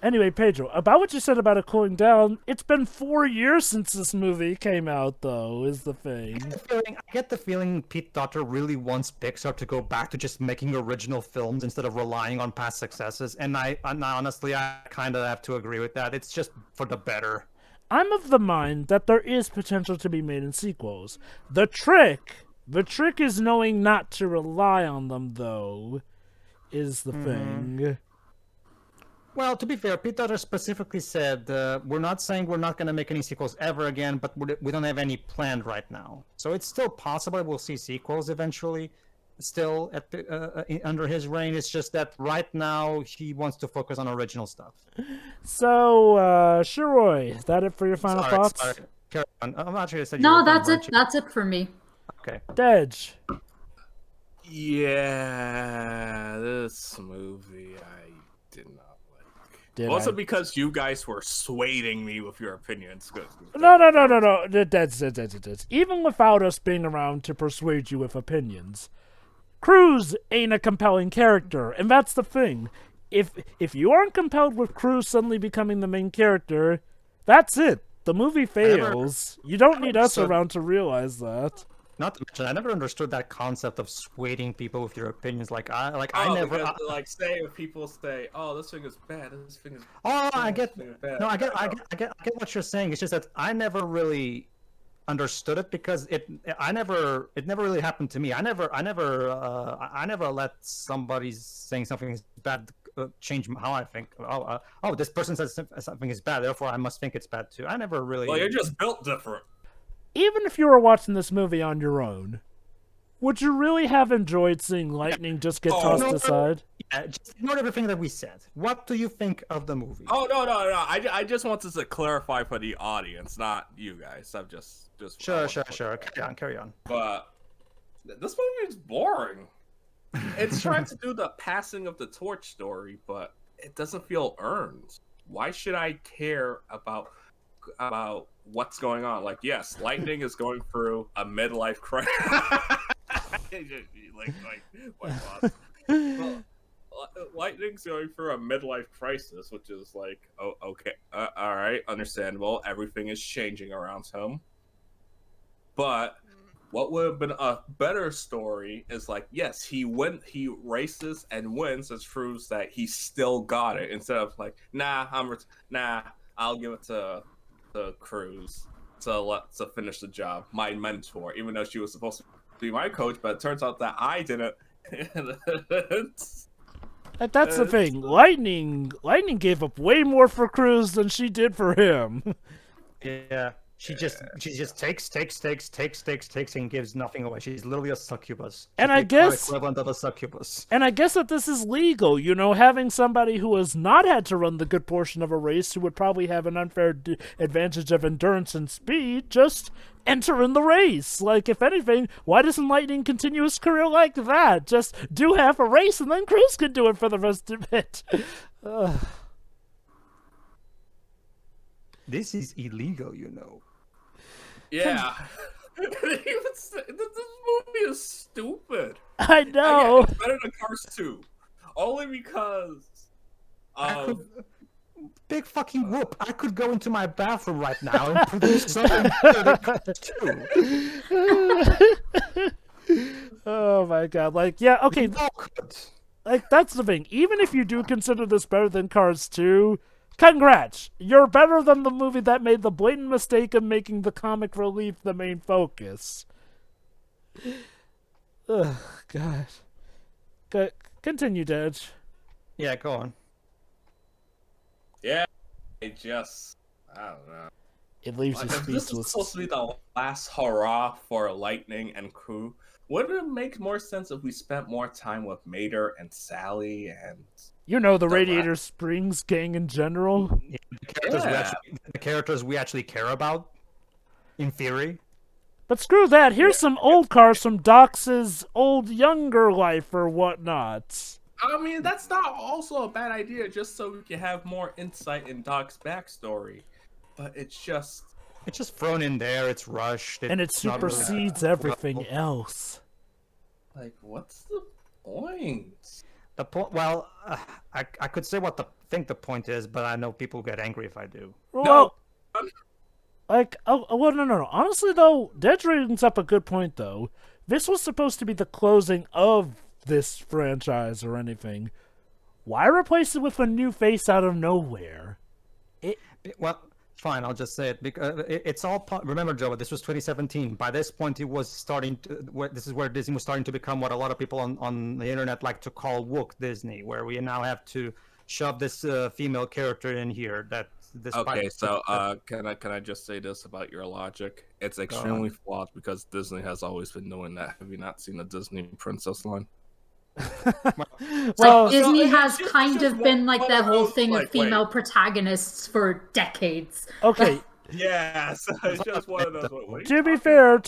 Anyway, Pedro, about what you said about it cooling down, it's been 4 years since this movie came out, though, is the thing. I get the feeling Pete Docter really wants Pixar to go back to just making original films instead of relying on past successes, and I honestly, I kind of have to agree with that. It's just for the better. I'm of the mind that there is potential to be made in sequels. The trick is knowing not to rely on them, though, is the thing. Well, to be fair, Pete Docter specifically said, we're not saying we're not going to make any sequels ever again, but we don't have any planned right now. So it's still possible we'll see sequels eventually, still under his reign. It's just that right now he wants to focus on original stuff. So, Shiroi, is that it for your final thoughts? Sorry. Carry on. I'm not sure you said you No, were done, that's weren't it. you? That's it for me. Okay. Dej. Yeah, this movie I did not like. Also because you guys were swaying me with your opinions. No. That's. Even without us being around to persuade you with opinions, Cruz ain't a compelling character, and that's the thing. If you aren't compelled with Cruz suddenly becoming the main character, that's it. The movie fails. You don't need us around to realize that. Not to mention, I never understood that concept of swaying people with your opinions. I never. Because, say if people say, "Oh, this thing is bad. This thing is." Oh, bad, I get. this thing is bad." No, I get what you're saying. It's just that I never really understood it because it never really happened to me. I never let somebody saying something is bad change how I think. This person says something is bad, therefore I must think it's bad too. I never really. Well, you're just built different. Even if you were watching this movie on your own, would you really have enjoyed seeing Lightning just get tossed aside? Yeah, just ignore everything that we said. What do you think of the movie? Oh no! I just wanted to clarify for the audience, not you guys. I'm just. Sure. Carry on. But this movie is boring. It's trying to do the passing of the torch story, but it doesn't feel earned. Why should I care about what's going on. Like, yes, Lightning is going through a midlife crisis. Well, Lightning's going through a midlife crisis, which is like, oh, okay, all right, understandable. Everything is changing around him. But what would have been a better story is like, yes, he races and wins, and proves that he still got it. Instead of like, I'll give it to Cruz to finish the job. My mentor, even though she was supposed to be my coach, but it turns out that I didn't. That's the thing. Lightning gave up way more for Cruz than she did for him. Yeah. She just takes and gives nothing away. She's literally a succubus. And She's I guess equivalent of a succubus. And I guess that this is legal, you know, having somebody who has not had to run the good portion of a race, who would probably have an unfair advantage of endurance and speed, just enter in the race. Like, if anything, why doesn't Lightning continue his career like that? Just do half a race and then Cruz can do it for the rest of it. This is illegal, you know. Yeah. This movie is stupid. I know. It's better than Cars 2. Only because big fucking whoop. I could go into my bathroom right now and produce something better than Cars 2. Oh my god. Like, yeah, okay. Like, that's the thing. Even if you do consider this better than Cars 2, congrats! You're better than the movie that made the blatant mistake of making the comic relief the main focus. Ugh, God. Continue, Dedge. Yeah, go on. Yeah, I don't know. It leaves you If this is speechless. supposed to be the last hurrah for Lightning and crew, wouldn't it make more sense if we spent more time with Mater and Sally and... You know, the Radiator Springs gang in general. Yeah, the characters we actually care about, in theory. But screw that. Here's some old cars from Doc's old younger life or whatnot. I mean, that's not also a bad idea, just so we can have more insight in Doc's backstory. But it's just thrown in there. It's rushed. And it supersedes everything else. Like, what's the point? The point. Well, I could say what think the point is, but I know people get angry if I do. Well, like, no. Honestly, though, Dedge brings up a good point, though. This was supposed to be the closing of this franchise or anything. Why replace it with a new face out of nowhere? Well, fine, I'll just say it because it's all. Remember, Joe, this was 2017. By this point, it was starting to. This is where Disney was starting to become what a lot of people on the internet like to call woke Disney, where we now have to shove this female character in here. Okay, so can I just say this about your logic? It's extremely flawed because Disney has always been doing that. Have you not seen the Disney princess line? Well, Disney has kind of been like their whole thing of female protagonists for decades. Okay. Yes, it's just one of those. To be fair,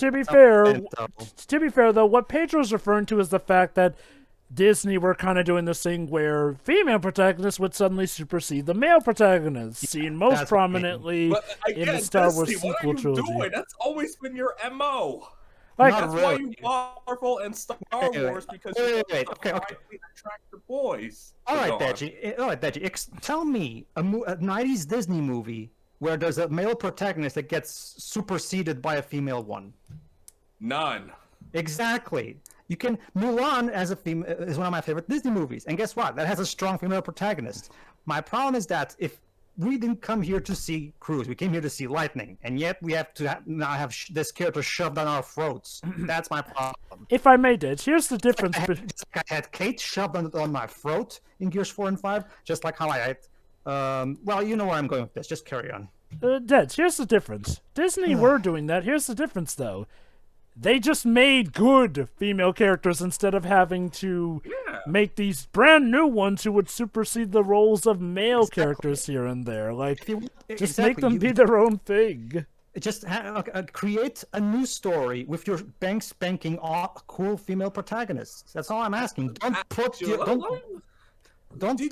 though, what Pedro's referring to is the fact that Disney were kind of doing this thing where female protagonists would suddenly supersede the male protagonists, seen most prominently in the Star Wars sequel trilogy. That's always been your MO. Like, that's why you Marvel and Star Wars, because you attract the boys. All right, Deji. Tell me a 90s Disney movie where there's a male protagonist that gets superseded by a female one. None. Exactly. You can Mulan is one of my favorite Disney movies, and guess what? That has a strong female protagonist. My problem is that if we didn't come here to see Cruz, we came here to see Lightning, and yet we have to now have this character shoved down our throats. That's my problem. If I may, Dedge, here's the difference. I had Kate shoved on my throat in Gears 4 and 5, just like how I had. Well, you know where I'm going with this. Just carry on. Dedge, here's the difference. Disney were doing that. Here's the difference, though. They just made good female characters instead of having to make these brand new ones who would supersede the roles of male characters here and there. Like, just make them be their own thing. Just create a new story with your bank spanking cool female protagonists. That's all I'm asking. Don't put. Do you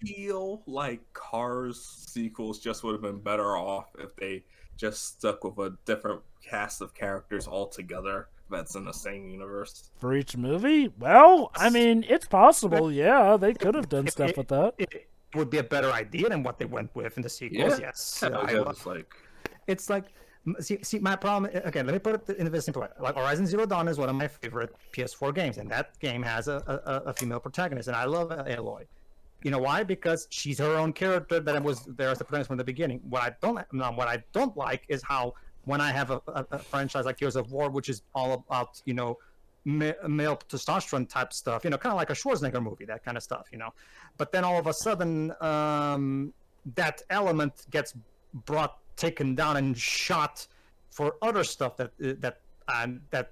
feel like Cars sequels just would have been better off if they just stuck with a different cast of characters altogether that's in the same universe. For each movie? Well, I mean, it's possible. Yeah, they could have done stuff with that. It would be a better idea than what they went with in the sequels. Yeah. Yes, It's like it's like see my problem again. Let me put it in a very simple way. Like Horizon Zero Dawn is one of my favorite PS4 games, and that game has a female protagonist, and I love Aloy. You know why? Because she's her own character that was there as the protagonist from the beginning. What I don't like is how when I have a franchise like Gears of War, which is all about male testosterone type stuff, kind of like a Schwarzenegger movie, that kind of stuff, But then all of a sudden, that element gets taken down and shot for other stuff that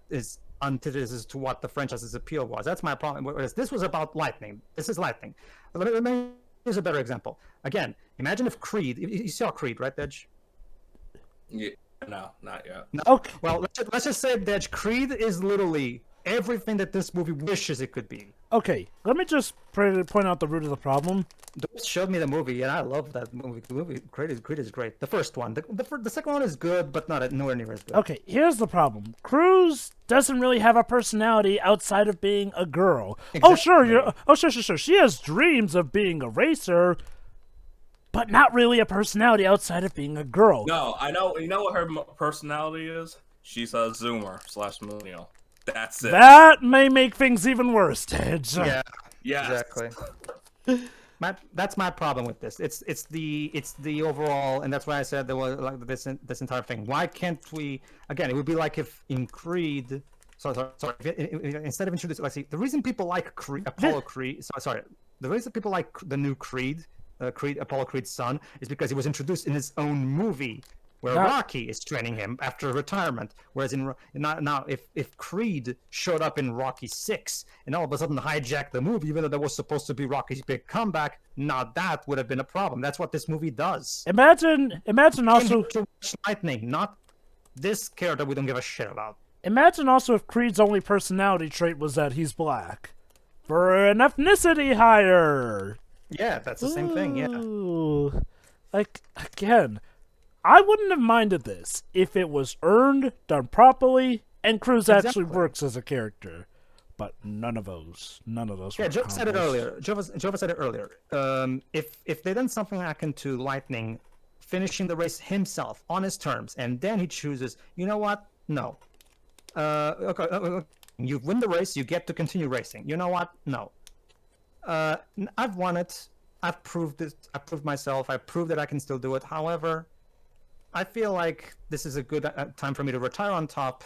is antithesis to what the franchise's appeal was. That's my problem. Whereas this was about Lightning. This is Lightning. Let me use a better example. Again, imagine if Creed. You saw Creed, right, Dej? yeah, no, not yet. No. Okay. Well, let's just say, Dej, Creed is literally everything that this movie wishes it could be. Okay, let me just point out the root of the problem. Dopes showed me the movie, and I love that movie. The movie Creed is great. The first one, the second one is good, but nowhere near as good. Okay, here's the problem. Cruz doesn't really have a personality outside of being a girl. Exactly. Oh, sure. She has dreams of being a racer, but not really a personality outside of being a girl. No, I know. You know what her personality is? She's a Zoomer / millennial. That's it. That may make things even worse, Ted. Yeah. Yes. Exactly. That's my problem with this. It's the overall, and that's why I said there was like this entire thing. Why can't we? Again, it would be like if in Creed. Sorry. Instead of introducing, let's see. The reason people like Apollo Creed. Sorry. The reason people like the new Creed, Apollo Creed's son, is because he was introduced in his own movie, where Rocky is training him after retirement. Whereas now, if Creed showed up in Rocky 6 and all of a sudden hijacked the movie, even though that was supposed to be Rocky's big comeback, now that would have been a problem. That's what this movie does. Imagine also Lightning, not this character we don't give a shit about. Imagine also if Creed's only personality trait was that he's black. For an ethnicity higher. Yeah, that's the same thing, yeah. Ooh. Like, again, I wouldn't have minded this if it was earned, done properly, and Cruz actually works as a character. But none of those. Yeah, Joe said it earlier. Jova said it earlier. If they done something akin to Lightning, finishing the race himself on his terms, and then he chooses, you know what? No. Okay, you win the race, you get to continue racing. You know what? No. I've won it. I've proved it. I proved myself. I proved that I can still do it. However, I feel like this is a good time for me to retire on top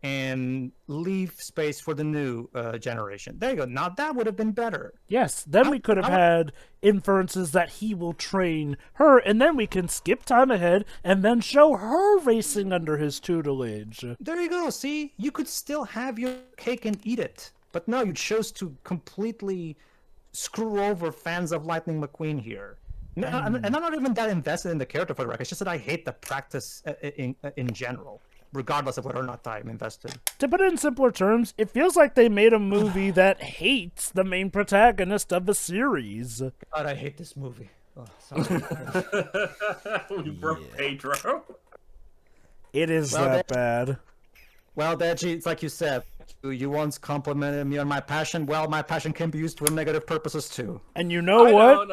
and leave space for the new generation. There you go. Now that would have been better. Yes, then we could have had inferences that he will train her, and then we can skip time ahead and then show her racing under his tutelage. There you go. See, you could still have your cake and eat it. But no, you chose to completely screw over fans of Lightning McQueen here. And I'm not even that invested in the character for the record. It's just that I hate the practice in general, regardless of whether or not I'm invested. To put it in simpler terms, it feels like they made a movie that hates the main protagonist of the series. God, I hate this movie. Oh, sorry. We broke Pedro. It is that bad. Well, Deji, it's like you said. You once complimented me on my passion. Well, my passion can be used for negative purposes too. And you know what?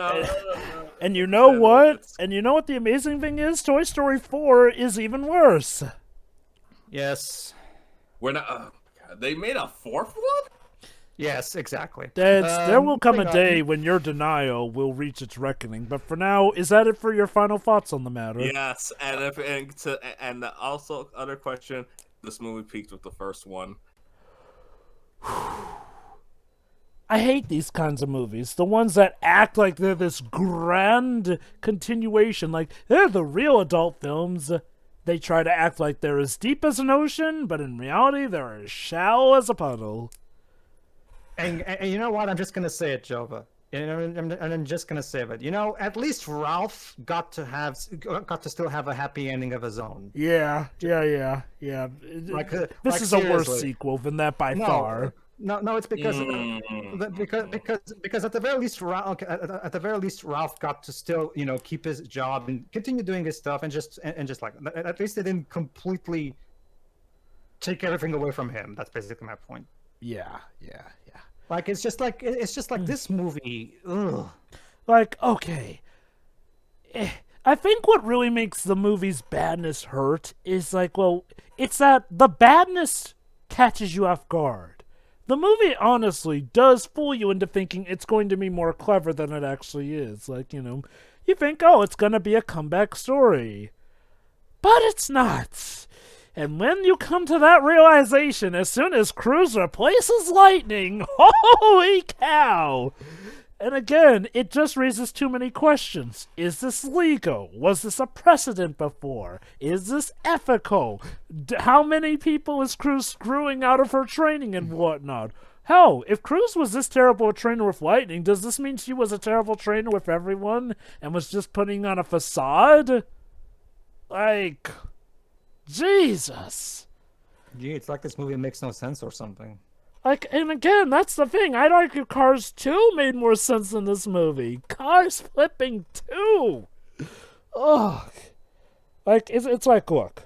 And you know what? And you know what the amazing thing is? Toy Story 4 is even worse. Yes. We're not. They made a fourth one? Yes, exactly. There will come a day when your denial will reach its reckoning. But for now, is that it for your final thoughts on the matter? Yes, and also other question. This movie peaked with the first one. I hate these kinds of movies. The ones that act like they're this grand continuation, like they're the real adult films. They try to act like they're as deep as an ocean, but in reality, they're as shallow as a puddle. And you know what? I'm just gonna say it, Jova. And I'm just gonna say it. At least Ralph got to still have a happy ending of his own. Yeah. Like, This is a worse seriously. sequel than that by far. No, it's because Mm. because at the very least, at the very least, Ralph got to still keep his job and continue doing his stuff, and just like at least they didn't completely take everything away from him. That's basically my point. Yeah. Like it's just like this movie. Ugh. Like, okay. I think what really makes the movie's badness hurt is like, well, it's that the badness catches you off guard. The movie honestly does fool you into thinking it's going to be more clever than it actually is. Like, you think, oh, it's going to be a comeback story. But it's not. And when you come to that realization, as soon as Cruz replaces Lightning, holy cow! And again, it just raises too many questions. Is this legal? Was this a precedent before? Is this ethical? How many people is Cruz screwing out of her training and whatnot? Hell, if Cruz was this terrible a trainer with Lightning, does this mean she was a terrible trainer with everyone and was just putting on a facade? Like, Jesus. Gee, it's like this movie makes no sense or something. Like, and again, that's the thing. I'd argue Cars 2 made more sense than this movie. Cars flipping 2! Ugh. Like, it's like, look.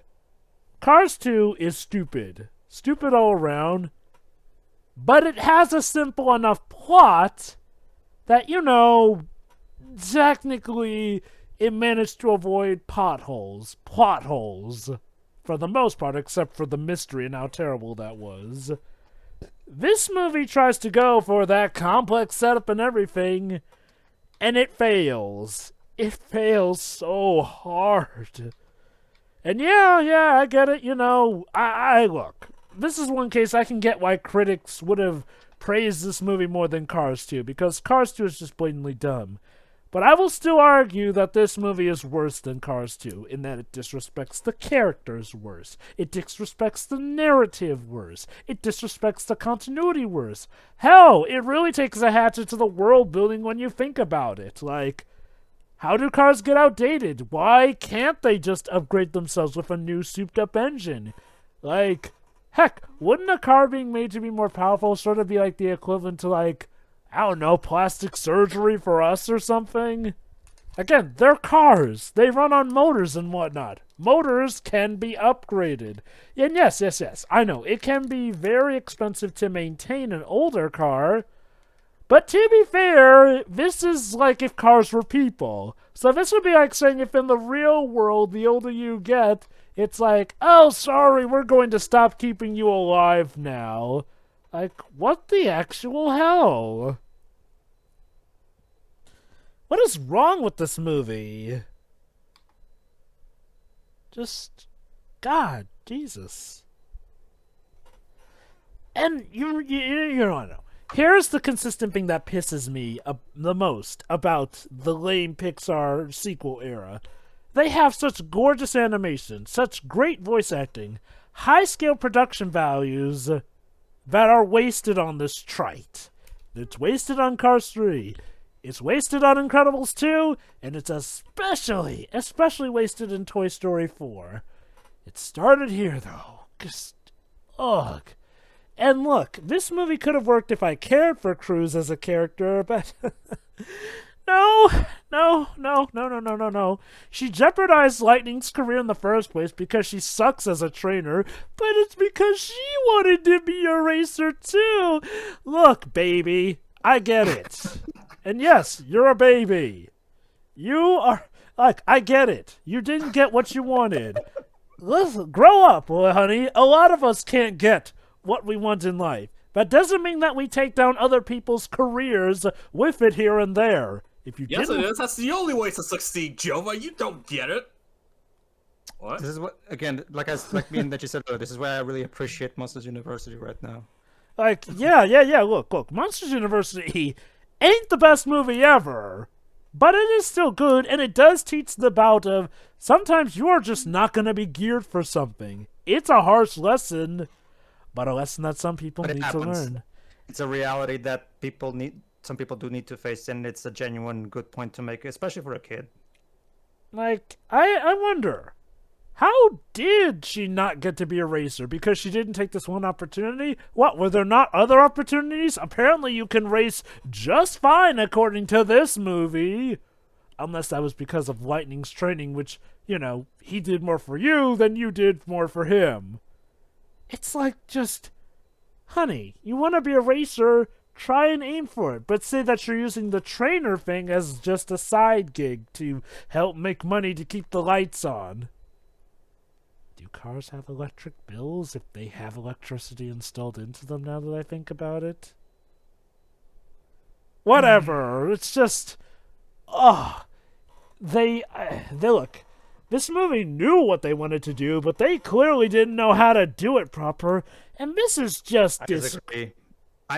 Cars 2 is stupid. Stupid all around. But it has a simple enough plot that, technically it managed to avoid plot holes. For the most part, except for the mystery and how terrible that was. This movie tries to go for that complex setup and everything, and it fails. It fails so hard. And yeah, I get it, I look. This is one case I can get why critics would have praised this movie more than Cars 2, because Cars 2 is just blatantly dumb. But I will still argue that this movie is worse than Cars 2, in that it disrespects the characters worse. It disrespects the narrative worse. It disrespects the continuity worse. Hell, it really takes a hatchet to the world building when you think about it. Like, how do cars get outdated? Why can't they just upgrade themselves with a new souped-up engine? Like, heck, wouldn't a car being made to be more powerful sort of be like the equivalent to, like, I don't know, plastic surgery for us or something? Again, they're cars. They run on motors and whatnot. Motors can be upgraded. And yes, I know, it can be very expensive to maintain an older car. But to be fair, this is like if cars were people. So this would be like saying if in the real world, the older you get, it's like, oh, sorry, we're going to stop keeping you alive now. Like, what the actual hell? What is wrong with this movie? Just, God, Jesus. And you don't know. Here's the consistent thing that pisses me the most about the lame Pixar sequel era. They have such gorgeous animation, such great voice acting, high-scale production values that are wasted on this trite. It's wasted on Cars 3. It's wasted on Incredibles 2, and it's especially wasted in Toy Story 4. It started here, though. Just, ugh. And look, this movie could have worked if I cared for Cruz as a character, but no. She jeopardized Lightning's career in the first place because she sucks as a trainer, but it's because she wanted to be a racer too. Look, baby, I get it. And yes, you're a baby. You are, like, I get it. You didn't get what you wanted. Listen, grow up, honey. A lot of us can't get what we want in life. That doesn't mean that we take down other people's careers with it here and there. If you Yes, didn't... it is. That's the only way to succeed, Jova. You don't get it. What? This is what, again, like me and that you said earlier, this is why I really appreciate Monsters University right now. Like, yeah. Look, Monsters University ain't the best movie ever, but it is still good, and it does teach the bout of sometimes you are just not going to be geared for something. It's a harsh lesson, but a lesson that some people need to learn. It's a reality that some people do need to face, and it's a genuine good point to make, especially for a kid. Like, I wonder, How did she not get to be a racer? Because she didn't take this one opportunity? What, were there not other opportunities? Apparently you can race just fine according to this movie. Unless that was because of Lightning's training, which, you know, he did more for you than you did more for him. It's like just, honey, you want to be a racer, try and aim for it, but say that you're using the trainer thing as just a side gig to help make money to keep the lights on. Do cars have electric bills if they have electricity installed into them now that I think about it? Whatever, it's just... They look, this movie knew what they wanted to do, but they clearly didn't know how to do it proper, and this is just... I disagree.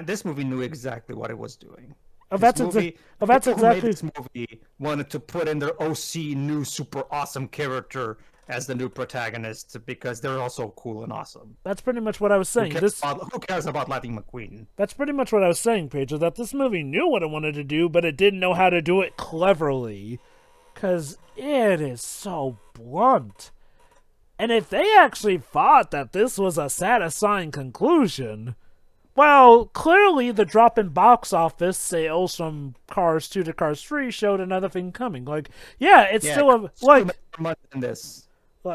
This movie knew exactly what it was doing. That's exactly. This movie wanted to put in their OC new super awesome character as the new protagonist because they're also cool and awesome. That's pretty much what I was saying. Who cares about Lightning McQueen? That's pretty much what I was saying, Paige, is that this movie knew what it wanted to do, but it didn't know how to do it cleverly. Because it is so blunt. And if they actually thought that this was a satisfying conclusion, well, clearly the drop in box office sales from Cars 2 to Cars 3 showed another thing coming. Like, yeah, it's still a... like in this.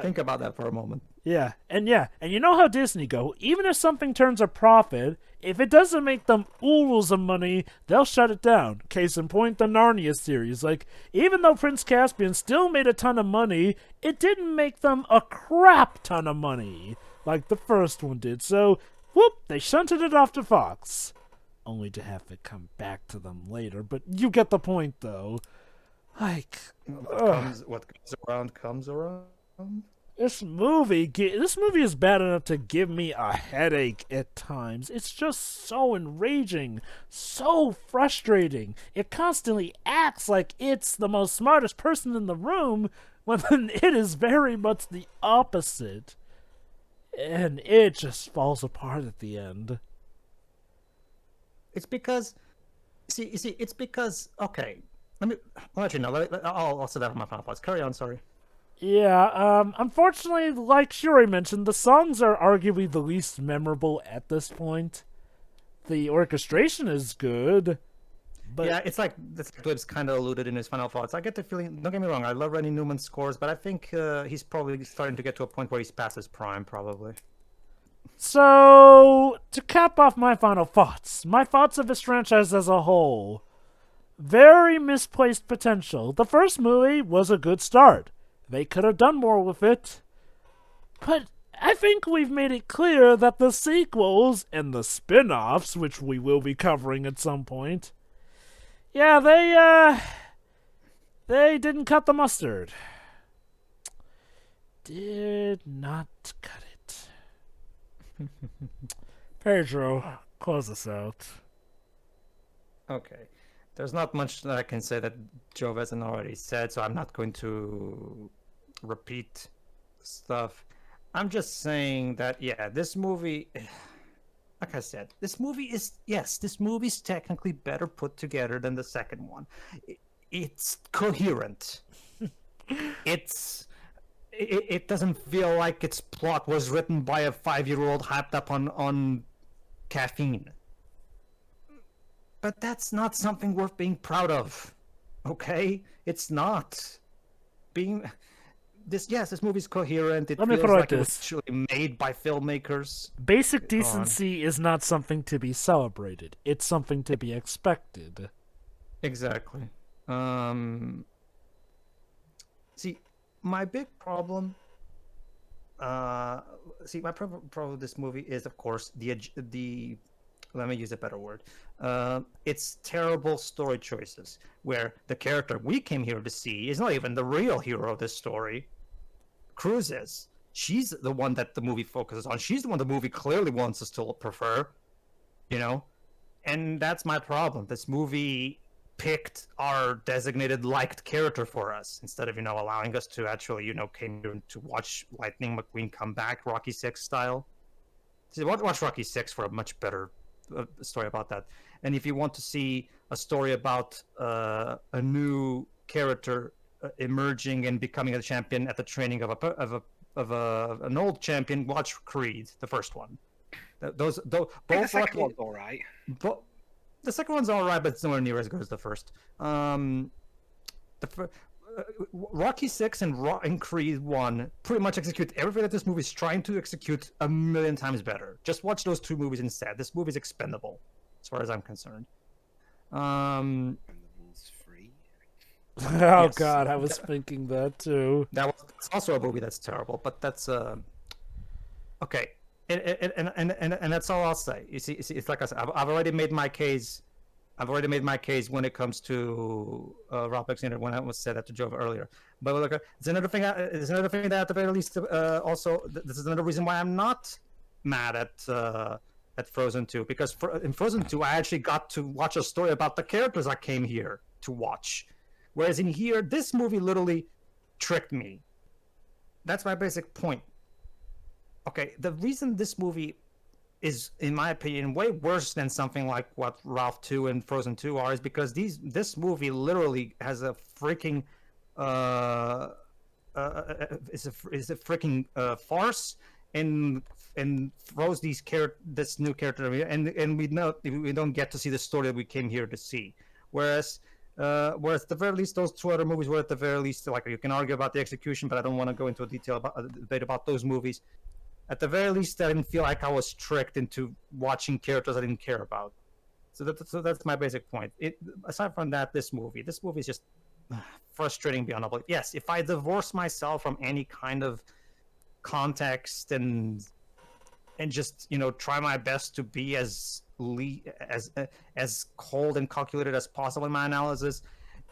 Think about that for a moment. Yeah, and you know how Disney go. Even if something turns a profit, if it doesn't make them oodles of money, they'll shut it down. Case in point, the Narnia series. Like, even though Prince Caspian still made a ton of money, it didn't make them a crap ton of money, like the first one did. So, whoop, they shunted it off to Fox. Only to have it come back to them later, but you get the point, though. Like, what goes around comes around. This movie is bad enough to give me a headache at times. It's just so enraging, so frustrating. It constantly acts like it's the most smartest person in the room when it is very much the opposite. And it just falls apart at the end. It's because, it's because, okay, I'll let you know. I'll set that for my final thoughts. Carry on, sorry. Yeah, unfortunately, like Shuri mentioned, the songs are arguably the least memorable at this point. The orchestration is good, but... Yeah, it's like Glib's kind of alluded in his final thoughts. I get the feeling, don't get me wrong, I love Randy Newman's scores, but I think he's probably starting to get to a point where he's past his prime, probably. So, to cap off my final thoughts of this franchise as a whole, very misplaced potential. The first movie was a good start. They could have done more with it. But I think we've made it clear that the sequels and the spin-offs, which we will be covering at some point, yeah, they didn't cut the mustard. Did not cut it. Pedro, close us out. Okay. There's not much that I can say that Joe hasn't already said, so I'm not going to repeat stuff. I'm just saying that, yeah, this movie, like I said, this movie's technically better put together than the second one. It's coherent. It doesn't feel like its plot was written by a 5-year-old hyped up on caffeine. But that's not something worth being proud of, okay? It's not. This movie's coherent. It feels like it was actually made by filmmakers. Basic decency is not something to be celebrated. It's something to be expected. Exactly. See, my big problem... my problem with this movie is, of course, the let me use a better word. It's terrible story choices, where the character we came here to see is not even the real hero of this story. Cruz is. She's the one that the movie focuses on. She's the one the movie clearly wants us to prefer, you know? And that's my problem. This movie picked our designated liked character for us instead of, allowing us to actually, came to watch Lightning McQueen come back, Rocky 6 style. See, watch Rocky 6 for a much better story about that. And if you want to see a story about a new character emerging and becoming a champion at the training of a an old champion, watch Creed, the first one. Both The second one's all right. The second one's all right, but it's nowhere near as good as the first. Rocky 6 and Creed 1 pretty much execute everything that this movie is trying to execute a million times better. Just watch those two movies instead. This movie's expendable, as far as I'm concerned. And the rules free. Oh Yes. God, I was thinking that too. It's also a movie that's terrible, but that's okay. And that's all I'll say. You see, it's like I said, I've already made my case. I've already made my case when it comes to Ralph Alexander when I was said that to Jova earlier. But look, it's another thing. It's another thing that at the very least, also, this is another reason why I'm not mad at Frozen 2, because in Frozen 2 I actually got to watch a story about the characters I came here to watch, whereas in here this movie literally tricked me. That's my basic point. Okay, the reason this movie is, in my opinion, way worse than something like what Ralph 2 and Frozen 2 are, is because this movie literally has a freaking is a freaking farce, and throws this new character, and we don't get to see the story that we came here to see. Whereas at the very least, those two other movies were at the very least, like, you can argue about the execution, but I don't want to go into a debate about those movies. At the very least, I didn't feel like I was tricked into watching characters I didn't care about. So that's my basic point. Aside from that, this movie is just frustrating beyond all belief. Yes, if I divorce myself from any kind of context and just try my best to be as cold and calculated as possible in my analysis,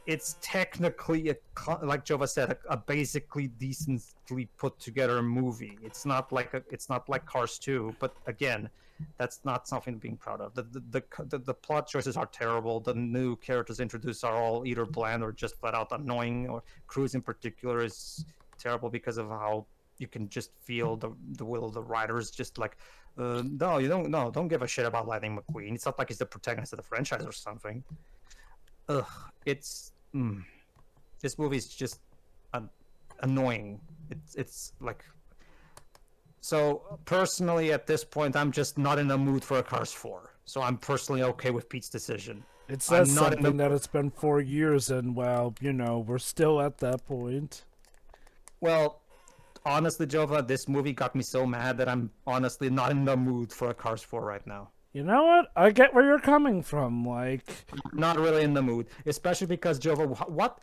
it's technically like Jova said, a basically decently put together movie. It's not like Cars 2, but again, that's not something to be proud of. The plot choices are terrible. The new characters introduced are all either bland or just flat out annoying. Or Cruz in particular is terrible because of how you can just feel the will of the writers. Just like, don't give a shit about Lightning McQueen. It's not like he's the protagonist of the franchise or something. Ugh, this movie is just annoying. It's like, so personally at this point I'm just not in the mood for a Cars 4. So I'm personally okay with Pete's decision. It says something that it's been 4 years, and well, we're still at that point. Well, honestly, Jova, this movie got me so mad that I'm honestly not in the mood for a Cars 4 right now. You know what? I get where you're coming from. Like, not really in the mood, especially because Jova,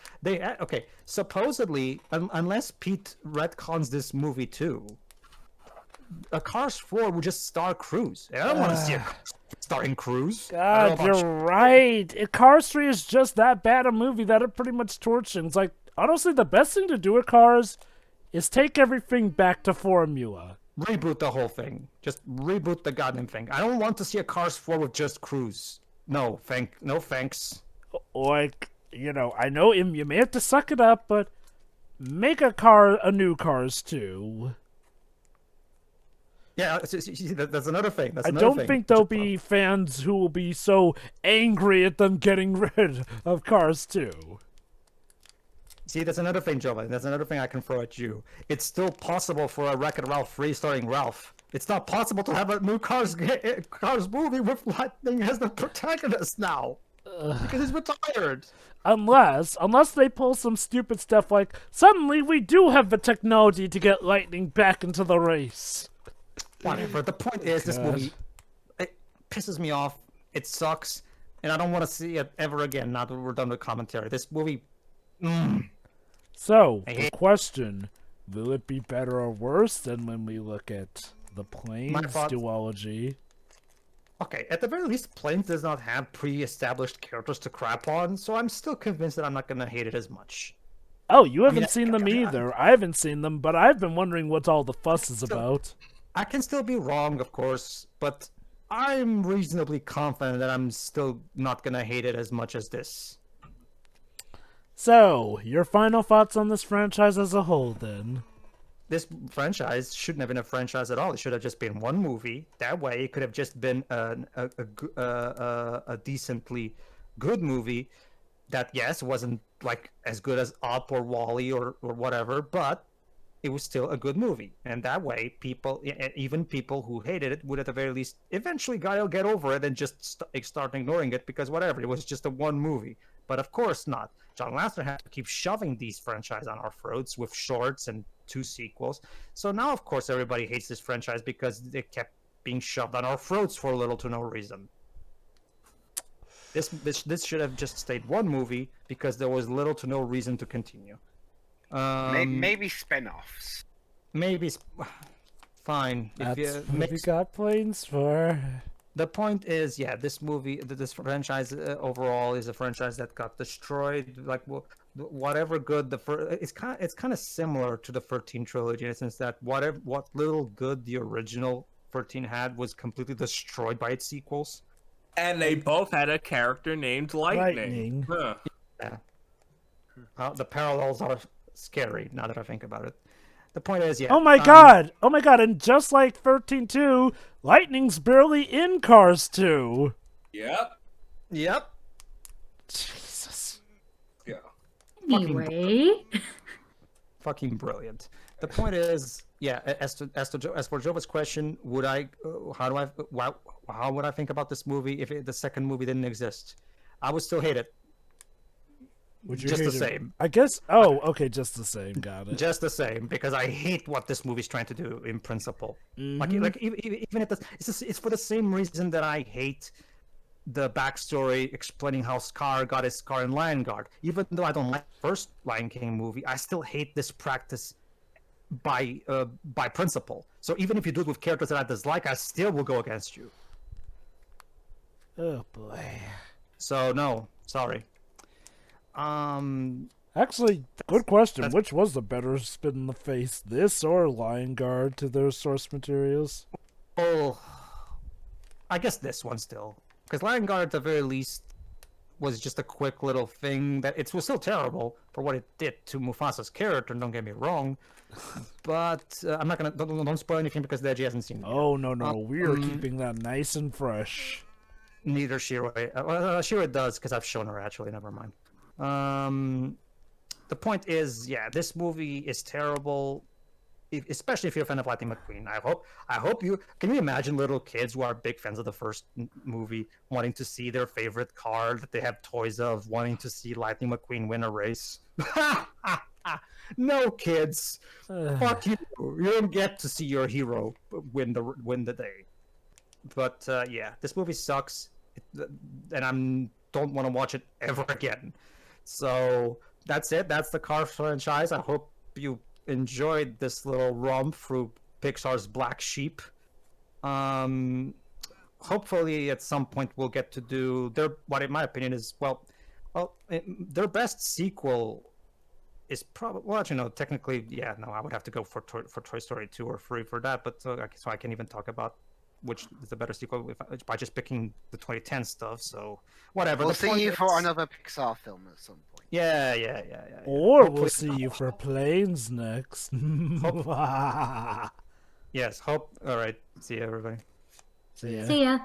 supposedly, unless Pete retcons this movie too, a Cars 4 would just star Cruz. I don't want to see a starring Cruz. God, you're right. Cars 3 is just that bad a movie that it pretty much torches. It's like, honestly, the best thing to do with Cars is take everything back to formula. Reboot the whole thing. Just reboot the goddamn thing. I don't want to see a Cars 4 with just Cruz. No thanks. Like, I know you may have to suck it up, but make a new Cars 2. Yeah, that's another thing. I don't think there'll be fans who will be so angry at them getting rid of Cars 2. See, that's another thing, Joe. That's another thing I can throw at you. It's still possible for a Wreck-It Ralph 3 starring Ralph. It's not possible to have a new Cars movie with Lightning as the protagonist now. Because he's retired. Unless they pull some stupid stuff like, suddenly we do have the technology to get Lightning back into the race. Whatever. The point is, this movie, it pisses me off. It sucks. And I don't want to see it ever again now that we're done with commentary. This movie... So, the question, will it be better or worse than when we look at the Planes duology? Okay, at the very least, Planes does not have pre-established characters to crap on, so I'm still convinced that I'm not going to hate it as much. Oh, you haven't seen them either. I haven't seen them, but I've been wondering what all the fuss is about. I can still be wrong, of course, but I'm reasonably confident that I'm still not going to hate it as much as this. So, your final thoughts on this franchise as a whole, then? This franchise shouldn't have been a franchise at all. It should have just been one movie. That way, it could have just been a decently good movie that, yes, wasn't like as good as Up or Wall-E or whatever, but it was still a good movie, and that way people, even people who hated it, would at the very least eventually get over it and just start ignoring it because whatever, it was just a one movie. But of course not. John Lasseter had to keep shoving these franchises on our throats with shorts and 2 sequels. So now of course everybody hates this franchise because they kept being shoved on our throats for little to no reason. This should have just stayed one movie because there was little to no reason to continue. Maybe spin-offs. Maybe fine. That's what we got plans for. The point is, yeah, this franchise overall is a franchise that got destroyed. Like, whatever good it's kind of similar to the 13 trilogy in the sense that what little good the original 13 had was completely destroyed by its sequels. And they both had a character named Lightning. Huh. Yeah. The parallels are scary now that I think about it. The point is, yeah. Oh my god! And just like 13-2, Lightning's barely in Cars 2. Yep. Jesus. Yeah. Anyway. Fucking brilliant. The point is, yeah. As for Jova's question, how would I think about this movie if the second movie didn't exist? I would still hate it. Would you just hate the it? same. I guess. Oh, okay, just the same. Got it. Just the same, because I hate what this movie's trying to do in principle. Mm-hmm. Like even if it's for the same reason that I hate the backstory explaining how Scar got his car in Lion Guard. Even though I don't like the first Lion King movie, I still hate this practice by principle. So even if you do it with characters that I dislike, I still will go against you. Oh boy. So no, sorry. Actually, good question. Which was the better spin in the face, this or Lion Guard to their source materials? Oh, I guess this one still, because Lion Guard at the very least was just a quick little thing that it was still terrible for what it did to Mufasa's character. Don't get me wrong, but I'm not gonna don't spoil anything because Deji hasn't seen it. Oh no, we are keeping that nice and fresh. Neither Shiroi. Shiroi does because I've shown her actually. Never mind. The point is, yeah, this movie is terrible, especially if you're a fan of Lightning McQueen. I hope you can you imagine little kids who are big fans of the first movie wanting to see their favorite car that they have toys of, wanting to see Lightning McQueen win a race. No, kids. Fuck you. You don't get to see your hero win the day. But yeah, this movie sucks, and I don't want to watch it ever again. So that's it. That's the Cars franchise. I hope you enjoyed this little romp through Pixar's Black Sheep. Hopefully, at some point, we'll get to do what, in my opinion, is their best sequel is probably. Well, actually, no. Technically, yeah. No, I would have to go for Toy Story 2 or 3 for that. But so I can't even talk about which is the better sequel by just picking the 2010 stuff. So whatever. We'll see you for another Pixar film at some point. Yeah. Or Hopefully, we'll see you for Planes next. Yes. Hope. All right. See you, everybody. See ya. See ya.